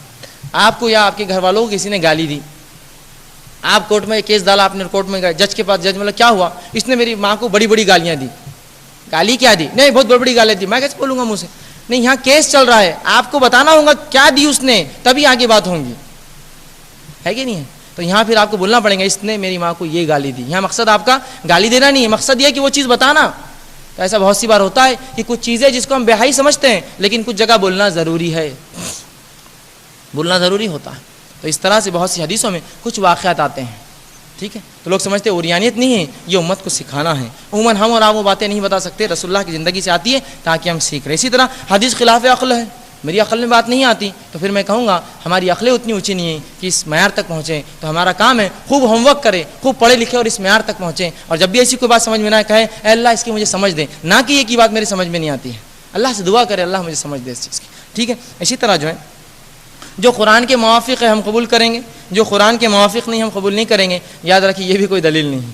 آپ کو یا آپ کے گھر والوں کو کسی نے گالی دی، آپ کورٹ میں کیس ڈالا، آپ نے کورٹ میں گئے، جج کے پاس، جج کیا ہوا؟ اس نے میری ماں کو بڑی بڑی گالیاں دی۔ گالی کیا دی؟ نہیں بہت بڑی بڑی گالیاں دی۔ میں کیسے بولوں گا منہ سے؟ نہیں، یہاں کیس چل رہا ہے، آپ کو بتانا ہوگا کیا دی اس نے، تبھی آگے بات ہوں گی، ہے کہ نہیں ہے؟ تو یہاں پھر آپ کو بولنا پڑے گا اس نے میری ماں کو یہ گالی دی۔ یہاں مقصد آپ کا گالی دینا نہیں ہے، مقصد یہ کہ وہ چیز بتانا۔ تو ایسا بہت سی بار ہوتا ہے کہ کچھ چیزیں جس کو ہم بے حیائی سمجھتے ہیں لیکن کچھ جگہ بولنا ضروری ہے، بولنا ضروری ہوتا ہے۔ تو اس طرح سے بہت سی حدیثوں میں کچھ واقعات آتے ہیں، ٹھیک ہے؟ تو لوگ سمجھتے ہیں عریانیت نہیں ہے، یہ امت کو سکھانا ہے۔ عموماً ہم اور آپ وہ باتیں نہیں بتا سکتے، رسول اللہ کی زندگی سے آتی ہے تاکہ ہم سیکھ رہے۔ اسی طرح حدیث خلاف عقل ہے، میری عقل میں بات نہیں آتی تو پھر میں کہوں گا ہماری عقلیں اتنی اونچی نہیں ہیں کہ اس معیار تک پہنچیں، تو ہمارا کام ہے خوب ہوم ورک کریں، خوب پڑھے لکھے اور اس معیار تک پہنچیں، اور جب بھی ایسی کوئی بات سمجھ میں نہ آئے کہے اے اللہ اس کی مجھے سمجھ دیں، نہ کہ یہ کی بات میری سمجھ میں نہیں آتی ہے، اللہ سے دعا کرے اللہ مجھے سمجھ دے اس چیز کی، ٹھیک ہے؟ اسی طرح جو ہے جو قرآن کے موافق ہے ہم قبول کریں گے، جو قرآن کے موافق نہیں ہم قبول نہیں کریں گے۔ یاد رکھیے یہ بھی کوئی دلیل نہیں ہے،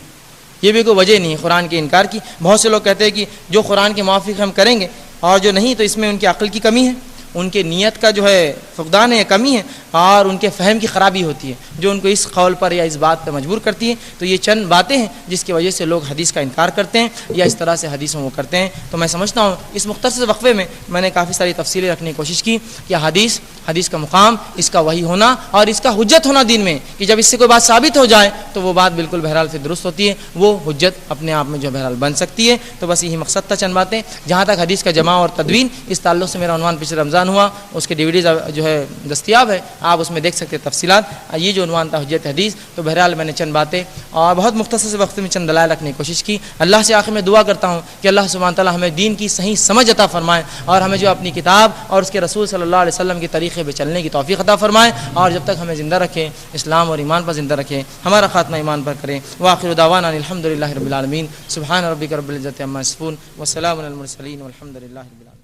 یہ بھی کوئی وجہ نہیں ہے قرآن کے انکار کی۔ بہت سے لوگ کہتے ہیں کہ جو قرآن کے موافق ہم کریں گے اور جو نہیں تو اس میں ان کی عقل کی کمی ہے، ان کے نیت کا جو ہے فقدان ہے، کمی ہے۔ اور ان کے فہم کی خرابی ہوتی ہے جو ان کو اس قول پر یا اس بات پہ مجبور کرتی ہے. تو یہ چند باتیں ہیں جس کی وجہ سے لوگ حدیث کا انکار کرتے ہیں یا اس طرح سے حدیثوں کو کرتے ہیں. تو میں سمجھتا ہوں اس مختصر وقفے میں نے کافی ساری تفصیلیں رکھنے کی کوشش کی کہ حدیث کا مقام، اس کا وحی ہونا اور اس کا حجت ہونا دین میں، کہ جب اس سے کوئی بات ثابت ہو جائے تو وہ بات بالکل بہرحال سے درست ہوتی ہے، وہ حجت اپنے آپ میں جو بہرحال بن سکتی ہے. تو بس یہی مقصد تھا، چند باتیں. جہاں تک حدیث کا جمع اور تدوین، اس تعلق سے میرا عنوان پچھلے رمضان ہوا، اس کے ڈیویڈیز جو ہے دستیاب ہے، آپ اس میں دیکھ سکتے ہیں تفصیلات. یہ جو عنوان تھا حجت حدیث. تو بہرحال میں نے چند باتیں اور بہت مختصر سے وقت میں چند دلائل رکھنے کی کوشش کی. اللہ سے آخر میں دعا کرتا ہوں کہ اللہ سبحانہ تعالیٰ ہمیں دین کی صحیح سمجھ عطا فرمائے اور ہمیں جو اپنی کتاب اور اس کے رسول صلی اللہ علیہ وسلم کے طریقے پہ چلنے کی توفیق عطا فرمائے، اور جب تک ہمیں زندہ رکھے اسلام اور ایمان پر زندہ رکھے، ہمارا خاتمہ ایمان پر کرے. وآخر دعوانا الحمدللہ رب العالمین. سبحان ربک رب العزۃ عما یصفون وسلام علی المرسلین والحمدللہ رب العالمین.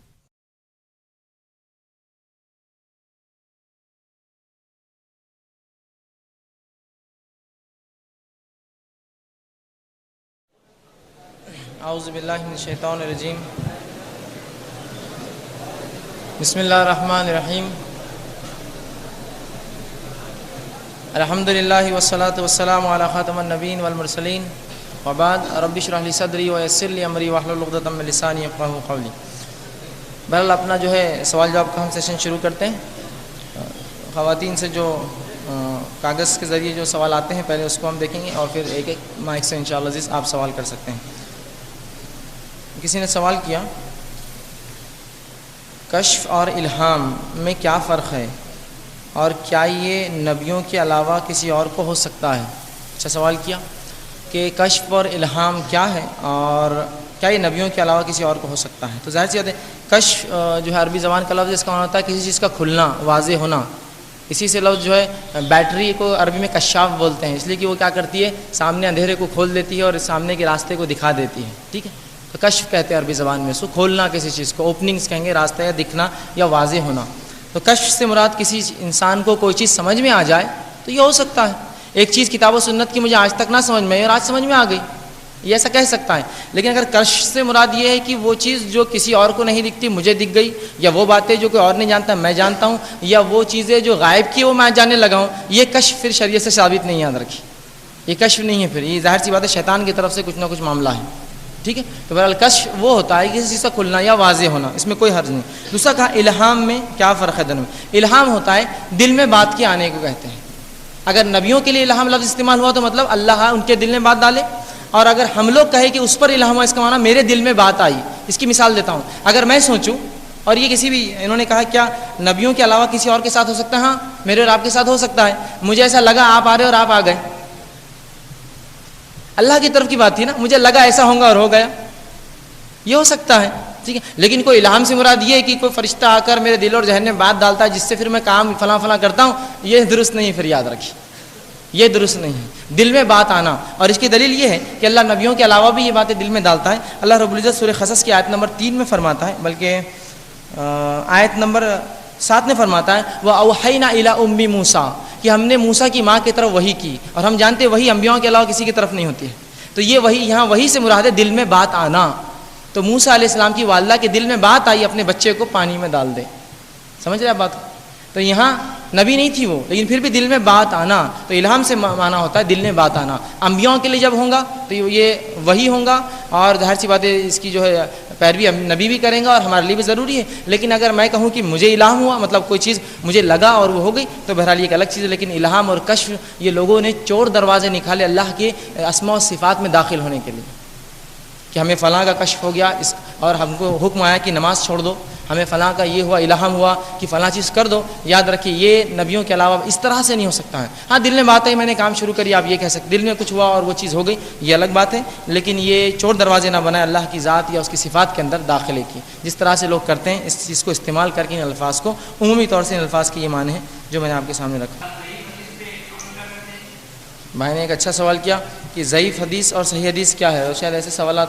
اعوذ باللہ من الشیطان الرجیم. بسم اللہ الرحمن الرحیم. الحمدللہ والصلاة والسلام علی خاتم النبیین والمرسلین وبعد. رب اشرح لی صدری ویسر لی امری واحلل عقدۃ من لسانی یفقہوا قولی. بہرحال اپنا جو ہے سوال جواب کا ہم سیشن شروع کرتے ہیں. خواتین سے جو کاغذ کے ذریعے جو سوال آتے ہیں پہلے اس کو ہم دیکھیں گے اور پھر ایک ایک مائک سے انشاءاللہ عزیز آپ سوال کر سکتے ہیں. کسی نے سوال کیا کشف اور الہام میں کیا فرق ہے اور کیا یہ نبیوں کے علاوہ کسی اور کو ہو سکتا ہے. اچھا سوال کیا کہ کشف اور الہام کیا ہے اور کیا یہ نبیوں کے علاوہ کسی اور کو ہو سکتا ہے. تو ظاہر سی بات ہے کشف جو ہے عربی زبان کا لفظ اس کا معنی ہوتا ہے کسی چیز کا کھلنا، واضح ہونا. اسی سے لفظ جو ہے بیٹری کو عربی میں کشاف بولتے ہیں، اس لیے کہ وہ کیا کرتی ہے سامنے اندھیرے کو کھول دیتی ہے اور سامنے کے راستے کو دکھا دیتی ہے. ٹھیک ہے، تو کشف کہتے ہیں عربی زبان میں اس کو کھولنا کسی چیز کو، اوپننگز کہیں گے، راستہ یا دکھنا یا واضح ہونا. تو کشف سے مراد کسی انسان کو کوئی چیز سمجھ میں آ جائے تو یہ ہو سکتا ہے. ایک چیز کتاب و سنت کی مجھے آج تک نہ سمجھ میں آئی اور آج سمجھ میں آ گئی، یہ ایسا کہہ سکتا ہے. لیکن اگر کشف سے مراد یہ ہے کہ وہ چیز جو کسی اور کو نہیں دکھتی مجھے دکھ گئی، یا وہ باتیں جو کوئی اور نہیں جانتا میں جانتا ہوں، یا وہ چیزیں جو غائب کی وہ میں جاننے لگا ہوں، یہ کشف پھر شریعت سے ثابت نہیں. یاد رکھیے یہ کشف نہیں ہے، پھر یہ ظاہر سی بات ہے شیطان کی طرف سے کچھ نہ کچھ معاملہ ہے. ٹھیک ہے، تو بہرحال کشف وہ ہوتا ہے کسی چیز کا کھلنا یا واضح ہونا، اس میں کوئی حرج نہیں. دوسرا کہا الہام میں کیا فرق ہے دونوں میں. الہام ہوتا ہے دل میں بات کے آنے کو کہتے ہیں. اگر نبیوں کے لیے الہام لفظ استعمال ہوا تو مطلب اللہ ان کے دل میں بات ڈالے، اور اگر ہم لوگ کہیں کہ اس پر الہام ہوا اس کا معنی میرے دل میں بات آئی. اس کی مثال دیتا ہوں. اگر میں سوچوں اور یہ کسی بھی انہوں نے کہا کیا نبیوں کے علاوہ کسی اور کے ساتھ ہو سکتا ہے؟ ہاں میرے اور آپ کے ساتھ ہو سکتا ہے. مجھے ایسا لگا آپ آ رہے اور آپ آ گئے، اللہ کی طرف کی بات تھی نا، مجھے لگا ایسا ہوگا اور ہو گیا، یہ ہو سکتا ہے. ٹھیک ہے، لیکن کوئی الہام سے مراد یہ ہے کہ کوئی فرشتہ آ کر میرے دل اور ذہن میں بات ڈالتا ہے جس سے پھر میں کام فلاں فلاں کرتا ہوں، یہ درست نہیں. پھر یاد رکھیے یہ درست نہیں ہے. دل میں بات آنا، اور اس کی دلیل یہ ہے کہ اللہ نبیوں کے علاوہ بھی یہ باتیں دل میں ڈالتا ہے. اللہ رب العزت سورہ قصص کی آیت نمبر 3 میں فرماتا ہے، بلکہ آیت نمبر 7 میں فرماتا ہے وَأَوْحَيْنَا إِلَىٰ أُمِّ مُوسَىٰ، کہ ہم نے موسیٰ کی ماں کی طرف وحی کی، اور ہم جانتے ہیں وحی انبیاء کے علاوہ کسی کی طرف نہیں ہوتی ہے. تو یہ وحی یہاں وحی سے مراد ہے دل میں بات آنا. تو موسیٰ علیہ السلام کی والدہ کے دل میں بات آئی اپنے بچے کو پانی میں ڈال دے. سمجھ رہے آپ بات؟ تو یہاں نبی نہیں تھی وہ، لیکن پھر بھی دل میں بات آنا. تو الہام سے معنی ہوتا ہے دل میں بات آنا. انبیاء کے لیے جب ہوگا تو یہ وہی ہوگا، اور ظاہر سی بات ہے اس کی جو ہے پیروی نبی بھی کریں گا اور ہمارے لیے بھی ضروری ہے. لیکن اگر میں کہوں کہ مجھے الہام ہوا، مطلب کوئی چیز مجھے لگا اور وہ ہو گئی، تو بہرحال یہ ایک الگ چیز ہے. لیکن الہام اور کشف یہ لوگوں نے چور دروازے نکالے اللہ کے اسماء و صفات میں داخل ہونے کے لیے، کہ ہمیں فلاں کا کشف ہو گیا اور ہم کو حکم آیا کہ نماز چھوڑ دو، ہمیں فلاں کا یہ ہوا، الہام ہوا کہ فلاں چیز کر دو. یاد رکھیے یہ نبیوں کے علاوہ اس طرح سے نہیں ہو سکتا ہے. ہاں دل میں بات ہے میں نے کام شروع کری، آپ یہ کہہ سکتے دل میں کچھ ہوا اور وہ چیز ہو گئی، یہ الگ بات ہے. لیکن یہ چور دروازے نہ بنائے اللہ کی ذات یا اس کی صفات کے اندر داخلے کی، جس طرح سے لوگ کرتے ہیں. اس چیز کو استعمال کر کے ان الفاظ کو عمومی طور سے ان الفاظ کے یہ معنی ہیں جو میں نے آپ کے سامنے رکھا. بھائی نے ایک اچھا سوال کیا کہ ضعیف حدیث اور صحیح حدیث کیا ہے، اور شاید ایسے سوالات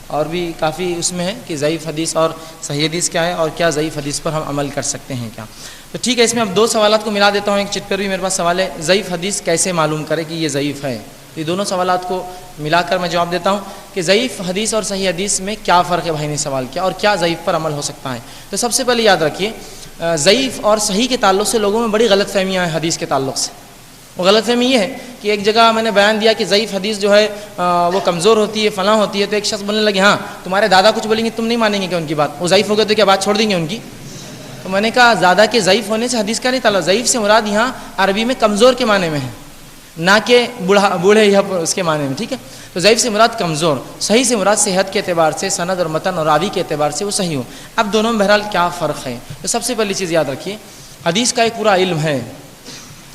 اور بھی کافی اس میں ہے کہ ضعیف حدیث اور صحیح حدیث کیا ہے، اور کیا ضعیف حدیث پر ہم عمل کر سکتے ہیں کیا. تو ٹھیک ہے، اس میں اب دو سوالات کو ملا دیتا ہوں. ایک چٹ پر بھی میرے پاس سوال ہے ضعیف حدیث کیسے معلوم کرے کہ یہ ضعیف ہے. یہ دونوں سوالات کو ملا کر میں جواب دیتا ہوں کہ ضعیف حدیث اور صحیح حدیث میں کیا فرق ہے. بھائی نے سوال کیا اور کیا ضعیف پر عمل ہو سکتا ہے. تو سب سے پہلے یاد رکھیے ضعیف اور صحیح کے تعلق سے لوگوں میں بڑی غلط فہمیاں ہیں حدیث کے تعلق سے. وہ غلط فہمی یہ ہے کہ ایک جگہ میں نے بیان دیا کہ ضعیف حدیث جو ہے وہ کمزور ہوتی ہے، فلاں ہوتی ہے، تو ایک شخص بولنے لگے ہاں تمہارے دادا کچھ بولیں گے تم نہیں مانیں گے کہ ان کی بات، وہ ضعیف ہو گئے تو کیا بات چھوڑ دیں گے ان کی؟ تو میں نے کہا زیادہ کے ضعیف ہونے سے حدیث کا نہیں تعلق. ضعیف سے مراد یہاں عربی میں کمزور کے معنی میں ہے، نہ کہ بوڑھے یا اس کے معنی میں. ٹھیک ہے، تو ضعیف سے مراد کمزور، صحیح سے مراد صحت کے اعتبار سے، سند اور متن اور راوی کے اعتبار سے وہ صحیح ہو. اب دونوں میں بہرحال کیا فرق ہے؟ تو سب سے پہلی چیز یاد رکھیے، حدیث کا ایک پورا علم ہے.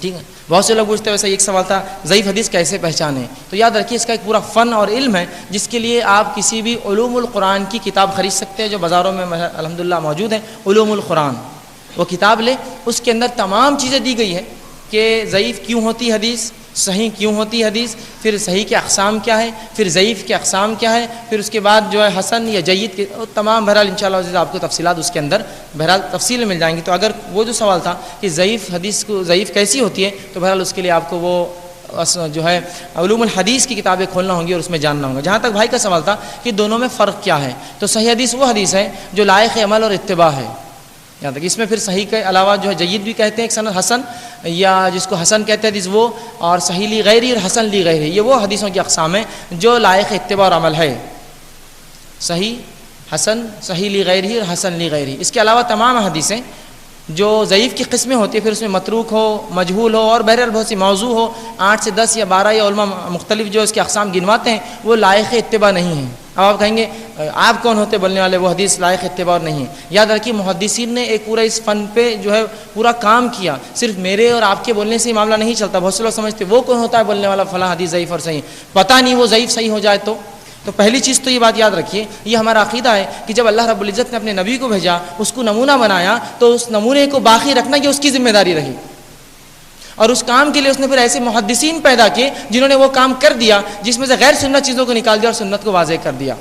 ٹھیک ہے، بہت سے لوگ پوچھتے ہیں ویسے ایک سوال تھا ضعیف حدیث کیسے پہچانے، تو یاد رکھیے اس کا ایک پورا فن اور علم ہے جس کے لیے آپ کسی بھی علوم القرآن کی کتاب خرید سکتے ہیں جو بازاروں میں الحمدللہ موجود ہیں. علوم القرآن وہ کتاب لے، اس کے اندر تمام چیزیں دی گئی ہے کہ ضعیف کیوں ہوتی حدیث، صحیح کیوں ہوتی حدیث، پھر صحیح کے اقسام کیا ہے، پھر ضعیف کے اقسام کیا ہے، پھر اس کے بعد جو ہے حسن یا جید کے تمام بہرحال انشاءاللہ آپ کو تفصیلات اس کے اندر بہرحال تفصیل میں مل جائیں گی. تو اگر وہ جو سوال تھا کہ ضعیف حدیث کو ضعیف کیسی ہوتی ہے، تو بہرحال اس کے لیے آپ کو وہ جو ہے علوم الحدیث کی کتابیں کھولنا ہوں گی اور اس میں جاننا ہوگا. جہاں تک بھائی کا سوال تھا کہ دونوں میں فرق کیا ہے، تو صحیح حدیث وہ حدیث ہے جو لائق عمل اور اتباع ہے. یہاں تک اس میں پھر صحیح کے علاوہ جو ہے جید بھی کہتے ہیں ایک سند حسن، یا جس کو حسن کہتے ہیں حدیث وہ، اور صحیح لی غیری اور حسن لی غیری، یہ وہ حدیثوں کی اقسام ہیں جو لائق اتباع اور عمل ہے. صحیح، حسن، صحیح لی غیری اور حسن لی غیری. اس کے علاوہ تمام حدیثیں جو ضعیف کی قسمیں ہوتی ہیں، پھر اس میں متروک ہو، مجہول ہو، اور بہرحال بہت سی موضوع ہو، 8 سے 10 یا 12 یا علماء مختلف جو اس کے اقسام گنواتے ہیں، وہ لائق اتباع نہیں ہیں. اب آپ کہیں گے آپ کون ہوتے بولنے والے وہ حدیث لائق اتباع نہیں ہے؟ یاد رکھیے محدثین نے ایک پورا اس فن پہ جو ہے پورا کام کیا. صرف میرے اور آپ کے بولنے سے ہی معاملہ نہیں چلتا. بہت سے لوگ سمجھتے وہ کون ہوتا ہے بولنے والا فلاں حدیث ضعیف اور صحیح، پتہ نہیں وہ ضعیف صحیح ہو جائے تو پہلی چیز تو یہ بات یاد رکھیے، یہ ہمارا عقیدہ ہے کہ جب اللہ رب العزت نے اپنے نبی کو بھیجا، اس کو نمونہ بنایا، تو اس نمونے کو باقی رکھنا یہ اس کی ذمہ داری رہی. اور اس کام کے لیے اس نے پھر ایسے محدثین پیدا کیے جنہوں نے وہ کام کر دیا جس میں سے غیر سنت چیزوں کو نکال دیا اور سنت کو واضح کر دیا.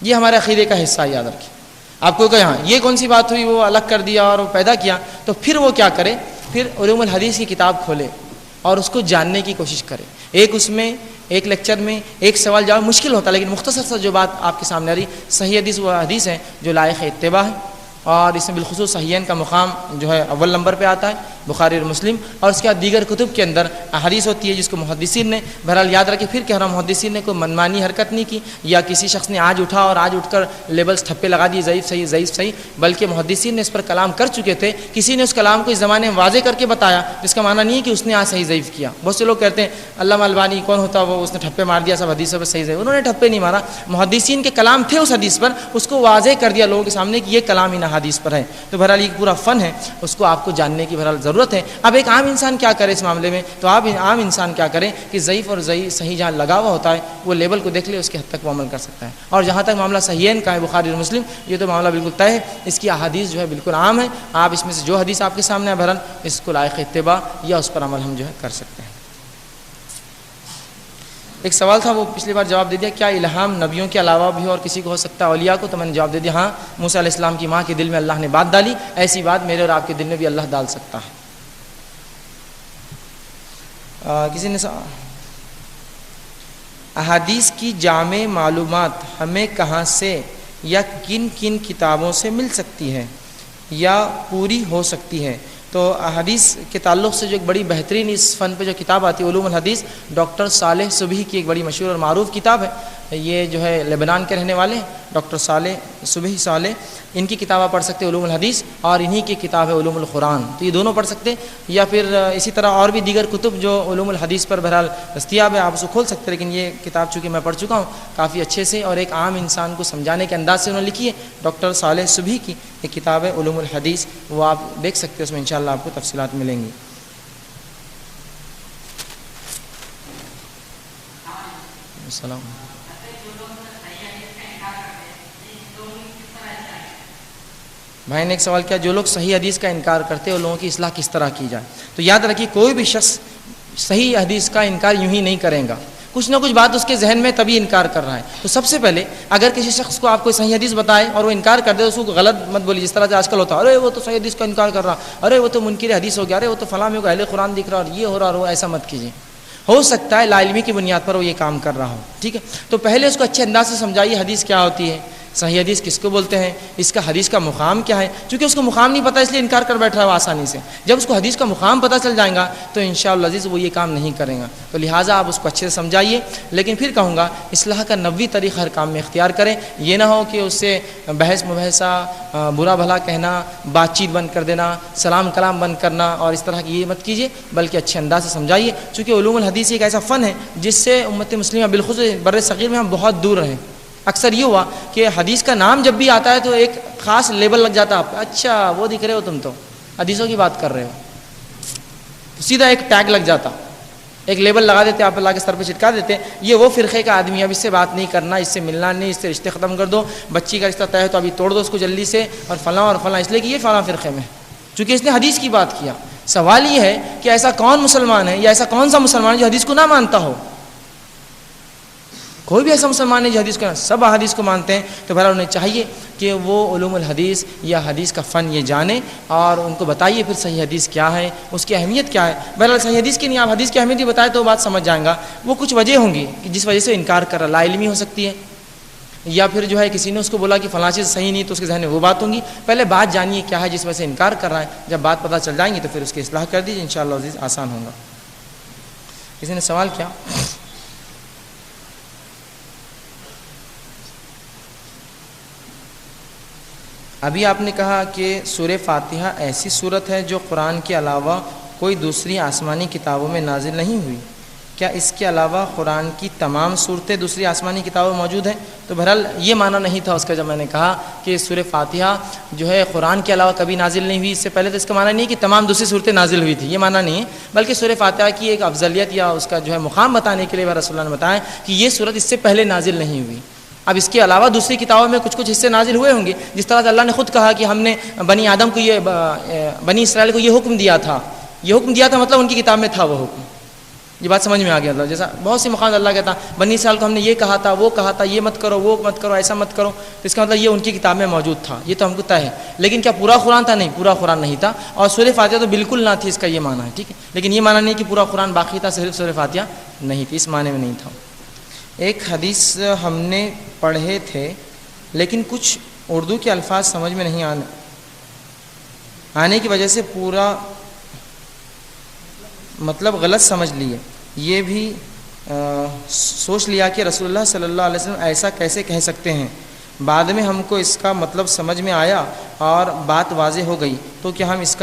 یہ ہمارے عقیدے کا حصہ ہے. یاد رکھیے، آپ کو کہ ہاں یہ کون سی بات ہوئی، وہ الگ کر دیا اور وہ پیدا کیا، تو پھر وہ کیا کرے، پھر علوم الحدیث کی کتاب کھولے اور اس کو جاننے کی کوشش کرے. اس میں ایک لیکچر میں ایک سوال جواب مشکل ہوتا ہے، لیکن مختصر سا جو بات آپ کے سامنے آ رہی، صحیح حدیث وہ حدیث ہے جو لائق اتباع ہے، اور اس میں بالخصوص صحیحین کا مقام جو ہے اول نمبر پہ آتا ہے، بخاری اور مسلم. اور اس کے بعد دیگر کتب کے اندر احادیث ہوتی ہے جس کو محدثین نے بہرحال یاد رکھے. پھر کہہ رہا ہوں محدثین نے کوئی منمانی حرکت نہیں کی، یا کسی شخص نے آج اٹھا اور آج اٹھ کر لیبلز ٹھپے لگا دیے ضعیف صحیح ضعیف صحیح، بلکہ محدثین نے اس پر کلام کر چکے تھے. کسی نے اس کلام کو اس زمانے میں واضح کر کے بتایا، جس کا معنی نہیں ہے کہ اس نے آج صحیح ضعیف کیا. بہت سے لوگ کہتے ہیں علامہ البانی کون ہوتا وہ، اس نے ٹھپے مار دیا سب حدیثوں پہ صحیح ضعیف. انہوں نے ٹھپے نہیں مارا، محدثین کے کلام تھے اس حدیث پر، اس کو واضح کر دیا لوگوں کے سامنے کہ یہ کلام ان حدیث پر ہے. تو بہرحال یہ پورا فن ہے، اس کو آپ کو جاننے کی بہرحال ضرورت ہے. اب ایک عام انسان کیا کرے اس معاملے میں؟ تو آپ عام انسان کیا کریں کہ ضعیف اور صحیح جہاں لگا ہوا ہوتا ہے وہ لیبل کو دیکھ لے، اس کے حد تک وہ عمل کر سکتا ہے. اور جہاں تک معاملہ صحیحین کا ہے، بخاری اور مسلم، یہ تو معاملہ بالکل طے ہے. اس کی احادیث جو ہے بالکل عام ہے. آپ اس میں سے جو حدیث آپ کے سامنے ہے بہرحال اس کو لائق اتباع یا اس پر عمل ہم جو ہے کر سکتے ہیں. ایک سوال تھا وہ پچھلی بار جواب دے دیا، کیا الہام نبیوں کے علاوہ بھی اور کسی کو ہو سکتا ہے اولیاء کو؟ تو میں نے جواب دے دیا ہاں، موسیٰ علیہ السلام کی ماں کے دل میں اللہ نے بات ڈالی، ایسی بات میرے اور آپ کے دل میں بھی اللہ ڈال سکتا ہے. کسی نے احادیث کی جامع معلومات ہمیں کہاں سے یا کن کن کتابوں سے مل سکتی ہے یا پوری ہو سکتی ہے؟ تو احادیث کے تعلق سے جو ایک بڑی بہترین اس فن پہ جو کتاب آتی ہے علوم الحدیث، ڈاکٹر صالح صبحی کی ایک بڑی مشہور اور معروف کتاب ہے. یہ جو ہے لبنان کے رہنے والے ڈاکٹر صبحی صالح، ان کی کتاب آپ پڑھ سکتے ہیں علوم الحدیث، اور انہی کی کتاب ہے علوم القرآن. تو یہ دونوں پڑھ سکتے ہیں، یا پھر اسی طرح اور بھی دیگر کتب جو علوم الحدیث پر بہرحال دستیاب ہے، آپ اس کو کھول سکتے ہیں. لیکن یہ کتاب چونکہ میں پڑھ چکا ہوں کافی اچھے سے اور ایک عام انسان کو سمجھانے کے انداز سے انہوں نے لکھی ہے. ڈاکٹر صالح صبحی کی ایک کتاب ہے علوم الحدیث، وہ آپ دیکھ سکتے ہیں، اس میں انشاءاللہ آپ کو تفصیلات ملیں گی. السلام. بھائی نے ایک سوال کیا، جو لوگ صحیح حدیث کا انکار کرتے ہیں ان لوگوں کی اصلاح کس طرح کی جائے؟ تو یاد رکھیے کوئی بھی شخص صحیح حدیث کا انکار یوں ہی نہیں کرے گا، کچھ نہ کچھ بات اس کے ذہن میں تبھی انکار کر رہا ہے. تو سب سے پہلے اگر کسی شخص کو آپ کو صحیح حدیث بتائے اور وہ انکار کر دے تو اس کو غلط مت بولیے. جس طرح سے آج کل ہوتا ہے، ارے وہ تو صحیح حدیث کا انکار کر رہا، ارے وہ تو منکر حدیث ہو گیا، ارے وہ تو فلاں میں اہل قرآن دکھ رہا اور یہ ہو رہا اور وہ. ایسا مت کیجیے. ہو سکتا ہے لا علمی کی بنیاد پر وہ یہ کام کر رہا ہو، ٹھیک ہے. تو پہلے اس کو اچھے انداز سے سمجھائیے حدیث کیا ہوتی ہے، صحیح حدیث کس کو بولتے ہیں، اس کا حدیث کا مقام کیا ہے. چونکہ اس کو مقام نہیں پتہ اس لیے انکار کر بیٹھا ہے وہ آسانی سے. جب اس کو حدیث کا مقام پتہ چل جائے گا تو انشاءاللہ عزیز وہ یہ کام نہیں کرے گا. تو لہٰذا آپ اس کو اچھے سے سمجھائیے. لیکن پھر کہوں گا اصلاح کا 90 طریقہ ہر کام میں اختیار کریں. یہ نہ ہو کہ اس سے بحث مباحثہ، برا بھلا کہنا، بات چیت بند کر دینا، سلام کلام بند کرنا اور اس طرح کی یہ مت کیجیے، بلکہ اچھے انداز سے سمجھائیے. چونکہ علوم الحدیث ایک ایسا فن ہے جس سے امت مسلمہ بالخصوص بر صغیر میں ہم بہت دور رہیں. اکثر یہ ہوا کہ حدیث کا نام جب بھی آتا ہے تو ایک خاص لیبل لگ جاتا ہے آپ کو، اچھا وہ دکھ رہے ہو تم تو حدیثوں کی بات کر رہے ہو، سیدھا ایک ٹیگ لگ جاتا، ایک لیبل لگا دیتے آپ اللہ کے سر پہ چٹکا دیتے، یہ وہ فرقے کا آدمی ہے، اب اس سے بات نہیں کرنا، اس سے ملنا نہیں، اس سے رشتے ختم کر دو، بچی کا رشتہ طے ہے تو ابھی توڑ دو اس کو جلدی سے، اور فلاں اس لیے کہ یہ فلاں فرقے میں، چونکہ اس نے حدیث کی بات کیا. سوال یہ ہے کہ ایسا کون مسلمان ہے یا ایسا کون سا مسلمان ہے جو حدیث کو نہ مانتا ہو؟ کوئی بھی ایسا مسلمان نہیں جو حدیث کو، سب حدیث کو مانتے ہیں. تو بہرحال انہیں چاہیے کہ وہ علوم الحدیث یا حدیث کا فن یہ جانیں اور ان کو بتائیے پھر صحیح حدیث کیا ہے، اس کی اہمیت کیا ہے. بہرحال صحیح حدیث کی نہیں، آپ حدیث کی اہمیت ہی بتائیں تو وہ بات سمجھ جائیں گا. وہ کچھ وجہ ہوں گی کہ جس وجہ سے انکار کر رہا، لا علمی ہو سکتی ہے، یا پھر جو ہے کسی نے اس کو بولا کہ فلاں چیز صحیح نہیں تو اس کے ذہن میں وہ بات ہوں گی. پہلے بات جانیے کیا ہے جس وجہ سے انکار کر رہا ہے. جب بات پتہ چل جائیں گی تو پھر اس کی اصلاح کر دیجیے، انشاءاللہ عزیز آسان ہوگا. کسی نے سوال کیا؟ ابھی آپ نے کہا کہ سورہ فاتحہ ایسی صورت ہے جو قرآن کے علاوہ کوئی دوسری آسمانی کتابوں میں نازل نہیں ہوئی، کیا اس کے علاوہ قرآن کی تمام صورتیں دوسری آسمانی کتابوں میں موجود ہیں؟ تو بہرحال یہ معنی نہیں تھا اس کا جب میں نے کہا کہ سورہ فاتحہ جو ہے قرآن کے علاوہ کبھی نازل نہیں ہوئی. اس سے پہلے تو اس کا معنی نہیں کہ تمام دوسری صورتیں نازل ہوئی تھی، یہ معنی نہیں ہے، بلکہ سورہ فاتحہ کی ایک افضلیت یا اس کا جو ہے مقام بتانے کے لیے رسول اللہ نے بتایا کہ یہ صورت اس سے پہلے نازل نہیں ہوئی. اب اس کے علاوہ دوسری کتابوں میں کچھ حصے نازل ہوئے ہوں گے، جس طرح سے اللہ نے خود کہا کہ ہم نے بنی آدم کو بنی اسرائیل کو یہ حکم دیا تھا، مطلب ان کی کتاب میں تھا وہ حکم. یہ بات سمجھ میں آ گیا. اللہ جیسا بہت سی مقام اللہ کہتا بنی اسرائیل کو ہم نے یہ کہا تھا، وہ کہا تھا، یہ مت کرو، وہ مت کرو، ایسا مت کرو، تو اس کا مطلب یہ ان کی کتاب میں موجود تھا، یہ تو ہم کو طے ہے. لیکن کیا پورا قرآن تھا؟ نہیں، پورا قرآن نہیں تھا. اور سورہ فاتحہ تو بالکل نہ تھی، اس کا یہ معنی ہے، ٹھیک ہے. لیکن یہ معنی نہیں کہ پورا قرآن باقی تھا، صرف سورہ فاتحہ نہیں تھی، اس معنی میں نہیں تھا. ایک حدیث ہم نے پڑھے تھے لیکن کچھ اردو کے الفاظ سمجھ میں نہیں آنے کی وجہ سے پورا مطلب غلط سمجھ لیے. یہ بھی سوچ لیا کہ رسول اللہ صلی اللہ علیہ وسلم ایسا کیسے کہہ سکتے ہیں. بعد میں ہم کو اس کا مطلب سمجھ میں آیا اور بات واضح ہو گئی، تو کیا ہمیں اس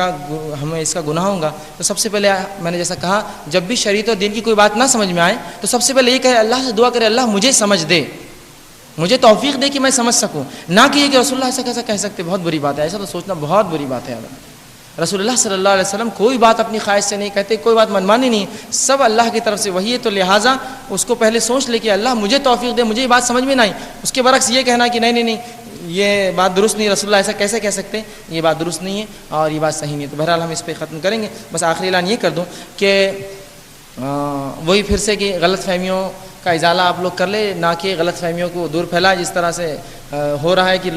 کا گناہ ہوگا؟ تو سب سے پہلے میں نے جیسا کہا، جب بھی شریعت اور دین کی کوئی بات نہ سمجھ میں آئے تو سب سے پہلے یہ کہے، اللہ سے دعا کرے اللہ مجھے سمجھ دے، مجھے توفیق دے کہ میں سمجھ سکوں. نہ کہ یہ کہ رسول اللہ ایسا کیسا کہہ سکتے، بہت بری بات ہے. ایسا تو سوچنا بہت بری بات ہے. رسول اللہ صلی اللہ علیہ وسلم کوئی بات اپنی خواہش سے نہیں کہتے، کوئی بات منمانی نہیں، سب اللہ کی طرف سے وہی ہے. تو لہٰذا اس کو پہلے سوچ لے کہ اللہ مجھے توفیق دے، مجھے یہ بات سمجھ میں نہ آئی. اس کے برعکس یہ کہنا کہ نہیں یہ بات درست نہیں، رسول اللہ ایسا کیسے کہہ سکتے، یہ بات درست نہیں ہے اور یہ بات صحیح نہیں ہے. تو بہرحال ہم اس پہ ختم کریں گے. بس آخری اعلان یہ کر دوں کہ وہی پھر سے کہ غلط فہمیوں کا ازالہ آپ لوگ کر لے، نہ کہ غلط فہمیوں کو دور پھیلائے. جس طرح سے ہو رہا ہے کہ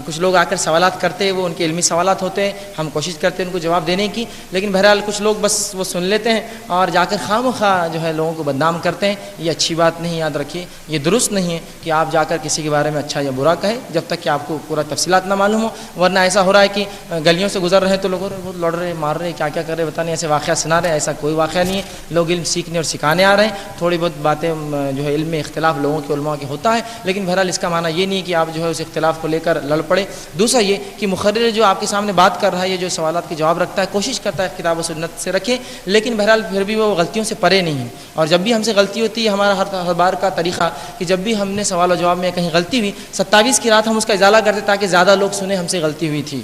کچھ لوگ آ کر سوالات کرتے ہیں، وہ ان کے علمی سوالات ہوتے ہیں، ہم کوشش کرتے ہیں ان کو جواب دینے کی، لیکن بہرحال کچھ لوگ بس وہ سن لیتے ہیں اور جا کر خواہ مخواہ جو ہے لوگوں کو بدنام کرتے ہیں. یہ اچھی بات نہیں، یاد رکھیے یہ درست نہیں ہے کہ آپ جا کر کسی کے بارے میں اچھا یا برا کہیں جب تک کہ آپ کو پورا تفصیلات نہ معلوم ہو. ورنہ ایسا ہو رہا ہے کہ گلیوں سے گزر رہے ہیں تو لوگ بہت لڑ رہے، مار رہے، کیا کیا کر رہے بتا نہیں، ایسے واقعہ سنا رہے. ایسا کوئی واقعہ نہیں ہے. لوگ علم سیکھنے اور سکھانے آ رہے ہیں. تھوڑی بہت باتیں جو ہے علم میں اختلاف لوگوں کے علماء کے ہوتا ہے، لیکن بہرحال اس کا معنی یہ نہیں کہ آپ جو ہے اس اختلاف کو لے کر لڑ پڑے. دوسرا یہ کہ مقرر جو آپ کے سامنے بات کر رہا ہے، یہ جو سوالات کے جواب رکھتا ہے، کوشش کرتا ہے کتاب و سنت سے رکھے، لیکن بہرحال پھر بھی وہ غلطیوں سے پرے نہیں ہے. اور جب بھی ہم سے غلطی ہوتی ہے، ہمارا ہر بار کا طریقہ کہ جب بھی ہم نے سوال و جواب میں کہیں غلطی ہوئی، 27 کی رات ہم اس کا ازالہ کرتے تاکہ زیادہ لوگ سنیں ہم سے غلطی ہوئی تھی.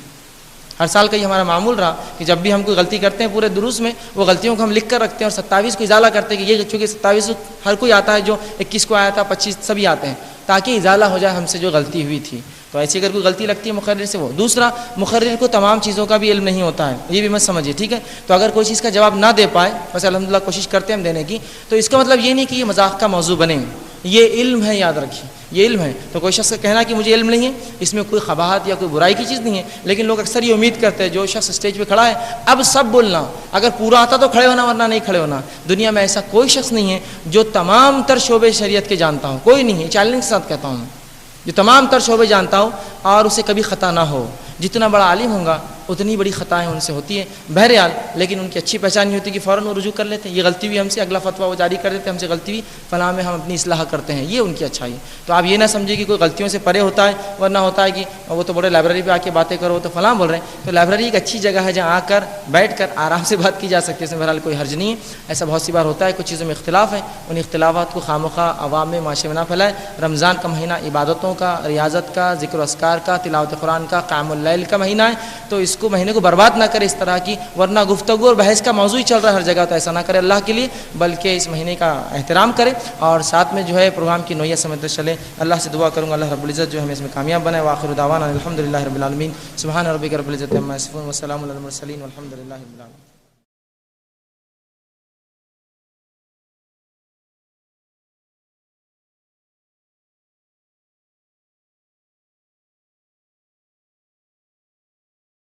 ہر سال کا یہ ہمارا معمول رہا کہ جب بھی ہم کوئی غلطی کرتے ہیں پورے دروس میں، وہ غلطیوں کو ہم لکھ کر رکھتے ہیں اور 27 کو ازالہ کرتے ہیں کہ یہ چونکہ 27 ہر کوئی آتا ہے، جو 21 کو آیا تھا، 25 سبھی آتے ہیں، تاکہ ازالہ ہو جائے ہم سے جو غلطی ہوئی تھی. تو ایسی اگر کوئی غلطی لگتی ہے مقرر سے وہ. دوسرا، مقرر کو تمام چیزوں کا بھی علم نہیں ہوتا ہے، یہ بھی مت سمجھیے، ٹھیک ہے. تو اگر کوئی چیز کا جواب نہ دے پائے، ویسے الحمدللہ کوشش کرتے ہیں ہم دینے کی، تو اس کا مطلب یہ نہیں کہ یہ مذاق کا موضوع بنے. یہ علم ہے، یاد رکھیے یہ علم ہے. تو کوئی شخص کہنا کہ مجھے علم نہیں ہے، اس میں کوئی قباحت یا کوئی برائی کی چیز نہیں ہے. لیکن لوگ اکثر یہ امید کرتے ہیں جو شخص اسٹیج پہ کھڑا ہے اب سب بولنا، اگر پورا آتا تو کھڑے ہونا ورنہ نہیں کھڑے ہونا. دنیا میں ایسا کوئی شخص نہیں ہے جو تمام تر شعبے شریعت کے جانتا ہو، کوئی نہیں ہے. چیلنج کے ساتھ کہتا ہوں جو تمام تر شعبے جانتا ہو اور اسے کبھی خطا نہ ہو. جتنا بڑا عالم ہوگا اتنی بڑی خطائیں ان سے ہوتی ہیں بہرحال، لیکن ان کی اچھی پہچان یہ ہوتی ہے کہ فوراً وہ رجوع کر لیتے ہیں. یہ غلطی ہوئی ہم سے، اگلا فتویٰ وہ جاری کر دیتے ہیں، ہم سے غلطی ہوئی فلاں میں ہم اپنی اصلاح کرتے ہیں. یہ ان کی اچھائی ہے. تو آپ یہ نہ سمجھے کہ کوئی غلطیوں سے پرے ہوتا ہے، ورنہ ہوتا ہے کہ وہ تو بڑے لائبریری پہ آ کے باتیں کرو تو فلاں بول رہے ہیں. تو لائبریری ایک اچھی جگہ ہے جہاں آ کر بیٹھ کر آرام سے بات کی جا سکتی ہے، اس میں بہرحال کوئی حرج نہیں ہے. ایسا بہت سی بار ہوتا ہے کچھ چیزوں میں اختلاف ہے، ان اختلافات کو خواہ عوام میں معاشرے میں نہ پھیلائے. رمضان کا مہینہ عبادتوں کا، ریاضت کا، ذکر و اذکار کا، تلاوت قرآن کا، قیام اللیل کا مہینہ ہے. تو اس کو مہینے کو برباد نہ کرے اس طرح کی، ورنہ گفتگو اور بحث کا موضوع ہی چل رہا ہے ہر جگہ. تو ایسا نہ کرے اللہ کے لیے، بلکہ اس مہینے کا احترام کرے اور ساتھ میں جو ہے پروگرام کی نوعیت سمجھتے چلے. اللہ سے دعا کروں گا اللہ رب العزت جو ہمیں اس میں کامیاب بنائے. وآخر دعوانا الحمدللہ رب العالمین. سبحان ربک رب العزت عما یصفون وسلام علی المرسلین والحمدللہ رب العالمین.